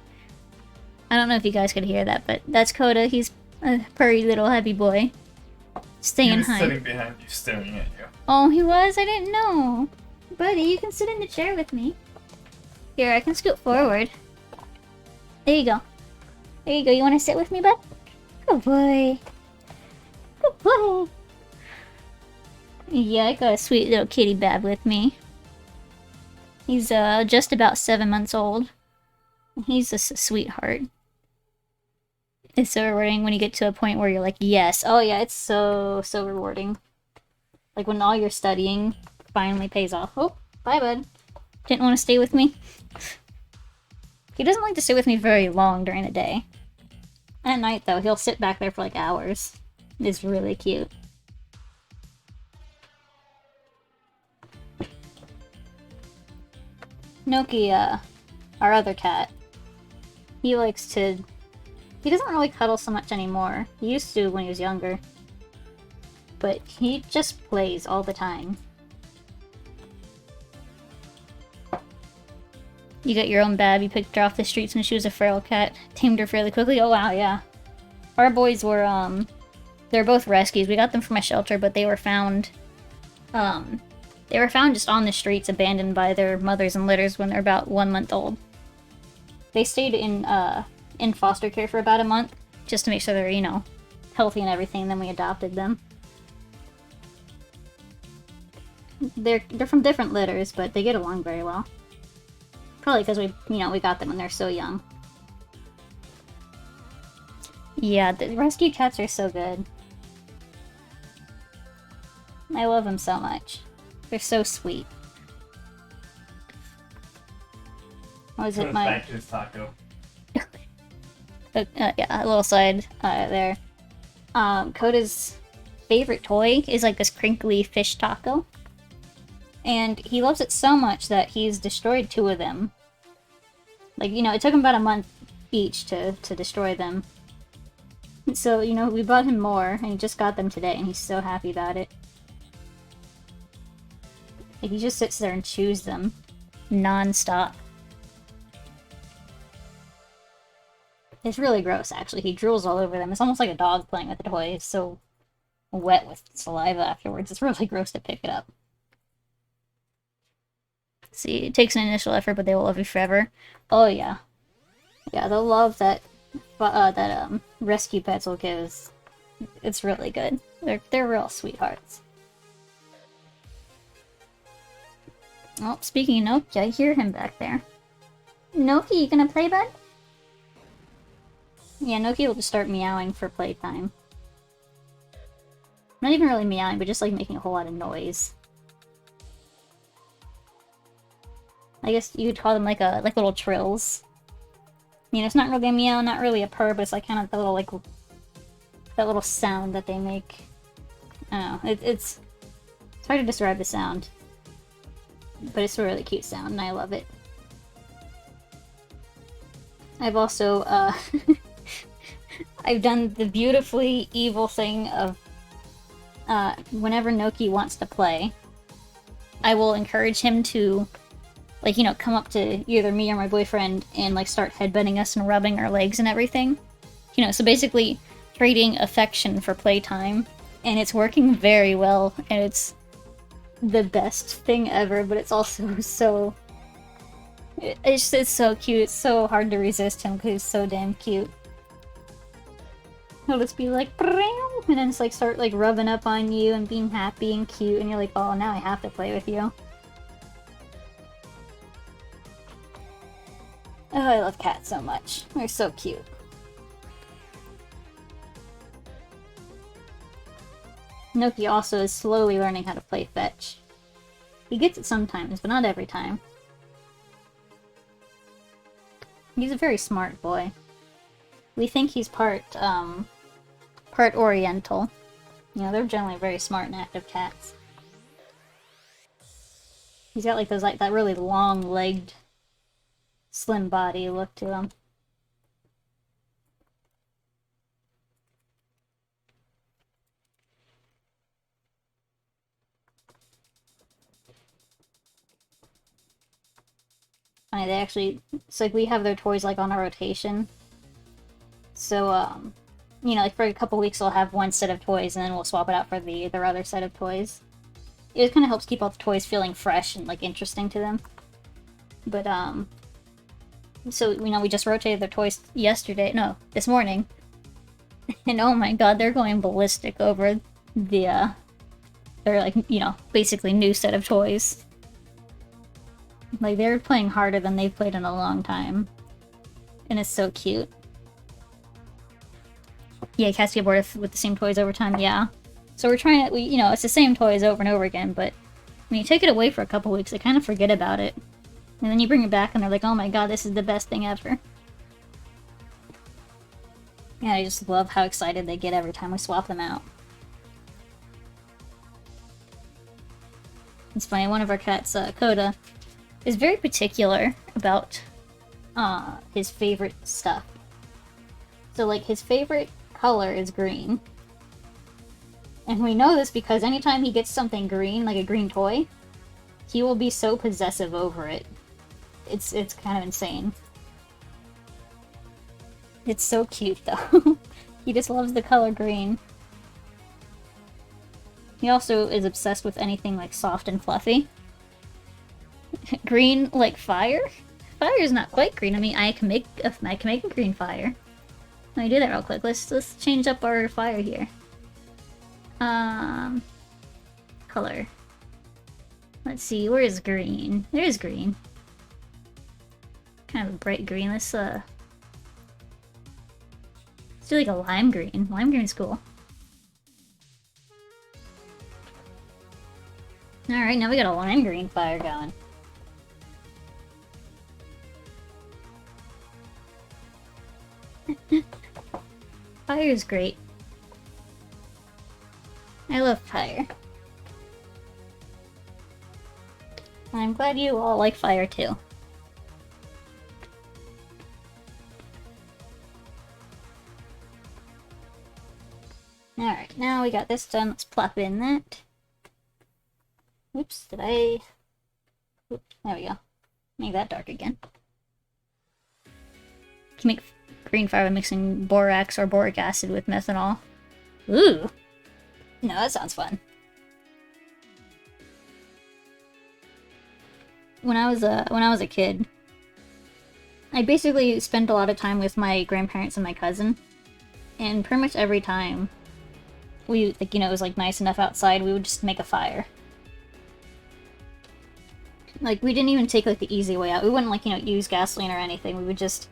I don't know if you guys could hear that, but that's Coda. He's a purry little heavy boy. He Staying was high. sitting behind you, staring at you. Oh, he was? I didn't know. Buddy, you can sit in the chair with me. Here, I can scoot forward. There you go. There you go. You want to sit with me, bud? Good boy. Good boy. Yeah, I got a sweet little kitty bab with me. He's just about 7 months old. He's just a sweetheart. It's so rewarding when you get to a point where you're like, yes. Oh yeah, it's so rewarding. Like when all your studying finally pays off. Oh, bye bud. Didn't want to stay with me? He doesn't like to stay with me very long during the day. At night though, he'll sit back there for like hours. It's really cute. Noki, our other cat, he likes to... He doesn't really cuddle so much anymore. He used to when he was younger. But he just plays all the time. You got your own Bab, you picked her off the streets when she was a feral cat. Tamed her fairly quickly. Oh wow, yeah. Our boys were, they're both rescues. We got them from a shelter, but they were found, just on the streets, abandoned by their mothers and litters when they're about 1 month old. They stayed in foster care for about a month, just to make sure they're, you know, healthy and everything, and then we adopted them. They're from different litters, but they get along very well. Probably because we got them when they're so young. Yeah, the rescue cats are so good. I love them so much. They're so sweet. What is it, my... Back to his taco. yeah, a little side there. Coda's favorite toy is like this crinkly fish taco. And he loves it so much that he's destroyed 2 of them. Like, you know, it took him about a month each to destroy them. So, you know, we bought him more, and he just got them today, and he's so happy about it. Like, he just sits there and chews them non-stop. It's really gross, actually. He drools all over them. It's almost like a dog playing with a toy. It's so wet with saliva afterwards. It's really gross to pick it up. See, it takes an initial effort, but they will love you forever. Oh, yeah. Yeah, the love that rescue pets will give it's really good. They're real sweethearts. Oh, speaking of Noki, I hear him back there. Noki, you gonna play, bud? Yeah, Noki will just start meowing for playtime. Not even really meowing, but just like making a whole lot of noise. I guess you could call them like little trills. You know, it's not really a meow, not really a purr, but it's like kind of the little that little sound that they make. I don't know. It's hard to describe the sound, but it's a really cute sound, and I love it. I've also I've done the beautifully evil thing of whenever Noki wants to play, I will encourage him to, like, you know, come up to either me or my boyfriend and, like, start headbutting us and rubbing our legs and everything. You know, so basically trading affection for playtime. And it's working very well, and it's the best thing ever, but it's also so... It's so cute. It's so hard to resist him because he's so damn cute. He'll just be like, and then it's like start like rubbing up on you and being happy and cute, and you're like, oh, now I have to play with you. Oh, I love cats so much. They're so cute. Noki also is slowly learning how to play fetch. He gets it sometimes, but not every time. He's a very smart boy. We think he's part Oriental. You know, they're generally very smart and active cats. He's got like those, like that really long-legged, slim body look to him. Funny, they actually, it's like we have their toys like on a rotation. So, you know, like for a couple weeks I'll have one set of toys and then we'll swap it out for their other set of toys. It kind of helps keep all the toys feeling fresh and, like, interesting to them. But, so, you know, we just rotated their toys this morning. And oh my god, they're going ballistic over their, like, you know, basically new set of toys. Like, they're playing harder than they've played in a long time. And it's so cute. Yeah, cats get bored with the same toys over time, yeah. So we're trying to, you know, it's the same toys over and over again, but when you take it away for a couple weeks, they kind of forget about it. And then you bring it back and they're like, oh my god, this is the best thing ever. Yeah, I just love how excited they get every time we swap them out. It's funny, one of our cats, Coda, is very particular about his favorite stuff. So, like, his favorite color is green. And we know this because anytime he gets something green, like a green toy, he will be so possessive over it. It's kind of insane. It's so cute, though. He just loves the color green. He also is obsessed with anything, like, soft and fluffy. Green, like fire? Fire is not quite green. I mean, I can make a green fire. Let me do that real quick. Let's change up our fire here. Color. Let's see, where is green? There's green. Kind of a bright green. Let's do like a lime green. Lime green's cool. Alright, now we got a lime green fire going. Fire is great. I love fire. I'm glad you all like fire too. Alright, now we got this done. Let's plop in that. Oops, did I... Oops, there we go. Make that dark again. You can make green fire by mixing borax or boric acid with methanol. Ooh! No, that sounds fun. When I was a kid, I basically spent a lot of time with my grandparents and my cousin, and pretty much every time we, like, you know, it was like nice enough outside, we would just make a fire. Like, we didn't even take like the easy way out. We wouldn't, like, you know, use gasoline or anything. We would just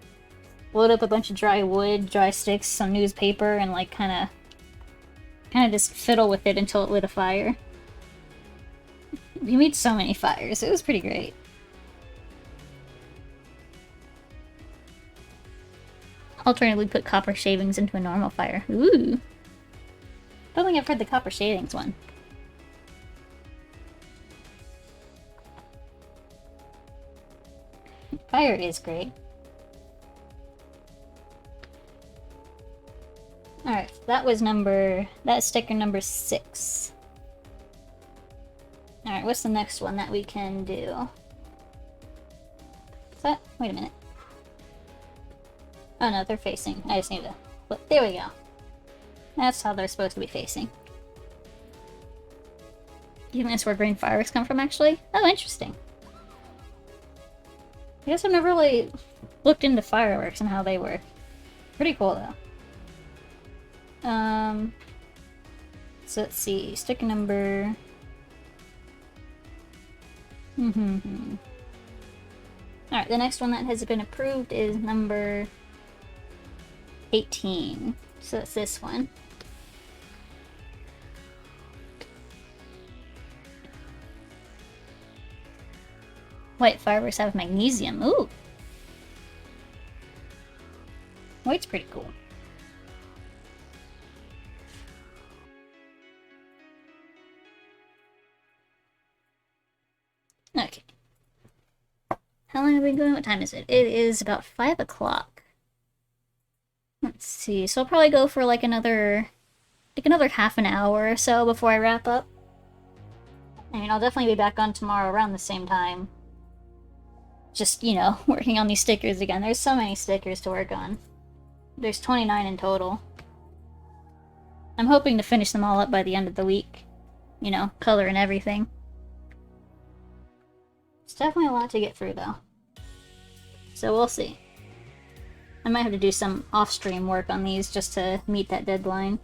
load up a bunch of dry wood, dry sticks, some newspaper, and like kind of just fiddle with it until it lit a fire. We made so many fires. It was pretty great. Alternatively, put copper shavings into a normal fire. Ooh! I don't think I've heard the copper shavings one. Fire is great. Alright, that's sticker number 6. Alright, what's the next one that we can do? Is that? Wait a minute. Oh no, they're facing. I just need to... Look, there we go. That's how they're supposed to be facing. You think that's where green fireworks come from, actually? Oh, interesting. I guess I've never really looked into fireworks and how they work. Pretty cool, though. So let's see. Sticker number... Alright, the next one that has been approved is number 18. So it's this one. White fireworks have magnesium. Ooh! White's pretty cool. Okay. How long have we been going? What time is it? It is about 5 o'clock. Let's see. So I'll probably go for like another half an hour or so before I wrap up. I mean, I'll definitely be back on tomorrow around the same time. Just, you know, working on these stickers again. There's so many stickers to work on. There's 29 in total. I'm hoping to finish them all up by the end of the week. You know, color and everything. It's definitely a lot to get through, though. So we'll see. I might have to do some off-stream work on these just to meet that deadline.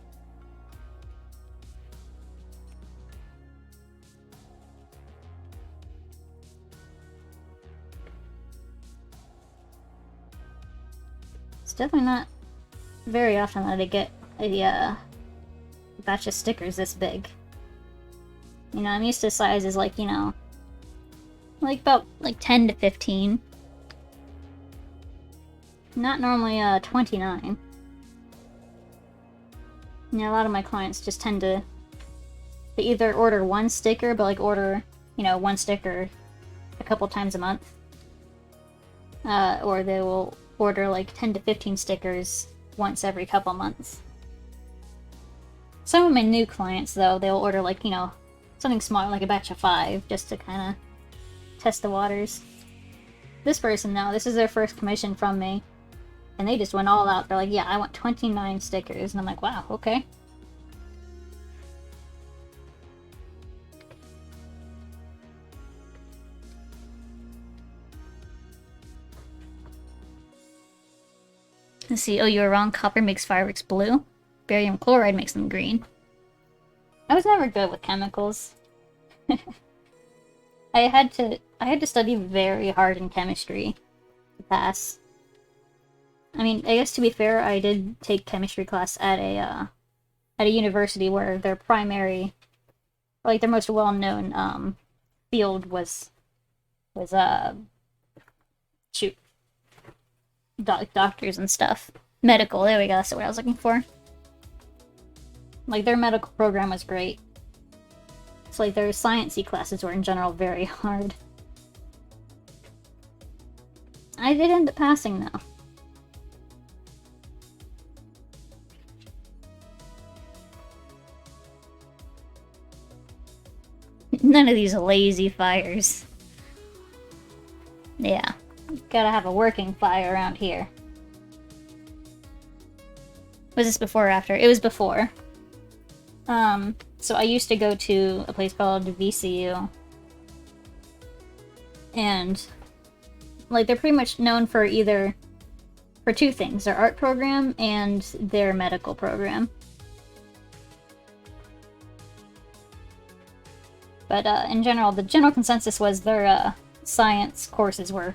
It's definitely not very often that I get a batch of stickers this big. You know, I'm used to sizes like, you know, like about like 10 to 15. Not normally 29. You know, a lot of my clients just tend to they either order one sticker, but like order, you know, one sticker a couple times a month. Or they will order like 10 to 15 stickers once every couple months. Some of my new clients, though, they'll order like, you know, something small, like a batch of 5, just to kind of test the waters. This person, though, this is their first commission from me, and they just went all out. They're like, yeah, I want 29 stickers, and I'm like, wow, okay. Let's see. Oh, you were wrong. Copper makes fireworks blue. Barium chloride makes them green. I was never good with chemicals. I had to study very hard in chemistry to pass. I mean, I guess to be fair, I did take chemistry class at a university where their primary, like their most well-known field was shoot, doctors and stuff. Medical, there we go, that's what I was looking for. Like, their medical program was great. It's like their science-y classes were in general very hard. I did end up passing, though. None of these lazy fires. Yeah. Gotta have a working fire around here. Was this before or after? It was before. So I used to go to a place called VCU. And, like, they're pretty much known for for two things. Their art program and their medical program. But, in general, the general consensus was their, science courses were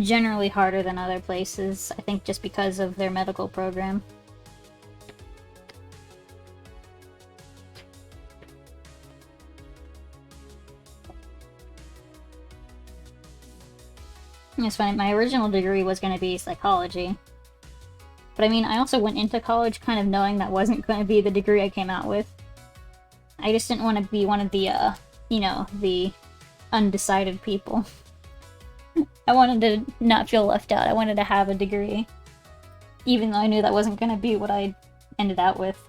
generally harder than other places, I think just because of their medical program. It's funny, my original degree was going to be psychology. But I mean, I also went into college kind of knowing that wasn't going to be the degree I came out with. I just didn't want to be one of the, you know, the undecided people. I wanted to not feel left out. I wanted to have a degree. Even though I knew that wasn't going to be what I ended out with.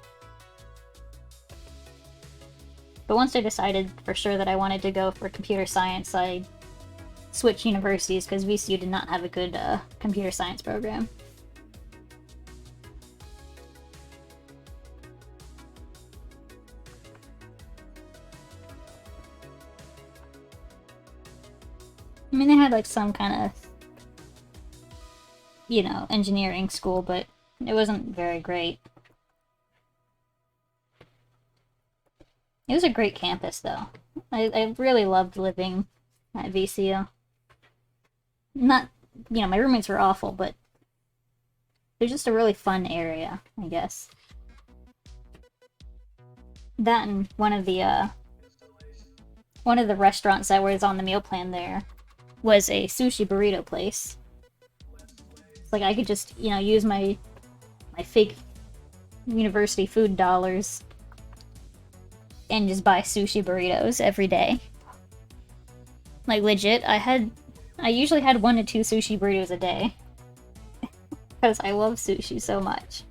But once I decided for sure that I wanted to go for computer science, I switched universities because VCU did not have a good computer science program. I mean, they had like some kind of, you know, engineering school, but it wasn't very great. It was a great campus, though. I really loved living at VCU. Not, you know, my roommates were awful, but it was just a really fun area, I guess. That and one of the restaurants that was on the meal plan there was a sushi burrito place. It's like I could just, you know, use my fake university food dollars and just buy sushi burritos every day. Like, legit, I usually had 1 to 2 sushi burritos a day. Because I love sushi so much.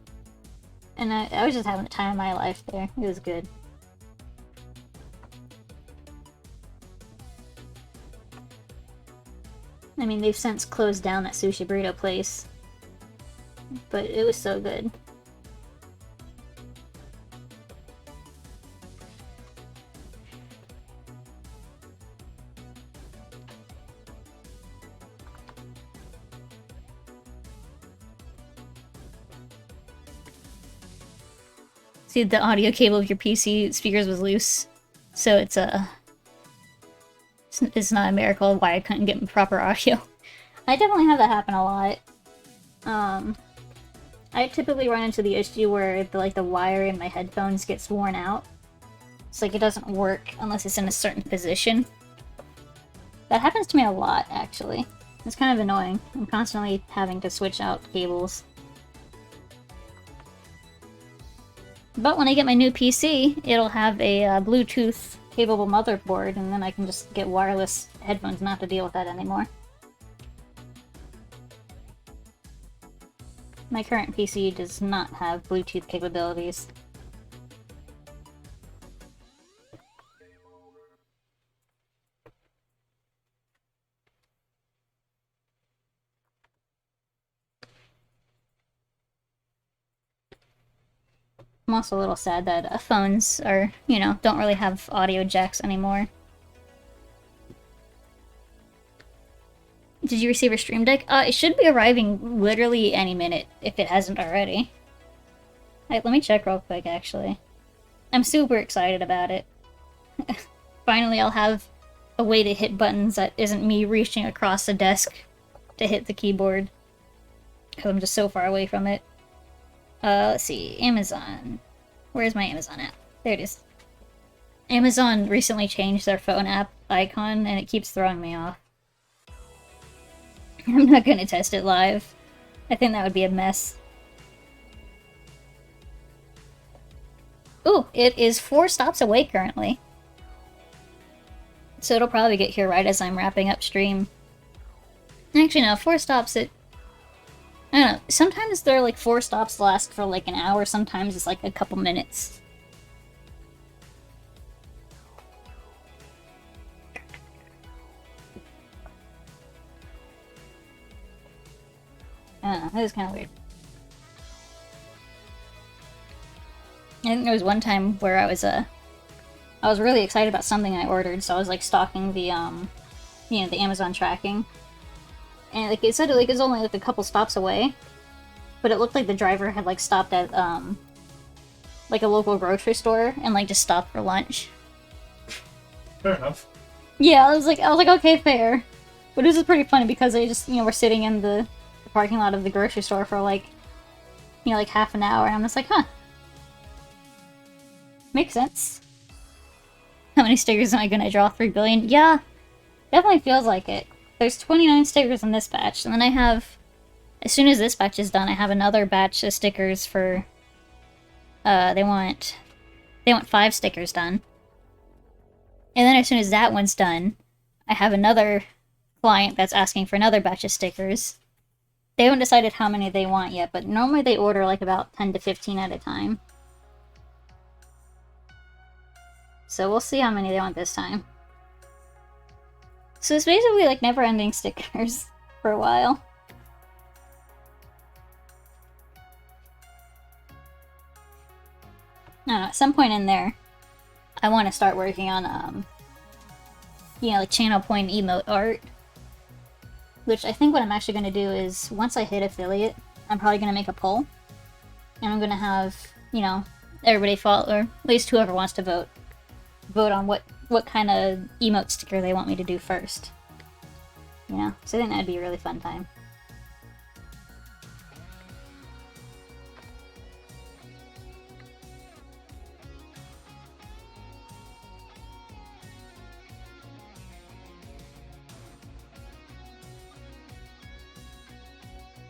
And I was just having the time of my life there. It was good. I mean, they've since closed down that sushi burrito place. but it was so good. See, the audio cable of your PC speakers was loose, so it's not a miracle why I couldn't get proper audio. I definitely have that happen a lot. I typically run into the issue where the wire in my headphones gets worn out. It's like it doesn't work unless it's in a certain position. That happens to me a lot, actually. It's kind of annoying. I'm constantly having to switch out cables. But when I get my new PC, it'll have a Bluetooth capable motherboard, and then I can just get wireless headphones, not to deal with that anymore. My current PC does not have Bluetooth capabilities. I'm also a little sad that phones are, don't really have audio jacks anymore. Did you receive a Stream Deck? It should be arriving literally any minute, if it hasn't already. Let me check real quick, actually. I'm super excited about it. Finally, I'll have a way to hit buttons that isn't me reaching across the desk to hit the keyboard. Because I'm just so far away from it. Let's see. Amazon. Where's my Amazon app? There it is. Amazon recently changed their phone app icon, and it keeps throwing me off. I'm not gonna test it live. I think that would be a mess. Ooh, it is 4 stops away currently. So it'll probably get here right as I'm wrapping up stream. Actually, no, 4 stops, I don't know, sometimes there are like 4 stops last for like an hour, sometimes it's like a couple minutes. I don't know, that is kind of weird. I think there was one time where I was really excited about something I ordered, so I was like stalking the the Amazon tracking. And like it said it was only like a couple stops away, but it looked like the driver had like stopped at like a local grocery store and like just stopped for lunch. Fair enough. Yeah, I was like okay, fair. But it was just pretty funny because they just we're sitting in the parking lot of the grocery store for like like half an hour, and I'm just like, huh. Makes sense. How many stickers am I gonna draw? 3 billion? Yeah, definitely feels like it. There's 29 stickers in this batch, and then I have, as soon as this batch is done, I have another batch of stickers for, they want 5 stickers done. And then as soon as that one's done, I have another client that's asking for another batch of stickers. They haven't decided how many they want yet, but normally they order like about 10 to 15 at a time. So we'll see how many they want this time. So it's basically like never-ending stickers for a while. I don't know, at some point in there, I want to start working on, like channel point emote art. Which I think what I'm actually going to do is, once I hit affiliate, I'm probably going to make a poll. And I'm going to have, everybody follow, or at least whoever wants to vote on what kind of emote sticker they want me to do first. So I think that'd be a really fun time.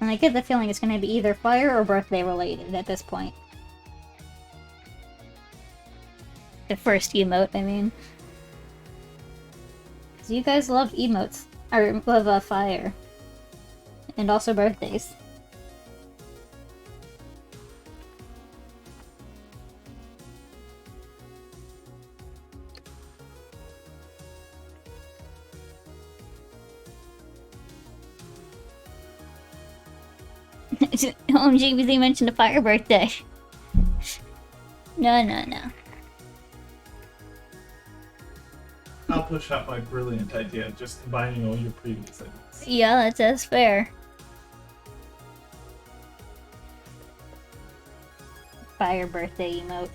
And I get the feeling it's going to be either fire or birthday related at this point. The first emote, I mean. Because you guys love emotes. Or love fire. And also birthdays. OMG, they mentioned a fire birthday. No, no, no. I'll push out my brilliant idea, just combining all your previous ideas. Yeah, that's fair. Fire birthday emote.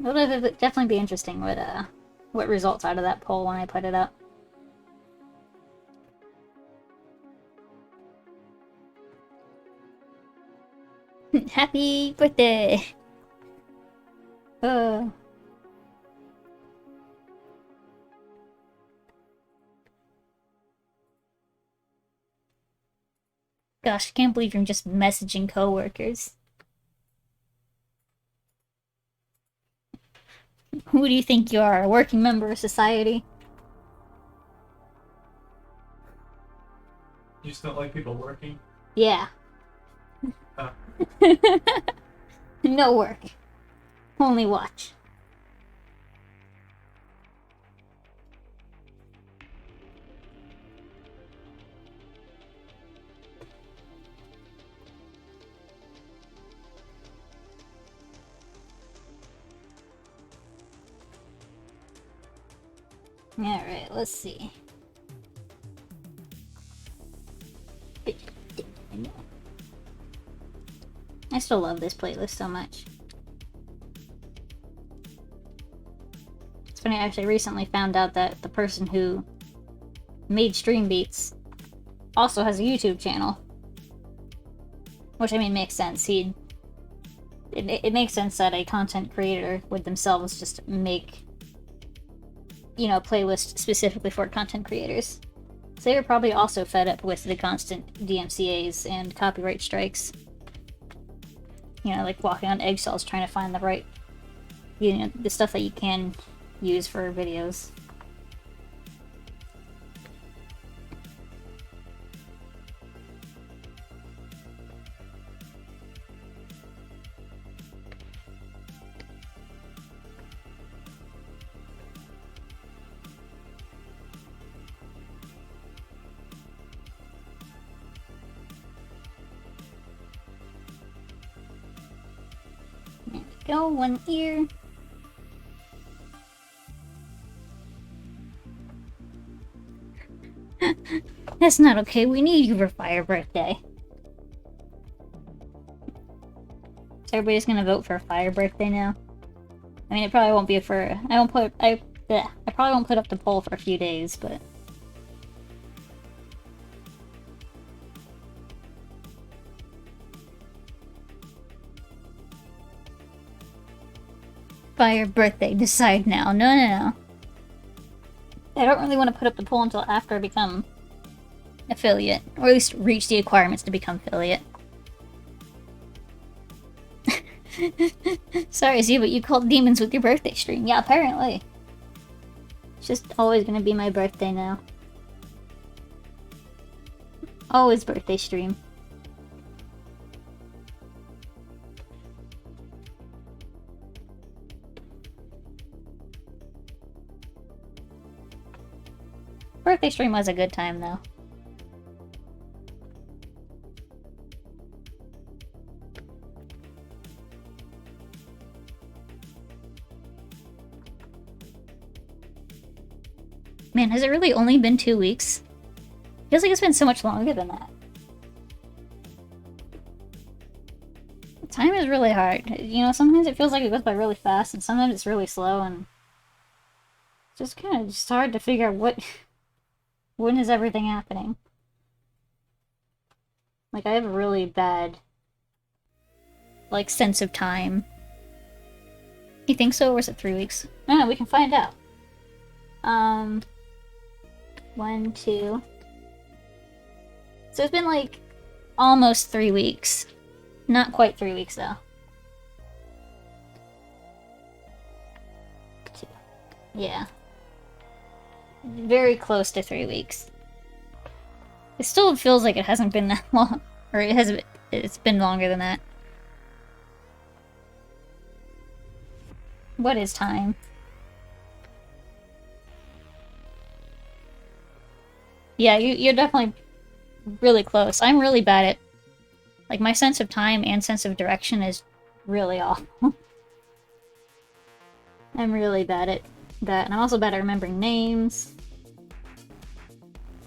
It'll definitely be interesting what results out of that poll when I put it up. Happy birthday! Uh. Gosh, I can't believe you're just messaging coworkers. Who do you think you are, a working member of society? You just don't like people working? Yeah. Huh. No work. Only watch. Alright, let's see. I still love this playlist so much. It's funny, I actually recently found out that the person who made Stream Beats also has a YouTube channel. Which, I mean, makes sense. It makes sense that a content creator would themselves just make, you know, playlists specifically for content creators. So they were probably also fed up with the constant DMCAs and copyright strikes. You know, like walking on eggshells trying to find the right, you know, the stuff that you can use for videos. There we go, one ear. That's not okay, we need you for Fire Birthday. So everybody's gonna vote for Fire Birthday now? I mean, it probably won't be for... I probably won't put up the poll for a few days, but... Fire Birthday, decide now. No, no, no. I don't really want to put up the poll until after I become affiliate. Or at least reach the requirements to become affiliate. Sorry, Z, but you called demons with your birthday stream. Yeah, apparently. It's just always gonna be my birthday now. Always birthday stream. Birthday stream was a good time, though. Man, has it really only been 2 weeks? Feels like it's been so much longer than that. Time is really hard. You know, sometimes it feels like it goes by really fast, and sometimes it's really slow, and... it's just kind of just hard to figure out what... when is everything happening? Like, I have a really bad... like, sense of time. You think so, or is it 3 weeks? I don't know, we can find out. 1, 2... So it's been, like, almost 3 weeks. Not quite 3 weeks, though. 2. Yeah. Very close to 3 weeks. It still feels like it hasn't been that long. Or it's been longer than that. What is time? Yeah, you're definitely really close. I'm really bad at... Like, my sense of time and sense of direction is really off. I'm really bad at that. And I'm also bad at remembering names.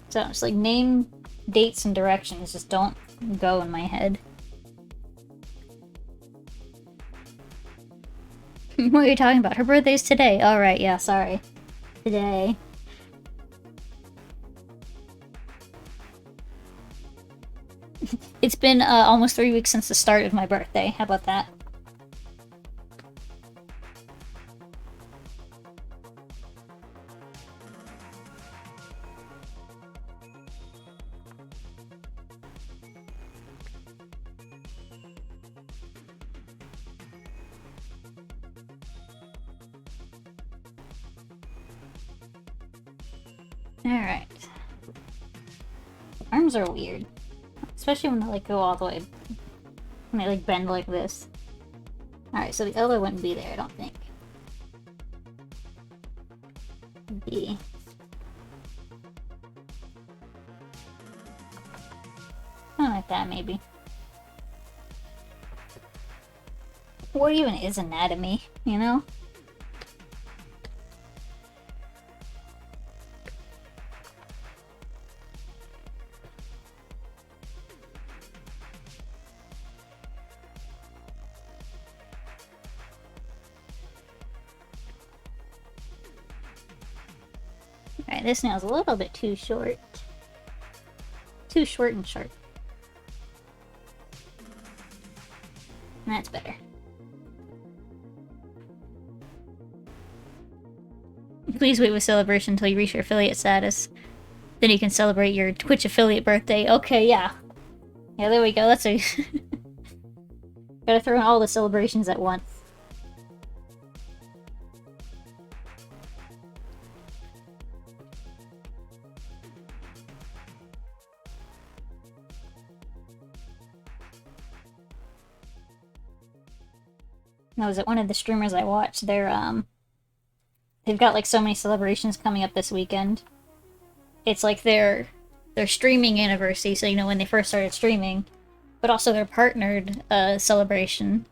So, it's like name, dates, and directions just don't go in my head. What are you talking about? Her birthday's today. Alright, yeah, sorry. Today. It's been almost 3 weeks since the start of my birthday. How about that? Alright. Arms are weird. Especially when they like go all the way. When they like bend like this. Alright, so the elbow wouldn't be there, I don't think. B. Something like that, maybe. What even is anatomy, you know? Alright, this nail's a little bit too short. Too short and sharp. That's better. Please wait with celebration until you reach your affiliate status. Then you can celebrate your Twitch affiliate birthday. Okay, yeah. Yeah, there we go. That's a... Gotta throw in all the celebrations at once. I was at one of the streamers I watched. They've got like so many celebrations coming up this weekend. It's like their streaming anniversary, so you know when they first started streaming, but also their partnered celebration,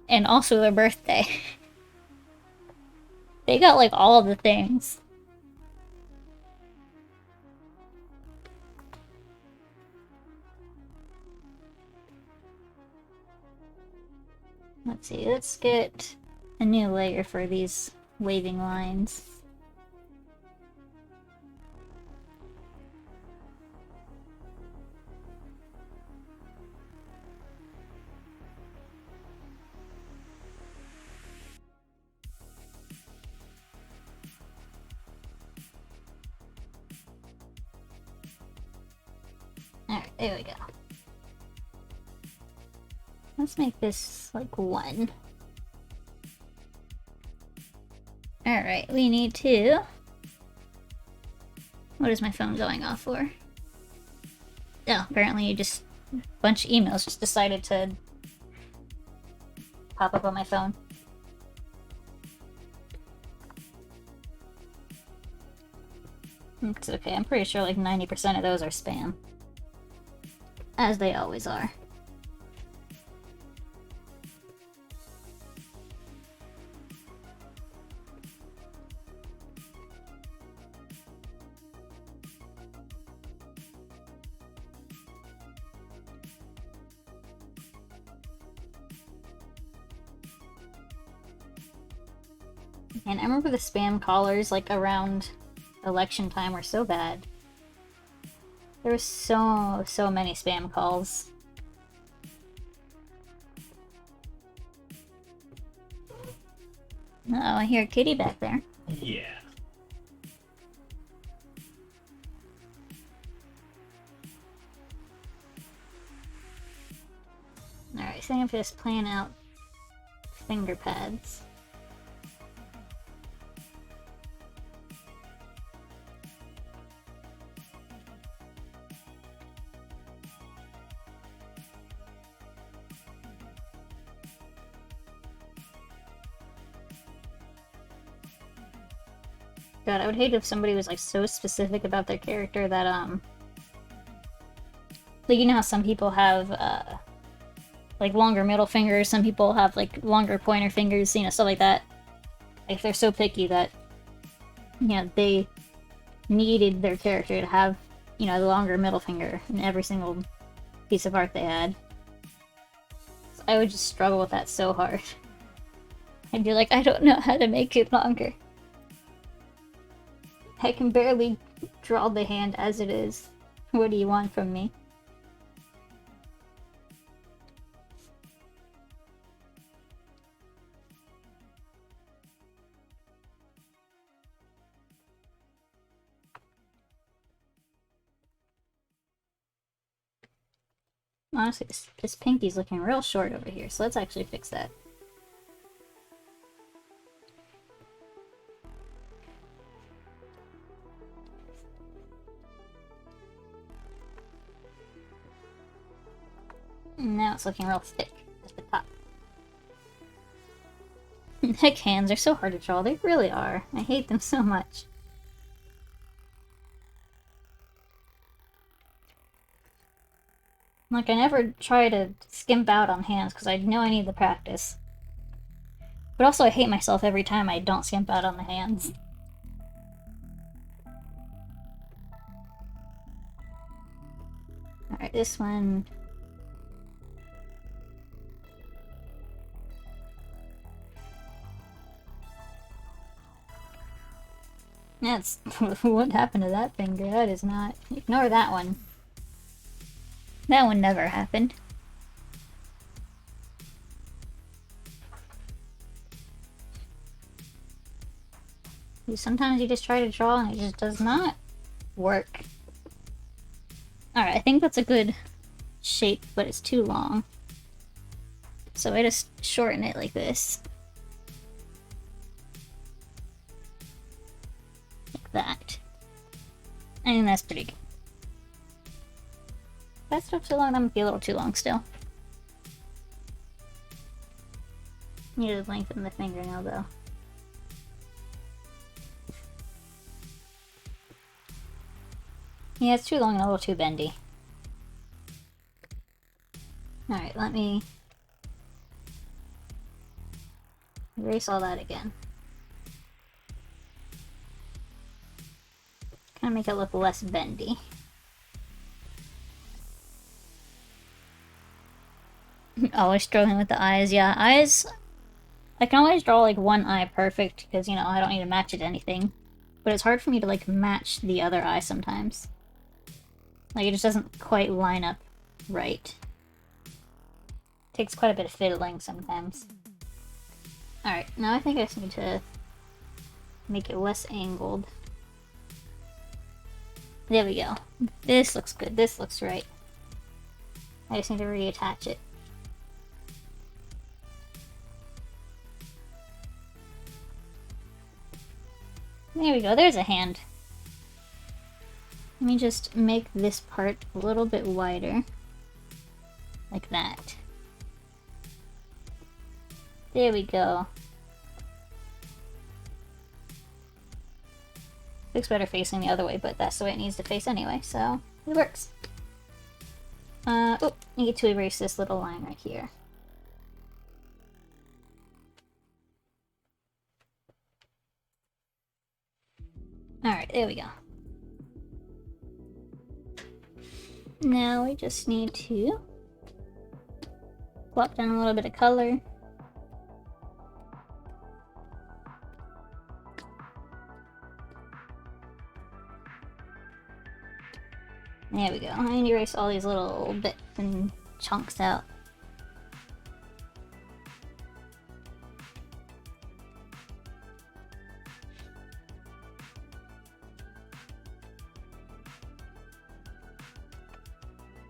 and also their birthday. They got like all of the things. Let's see, let's get a new layer for these waving lines. Alright, there we go. Let's make this like 1. Alright, we need to... What is my phone going off for? Oh, apparently a bunch of emails just decided to pop up on my phone. It's okay, I'm pretty sure like 90% of those are spam. As they always are. And I remember the spam callers, like, around election time were so bad. There were so many spam calls. Uh-oh, I hear a kitty back there. Yeah. Alright, so I'm just plan out finger pads. God, I would hate if somebody was like so specific about their character that Like, you know how some people have, like, longer middle fingers, some people have, like, longer pointer fingers, you know, stuff like that. Like, they're so picky that, you know, they needed their character to have, you know, the longer middle finger in every single piece of art they had. So I would just struggle with that so hard. I'd be like, I don't know how to make it longer. I can barely draw the hand as it is. What do you want from me? Honestly, this pinky's looking real short over here, so let's actually fix that. Now it's looking real thick at the top. Heck, hands are so hard to draw. They really are. I hate them so much. Like, I never try to skimp out on hands because I know I need the practice. But also I hate myself every time I don't skimp out on the hands. Alright, this one... That's... what happened to that finger? That is not... Ignore that one. That one never happened. Sometimes you just try to draw and it just does not work. Alright, I think that's a good shape, but it's too long. So I just shorten it like this. Like that. I think that's pretty good. If that stuff's too long, that might be a little too long still. Need to lengthen the fingernail though. Yeah, it's too long and a little too bendy. Alright, let me erase all that again. Kind of make it look less bendy. Always struggling with the eyes. Yeah, eyes... I can always draw like one eye perfect because, you know, I don't need to match it to anything. But it's hard for me to like match the other eye sometimes. Like, it just doesn't quite line up right. Takes quite a bit of fiddling sometimes. Alright, now I think I just need to make it less angled. There we go. This looks good. This looks right. I just need to reattach it. There we go. There's a hand. Let me just make this part a little bit wider. Like that. There we go. Looks better facing the other way, but that's the way it needs to face anyway, so it works. Oh, I need to erase this little line right here. Alright, there we go. Now we just need to plop down a little bit of color. There we go. I need to erase all these little bits and chunks out.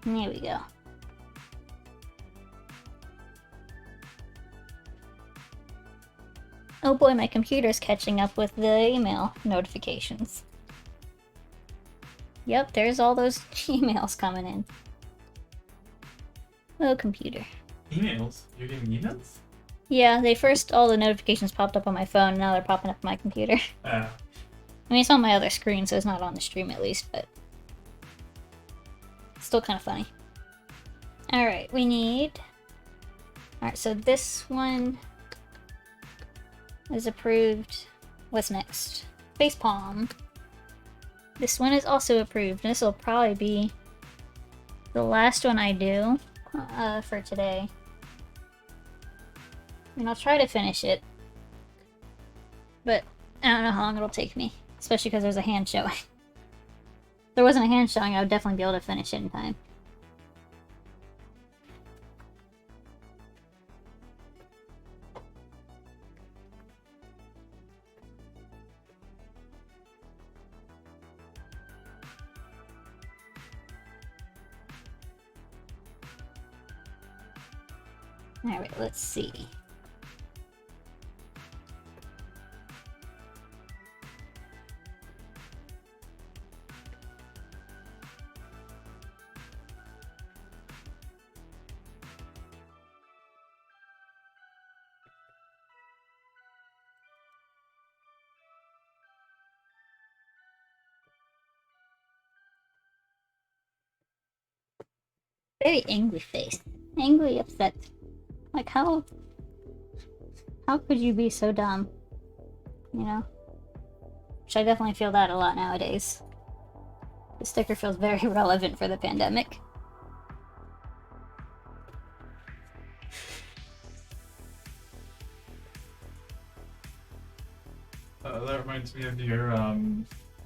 There we go. Oh boy, my computer's catching up with the email notifications. Yep, there's all those emails coming in. Oh, computer. Emails? You're getting emails? Yeah, all the notifications popped up on my phone, and now they're popping up on my computer. Ah. I mean, it's on my other screen, so it's not on the stream at least, but... still kind of funny. Alright, we need... Alright, so this one is approved. What's next? Facepalm. This one is also approved. This will probably be the last one I do for today. And I'll try to finish it. But I don't know how long it'll take me. Especially because there's a hand showing. If there wasn't a hand showing, I would definitely be able to finish it in time. Alright, let's see. Very angry face. Angry, upset. Like, how could you be so dumb? You know? Which I definitely feel that a lot nowadays. The sticker feels very relevant for the pandemic. That reminds me of your, no,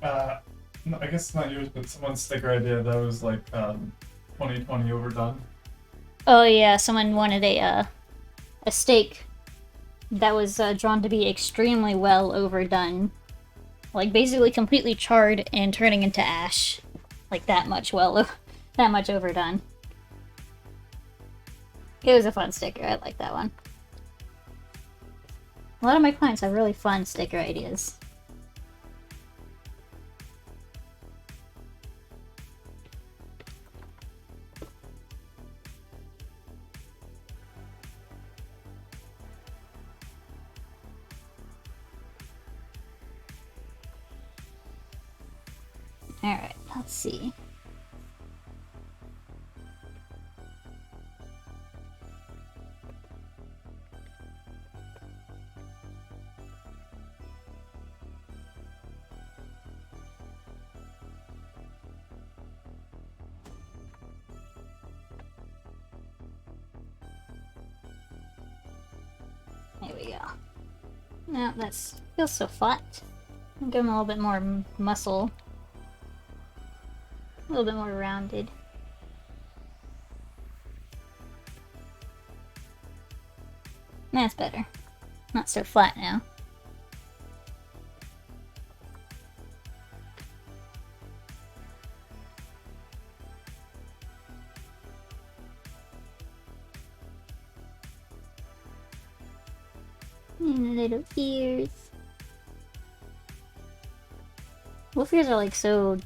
I guess it's not yours, but someone's sticker idea that was like, 2020 overdone. Oh yeah, someone wanted a steak that was drawn to be extremely well overdone. Like, basically completely charred and turning into ash. Like, that much overdone. It was a fun sticker, I like that one. A lot of my clients have really fun sticker ideas. Alright, let's see. There we go. Now that feels so flat. I'll give him a little bit more muscle. A little bit more rounded. That's better. Not so flat now. And little ears. Wolf ears are like so,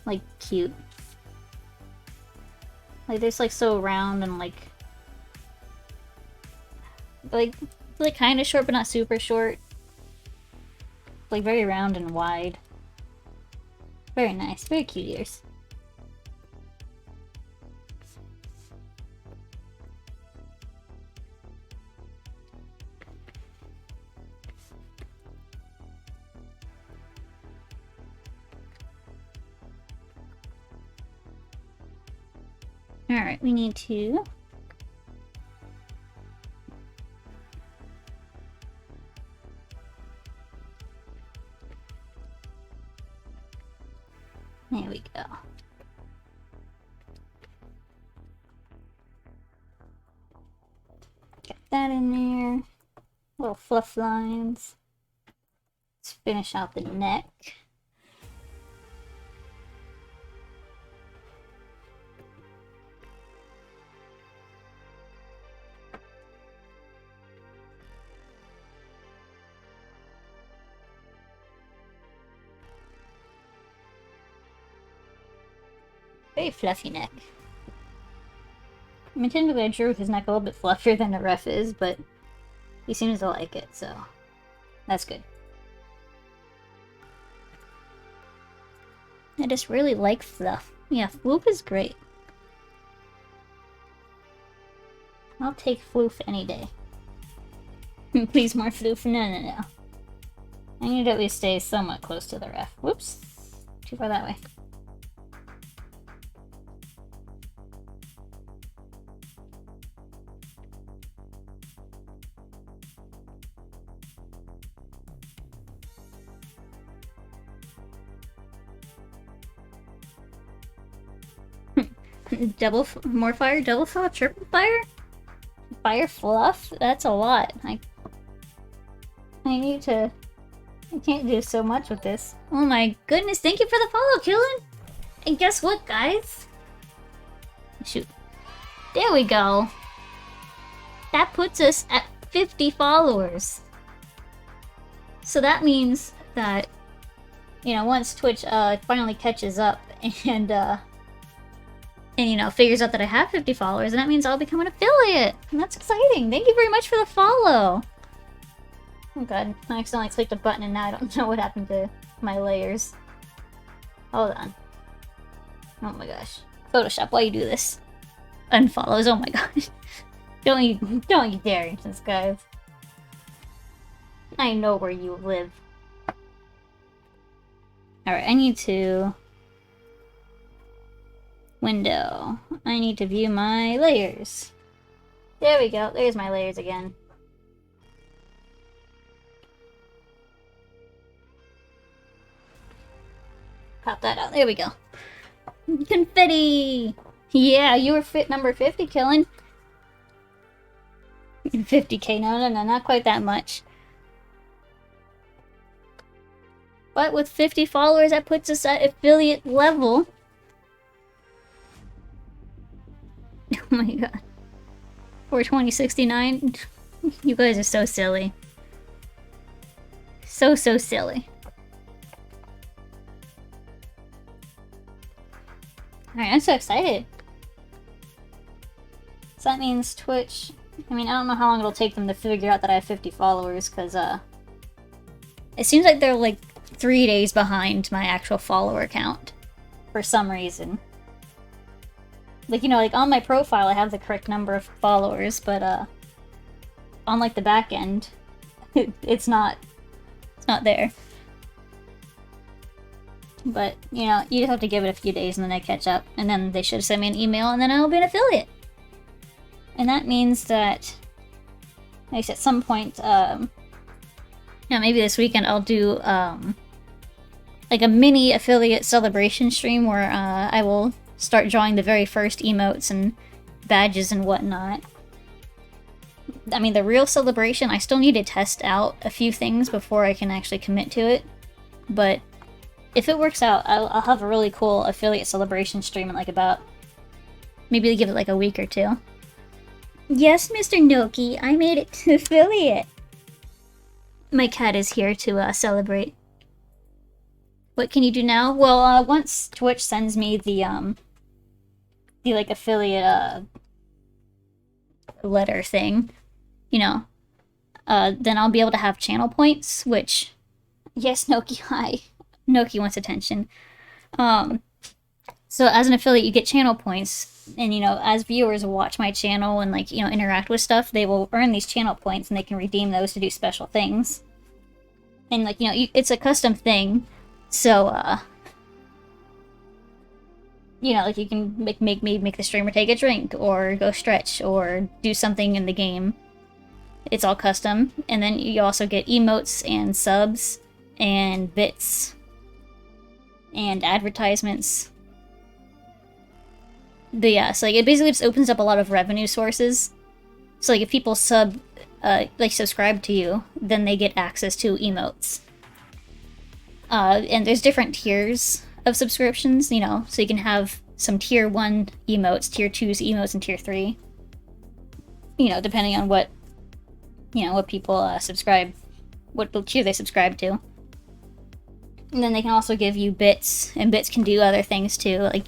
like, cute. Like, they're just, like, so round and like kind of short but not super short. Like, very round and wide. Very nice. Very cute ears. Alright, we need to... There we go. Get that in there. Little fluff lines. Let's finish out the neck. Very fluffy neck. I mean, technically I drew his neck a little bit fluffier than the ref is, but he seems to like it, so that's good. I just really like fluff. Yeah, Whoop is great. I'll take floof any day. Please, more floof. No. I need to at least stay somewhat close to the ref. Whoops. Too far that way. More fire, double fire, triple fire? Fire fluff? That's a lot. I need to... I can't do so much with this. Oh my goodness, thank you for the follow, Killin! And guess what, guys? Shoot. There we go. That puts us at 50 followers. So that means that, you know, once Twitch finally catches up and you know, figures out that I have 50 followers, and that means I'll become an affiliate! And that's exciting! Thank you very much for the follow! Oh god, I accidentally clicked a button and now I don't know what happened to my layers. Hold on. Oh my gosh. Photoshop, why you do this? Unfollows, oh my gosh. Don't you dare, Ancients, guys. I know where you live. Alright, I need to... Window. I need to view my layers. There we go. There's my layers again. Pop that out. There we go. Confetti! Yeah, you were number 50, Killin. 50k. No, not quite that much. But with 50 followers, that puts us at affiliate level. Oh my god. 42069. You guys are so silly. So silly. Alright, I'm so excited. So that means Twitch... I mean, I don't know how long it'll take them to figure out that I have 50 followers, because, it seems like they're, like, 3 days behind my actual follower count. For some reason. Like, you know, like, on my profile I have the correct number of followers, but, on, like, the back end, it's not there. But, you know, you just have to give it a few days and then they catch up. And then they should send me an email and then I'll be an affiliate. And that means that, at least at some point, you know, maybe this weekend I'll do, like a mini affiliate celebration stream where, I will start drawing the very first emotes and badges and whatnot. I mean, the real celebration, I still need to test out a few things before I can actually commit to it. But if it works out, I'll have a really cool affiliate celebration stream in like about... maybe give it like a week or two. Yes, Mr. Noki, I made it to affiliate. My cat is here to celebrate. What can you do now? Well, once Twitch sends me the like affiliate letter thing, you know, then I'll be able to have channel points, which, yes, Noki, hi. Noki wants attention. So as an affiliate, you get channel points, and, you know, as viewers watch my channel and, like, you know, interact with stuff, they will earn these channel points, and they can redeem those to do special things. And, like, you know, it's a custom thing, so, you know, like, you can make the streamer take a drink, or go stretch, or do something in the game. It's all custom. And then you also get emotes, and subs, and bits, and advertisements. But yeah, so like, it basically just opens up a lot of revenue sources. So like, if people subscribe to you, then they get access to emotes. And there's different tiers of subscriptions, you know, so you can have some tier 1 emotes, tier 2's emotes, and tier 3. You know, depending on what, you know, what people subscribe, what tier they subscribe to. And then they can also give you bits, and bits can do other things too, like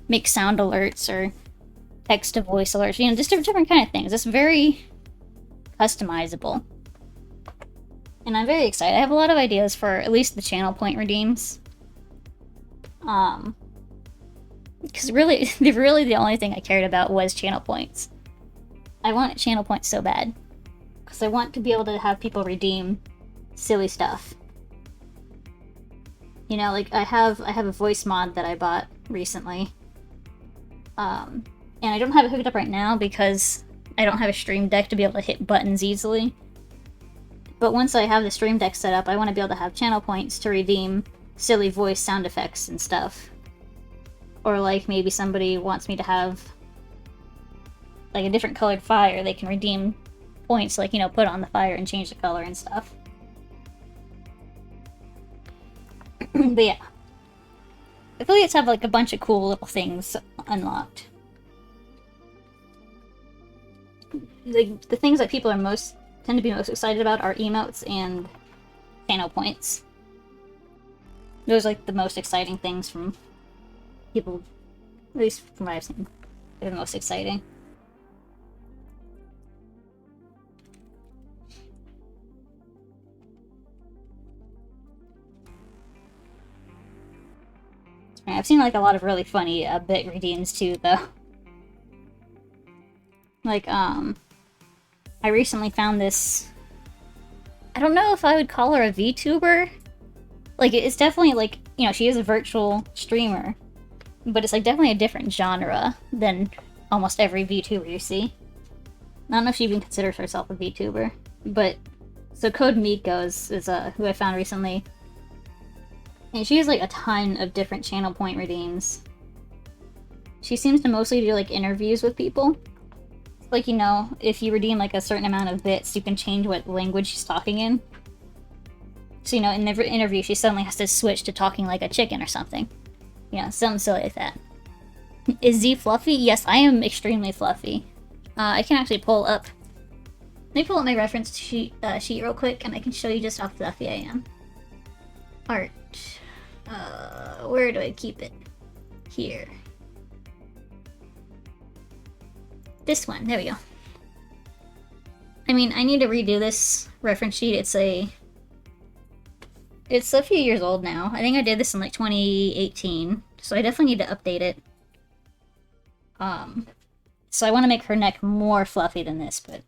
make sound alerts or text to voice alerts, you know, just different kind of things. It's very customizable. And I'm very excited. I have a lot of ideas for at least the channel point redeems. Because really the only thing I cared about was channel points. I want channel points so bad. Because I want to be able to have people redeem silly stuff. You know, like I have a voice mod that I bought recently. And I don't have it hooked up right now because I don't have a stream deck to be able to hit buttons easily. But once I have the stream deck set up, I want to be able to have channel points to redeem silly voice sound effects and stuff. Or like maybe somebody wants me to have like a different colored fire, they can redeem points, like, you know, put on the fire and change the color and stuff. But yeah. Affiliates have like a bunch of cool little things unlocked. The things that people are tend to be most excited about are emotes and channel points. Those are like the most exciting things from people, at least from what I've seen. They're the most exciting. I've seen like a lot of really funny bit redeems too, though. Like, I recently found this. I don't know if I would call her a VTuber. Like, it's definitely like, you know, she is a virtual streamer, but it's like definitely a different genre than almost every VTuber you see. I don't know if she even considers herself a VTuber, but so Code Miko is who I found recently. And she has like a ton of different channel point redeems. She seems to mostly do like interviews with people. Like, you know, if you redeem like a certain amount of bits, you can change what language she's talking in. So, you know, in every interview, she suddenly has to switch to talking like a chicken or something. You know, something silly like that. Is Z fluffy? Yes, I am extremely fluffy. I can actually pull up... Let me pull up my reference sheet real quick, and I can show you just how fluffy I am. Art. Where do I keep it? Here. This one. There we go. I mean, I need to redo this reference sheet. It's a few years old now. I think I did this in like 2018, so I definitely need to update it. So I want to make her neck more fluffy than this, but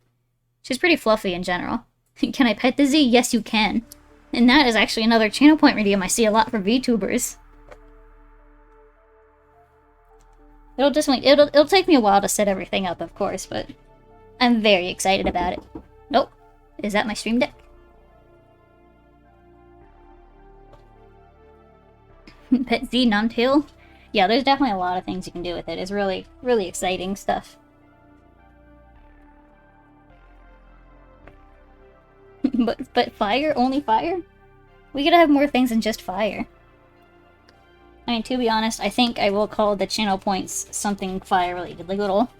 she's pretty fluffy in general. Can I pet the Z? Yes, you can. And that is actually another channel point redeem I see a lot for VTubers. It'll take me a while to set everything up, of course, but I'm very excited about it. Nope. Is that my stream deck? Pet Z non-tail? Yeah, there's definitely a lot of things you can do with it. It's really, really exciting stuff. but fire? Only fire? We gotta have more things than just fire. I mean, to be honest, I think I will call the channel points something fire related. Like little...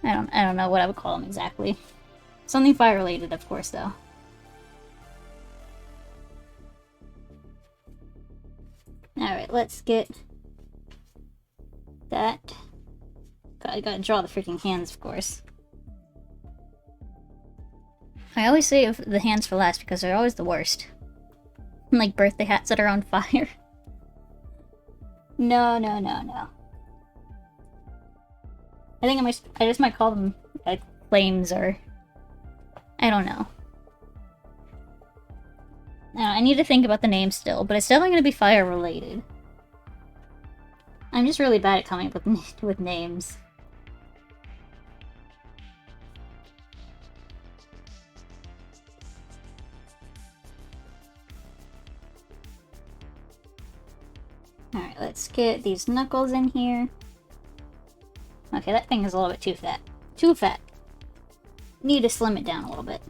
I don't know what I would call them exactly. Something fire related, of course, though. Alright, let's get that. I gotta draw the freaking hands, of course. I always save the hands for last because they're always the worst. Like birthday hats that are on fire. No. I think I just might call them like flames or... I don't know. I need to think about the name still, but it's definitely going to be fire related. I'm just really bad at coming up with names. Alright, let's get these knuckles in here. Okay, that thing is a little bit too fat. Too fat. Need to slim it down a little bit.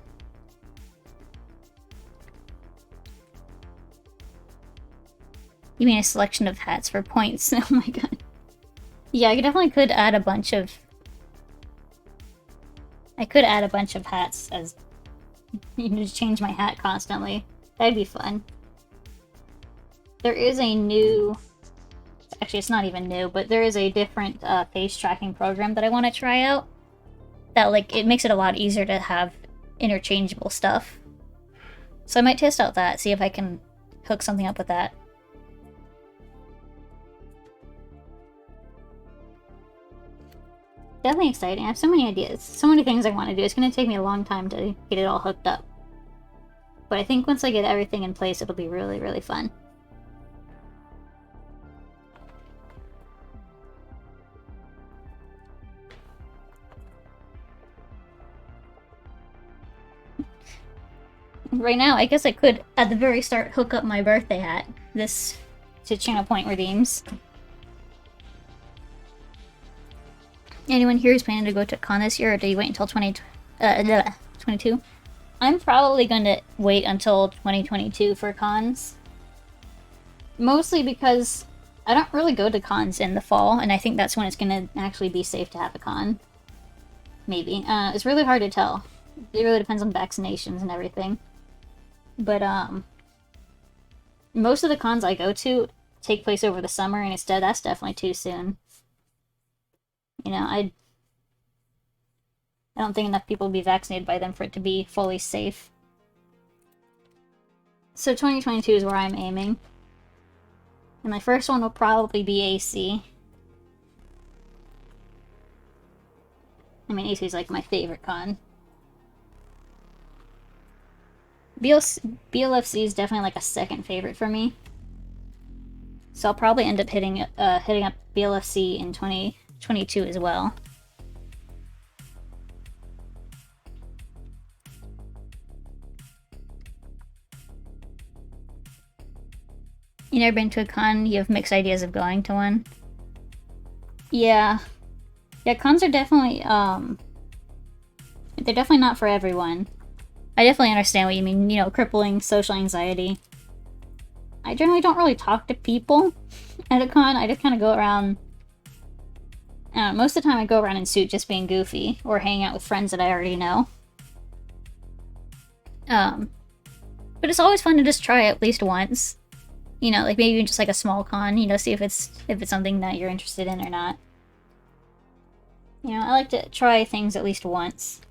You mean a selection of hats for points? Oh my god. Yeah, I definitely could add a bunch of... I could add a bunch of hats as... You can just change my hat constantly. That'd be fun. There is a new... Actually, it's not even new, but there is a different face tracking program that I want to try out. That, like, it makes it a lot easier to have interchangeable stuff. So I might test out that, see if I can hook something up with that. Definitely exciting. I have so many ideas. So many things I want to do. It's going to take me a long time to get it all hooked up. But I think once I get everything in place, it'll be really, really fun. Right now, I guess I could, at the very start, hook up my birthday hat. This to channel point redeems. Anyone here who's planning to go to con this year, or do you wait until 2022? I'm probably going to wait until 2022 for cons. Mostly because I don't really go to cons in the fall, and I think that's when it's going to actually be safe to have a con. Maybe. It's really hard to tell. It really depends on vaccinations and everything. But, most of the cons I go to take place over the summer, and that's definitely too soon. You know, I don't think enough people will be vaccinated by then for it to be fully safe. So 2022 is where I'm aiming. And my first one will probably be AC. I mean, AC is like my favorite con. BLFC is definitely like a second favorite for me. So I'll probably end up hitting up BLFC in 2022 as well. You never been to a con? You have mixed ideas of going to one? Yeah. Yeah, cons are definitely, they're definitely not for everyone. I definitely understand what you mean, you know, crippling social anxiety. I generally don't really talk to people at a con. I just kind of go around. Most of the time I go around in suit just being goofy or hanging out with friends that I already know. But it's always fun to just try at least once. You know, like maybe even just like a small con, you know, see if it's something that you're interested in or not. You know, I like to try things at least once.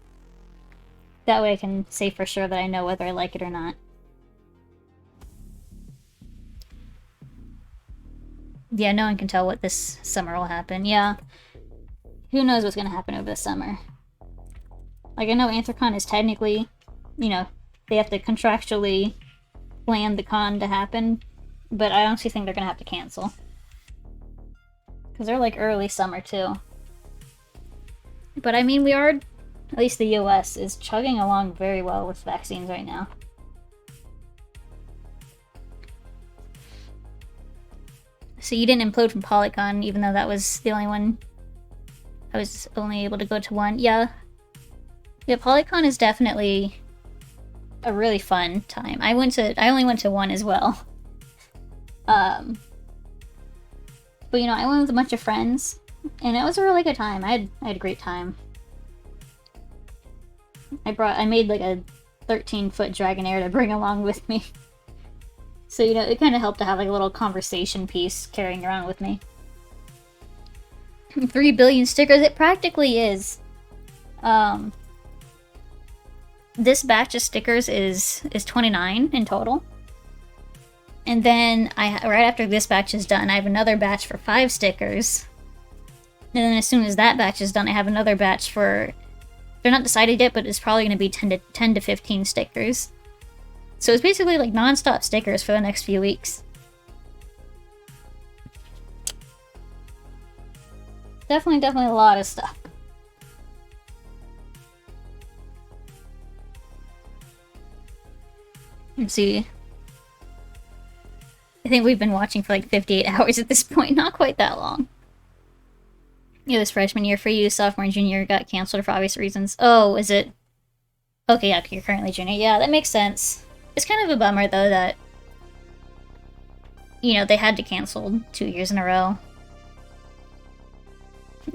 That way I can say for sure that I know whether I like it or not. Yeah, no one can tell what this summer will happen. Yeah. Who knows what's gonna happen over the summer? Like, I know Anthrocon is technically, you know, they have to contractually plan the con to happen, but I honestly think they're gonna have to cancel. Because they're like early summer, too. But I mean, we are, at least the US, is chugging along very well with vaccines right now. So you didn't implode from Polycon, even though that was the only one. I was only able to go to one. Yeah. Yeah, Polycon is definitely a really fun time. I only went to one as well. But you know, I went with a bunch of friends, and it was a really good time. I had a great time. I made like a 13-foot Dragonair to bring along with me. So, you know, it kind of helped to have like a little conversation piece carrying around with me. 3 billion stickers, it practically is. This batch of stickers is 29 in total. And then right after this batch is done, I have another batch for 5 stickers. And then as soon as that batch is done, I have another batch for, they're not decided yet, but it's probably going to be 10 to 15 stickers. So it's basically like non-stop stickers for the next few weeks. Definitely a lot of stuff. Let's see. I think we've been watching for like 58 hours at this point. Not quite that long. Yeah, this freshman year for you, sophomore and junior got canceled for obvious reasons. Oh, is it? Okay, yeah, you're currently junior. Yeah, that makes sense. It's kind of a bummer, though, that, you know, they had to cancel 2 years in a row.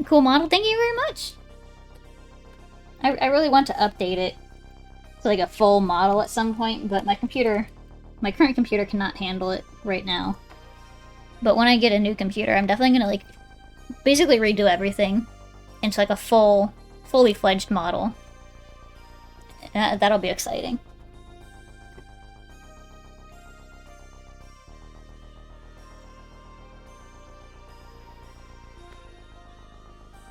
Cool model, thank you very much! I really want to update it to, like, a full model at some point, but my current computer cannot handle it right now. But when I get a new computer, I'm definitely gonna, like, basically redo everything into, like, a fully fledged model. That'll be exciting.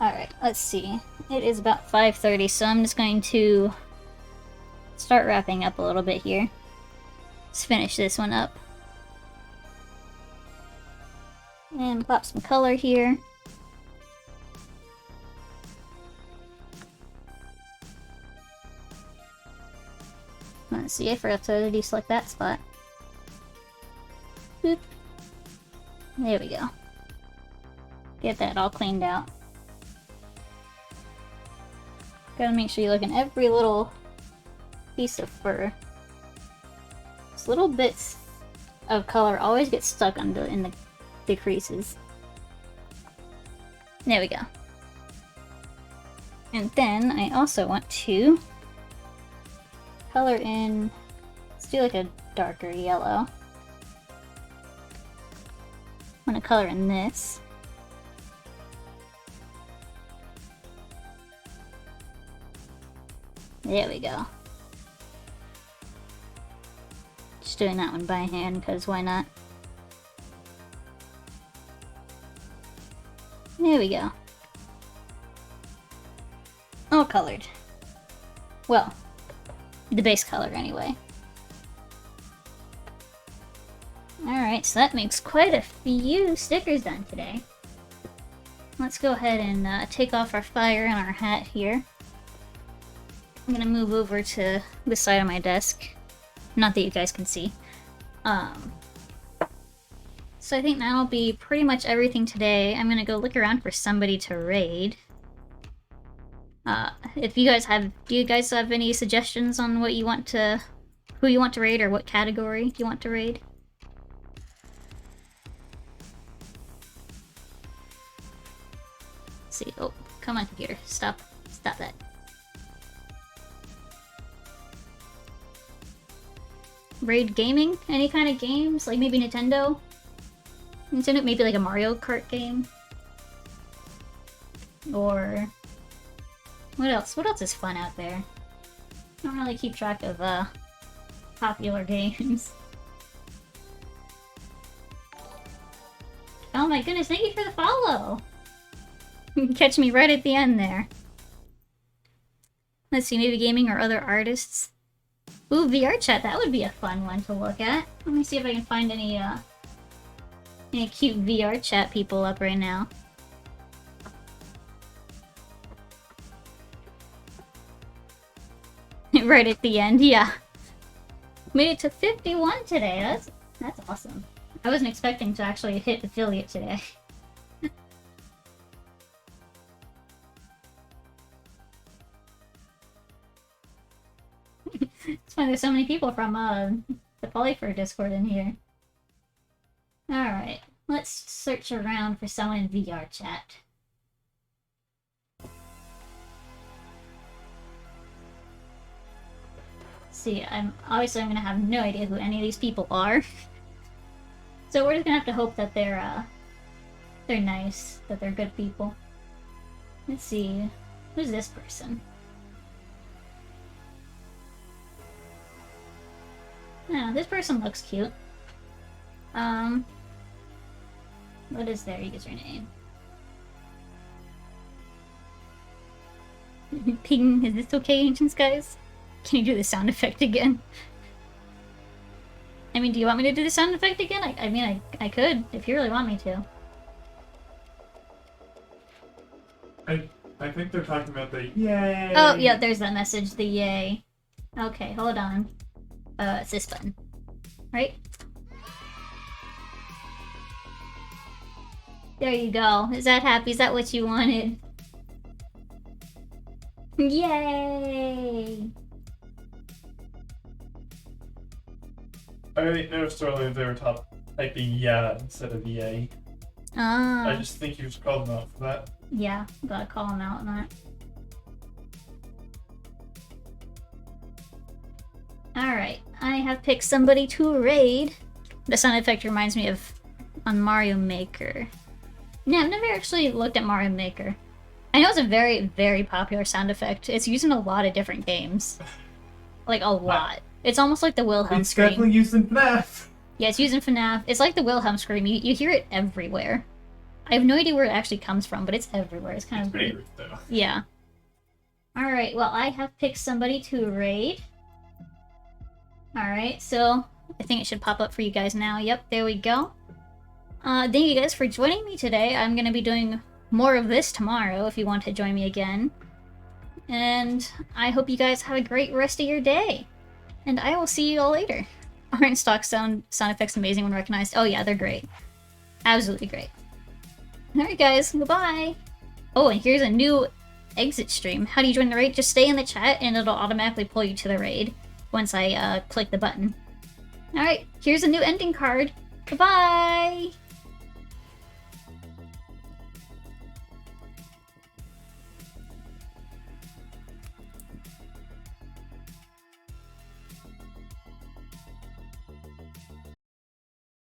Alright, let's see. It is about 5:30, so I'm just going to start wrapping up a little bit here. Let's finish this one up. And pop some color here. Let's see, I forgot to deselect that spot. Boop. There we go. Get that all cleaned out. Gotta make sure you look in every little piece of fur. These little bits of color always get stuck in the creases. There we go. And then I also want to color in, let's do like a darker yellow. I'm gonna color in this. There we go. Just doing that one by hand, because why not? There we go. All colored. Well, the base color anyway. Alright, so that makes quite a few stickers done today. Let's go ahead and take off our fire and our hat here. I'm gonna move over to this side of my desk. Not that you guys can see. So I think that'll be pretty much everything today. I'm gonna go look around for somebody to raid. If you guys have, do you guys have any suggestions on what you want to, who you want to raid or what category you want to raid? Let's see, oh, come on computer, stop that. Raid gaming? Any kind of games? Like maybe Nintendo? Nintendo, maybe like a Mario Kart game? Or what else? What else is fun out there? I don't really keep track of popular games. Oh my goodness, thank you for the follow! Catch me right at the end there. Let's see, maybe gaming or other artists. Ooh, VR chat, that would be a fun one to look at. Let me see if I can find any cute VR chat people up right now. Right at the end, yeah. Made it to 51 today, that's awesome. I wasn't expecting to actually hit affiliate today. It's funny, there's so many people from the Polyfur Discord in here. Alright, let's search around for someone in VR chat. See, obviously I'm gonna have no idea who any of these people are. So we're just gonna have to hope that they're nice, that they're good people. Let's see, who's this person? Oh, this person looks cute. What is their username? Ping, is this okay, Ancient Skies? Can you do the sound effect again? I mean, do you want me to do the sound effect again? I mean, I could, if you really want me to. I think they're talking about the yay! Oh, yeah, there's that message, the yay. Okay, hold on. It's this button. Right? There you go. Is that happy? Is that what you wanted? Yay! I noticed earlier they were typing yeah instead of yay. Ah. I just think you just called them out for that. Yeah, gotta call him out on that. Alright, I have picked somebody to raid. The sound effect reminds me of on Mario Maker. Yeah, I've never actually looked at Mario Maker. I know it's a very, very popular sound effect. It's used in a lot of different games. Like, a lot. It's almost like the Wilhelm It's scream. definitely used in FNAF! Yeah, it's used in FNAF. It's like the Wilhelm scream. You hear it everywhere. I have no idea where it actually comes from, but it's everywhere. It's kind It's of pretty weird. rude, though. Yeah. Alright, well, I have picked somebody to raid. Alright, so I think it should pop up for you guys now. Yep, there we go. Thank you guys for joining me today. I'm gonna be doing more of this tomorrow if you want to join me again. And I hope you guys have a great rest of your day. And I will see you all later. Aren't stock sound effects amazing when recognized? Oh yeah, they're great. Absolutely great. Alright guys, goodbye! Oh, and here's a new exit stream. How do you join the raid? Just stay in the chat and it'll automatically pull you to the raid once I click the button. Alright, here's a new ending card. Goodbye!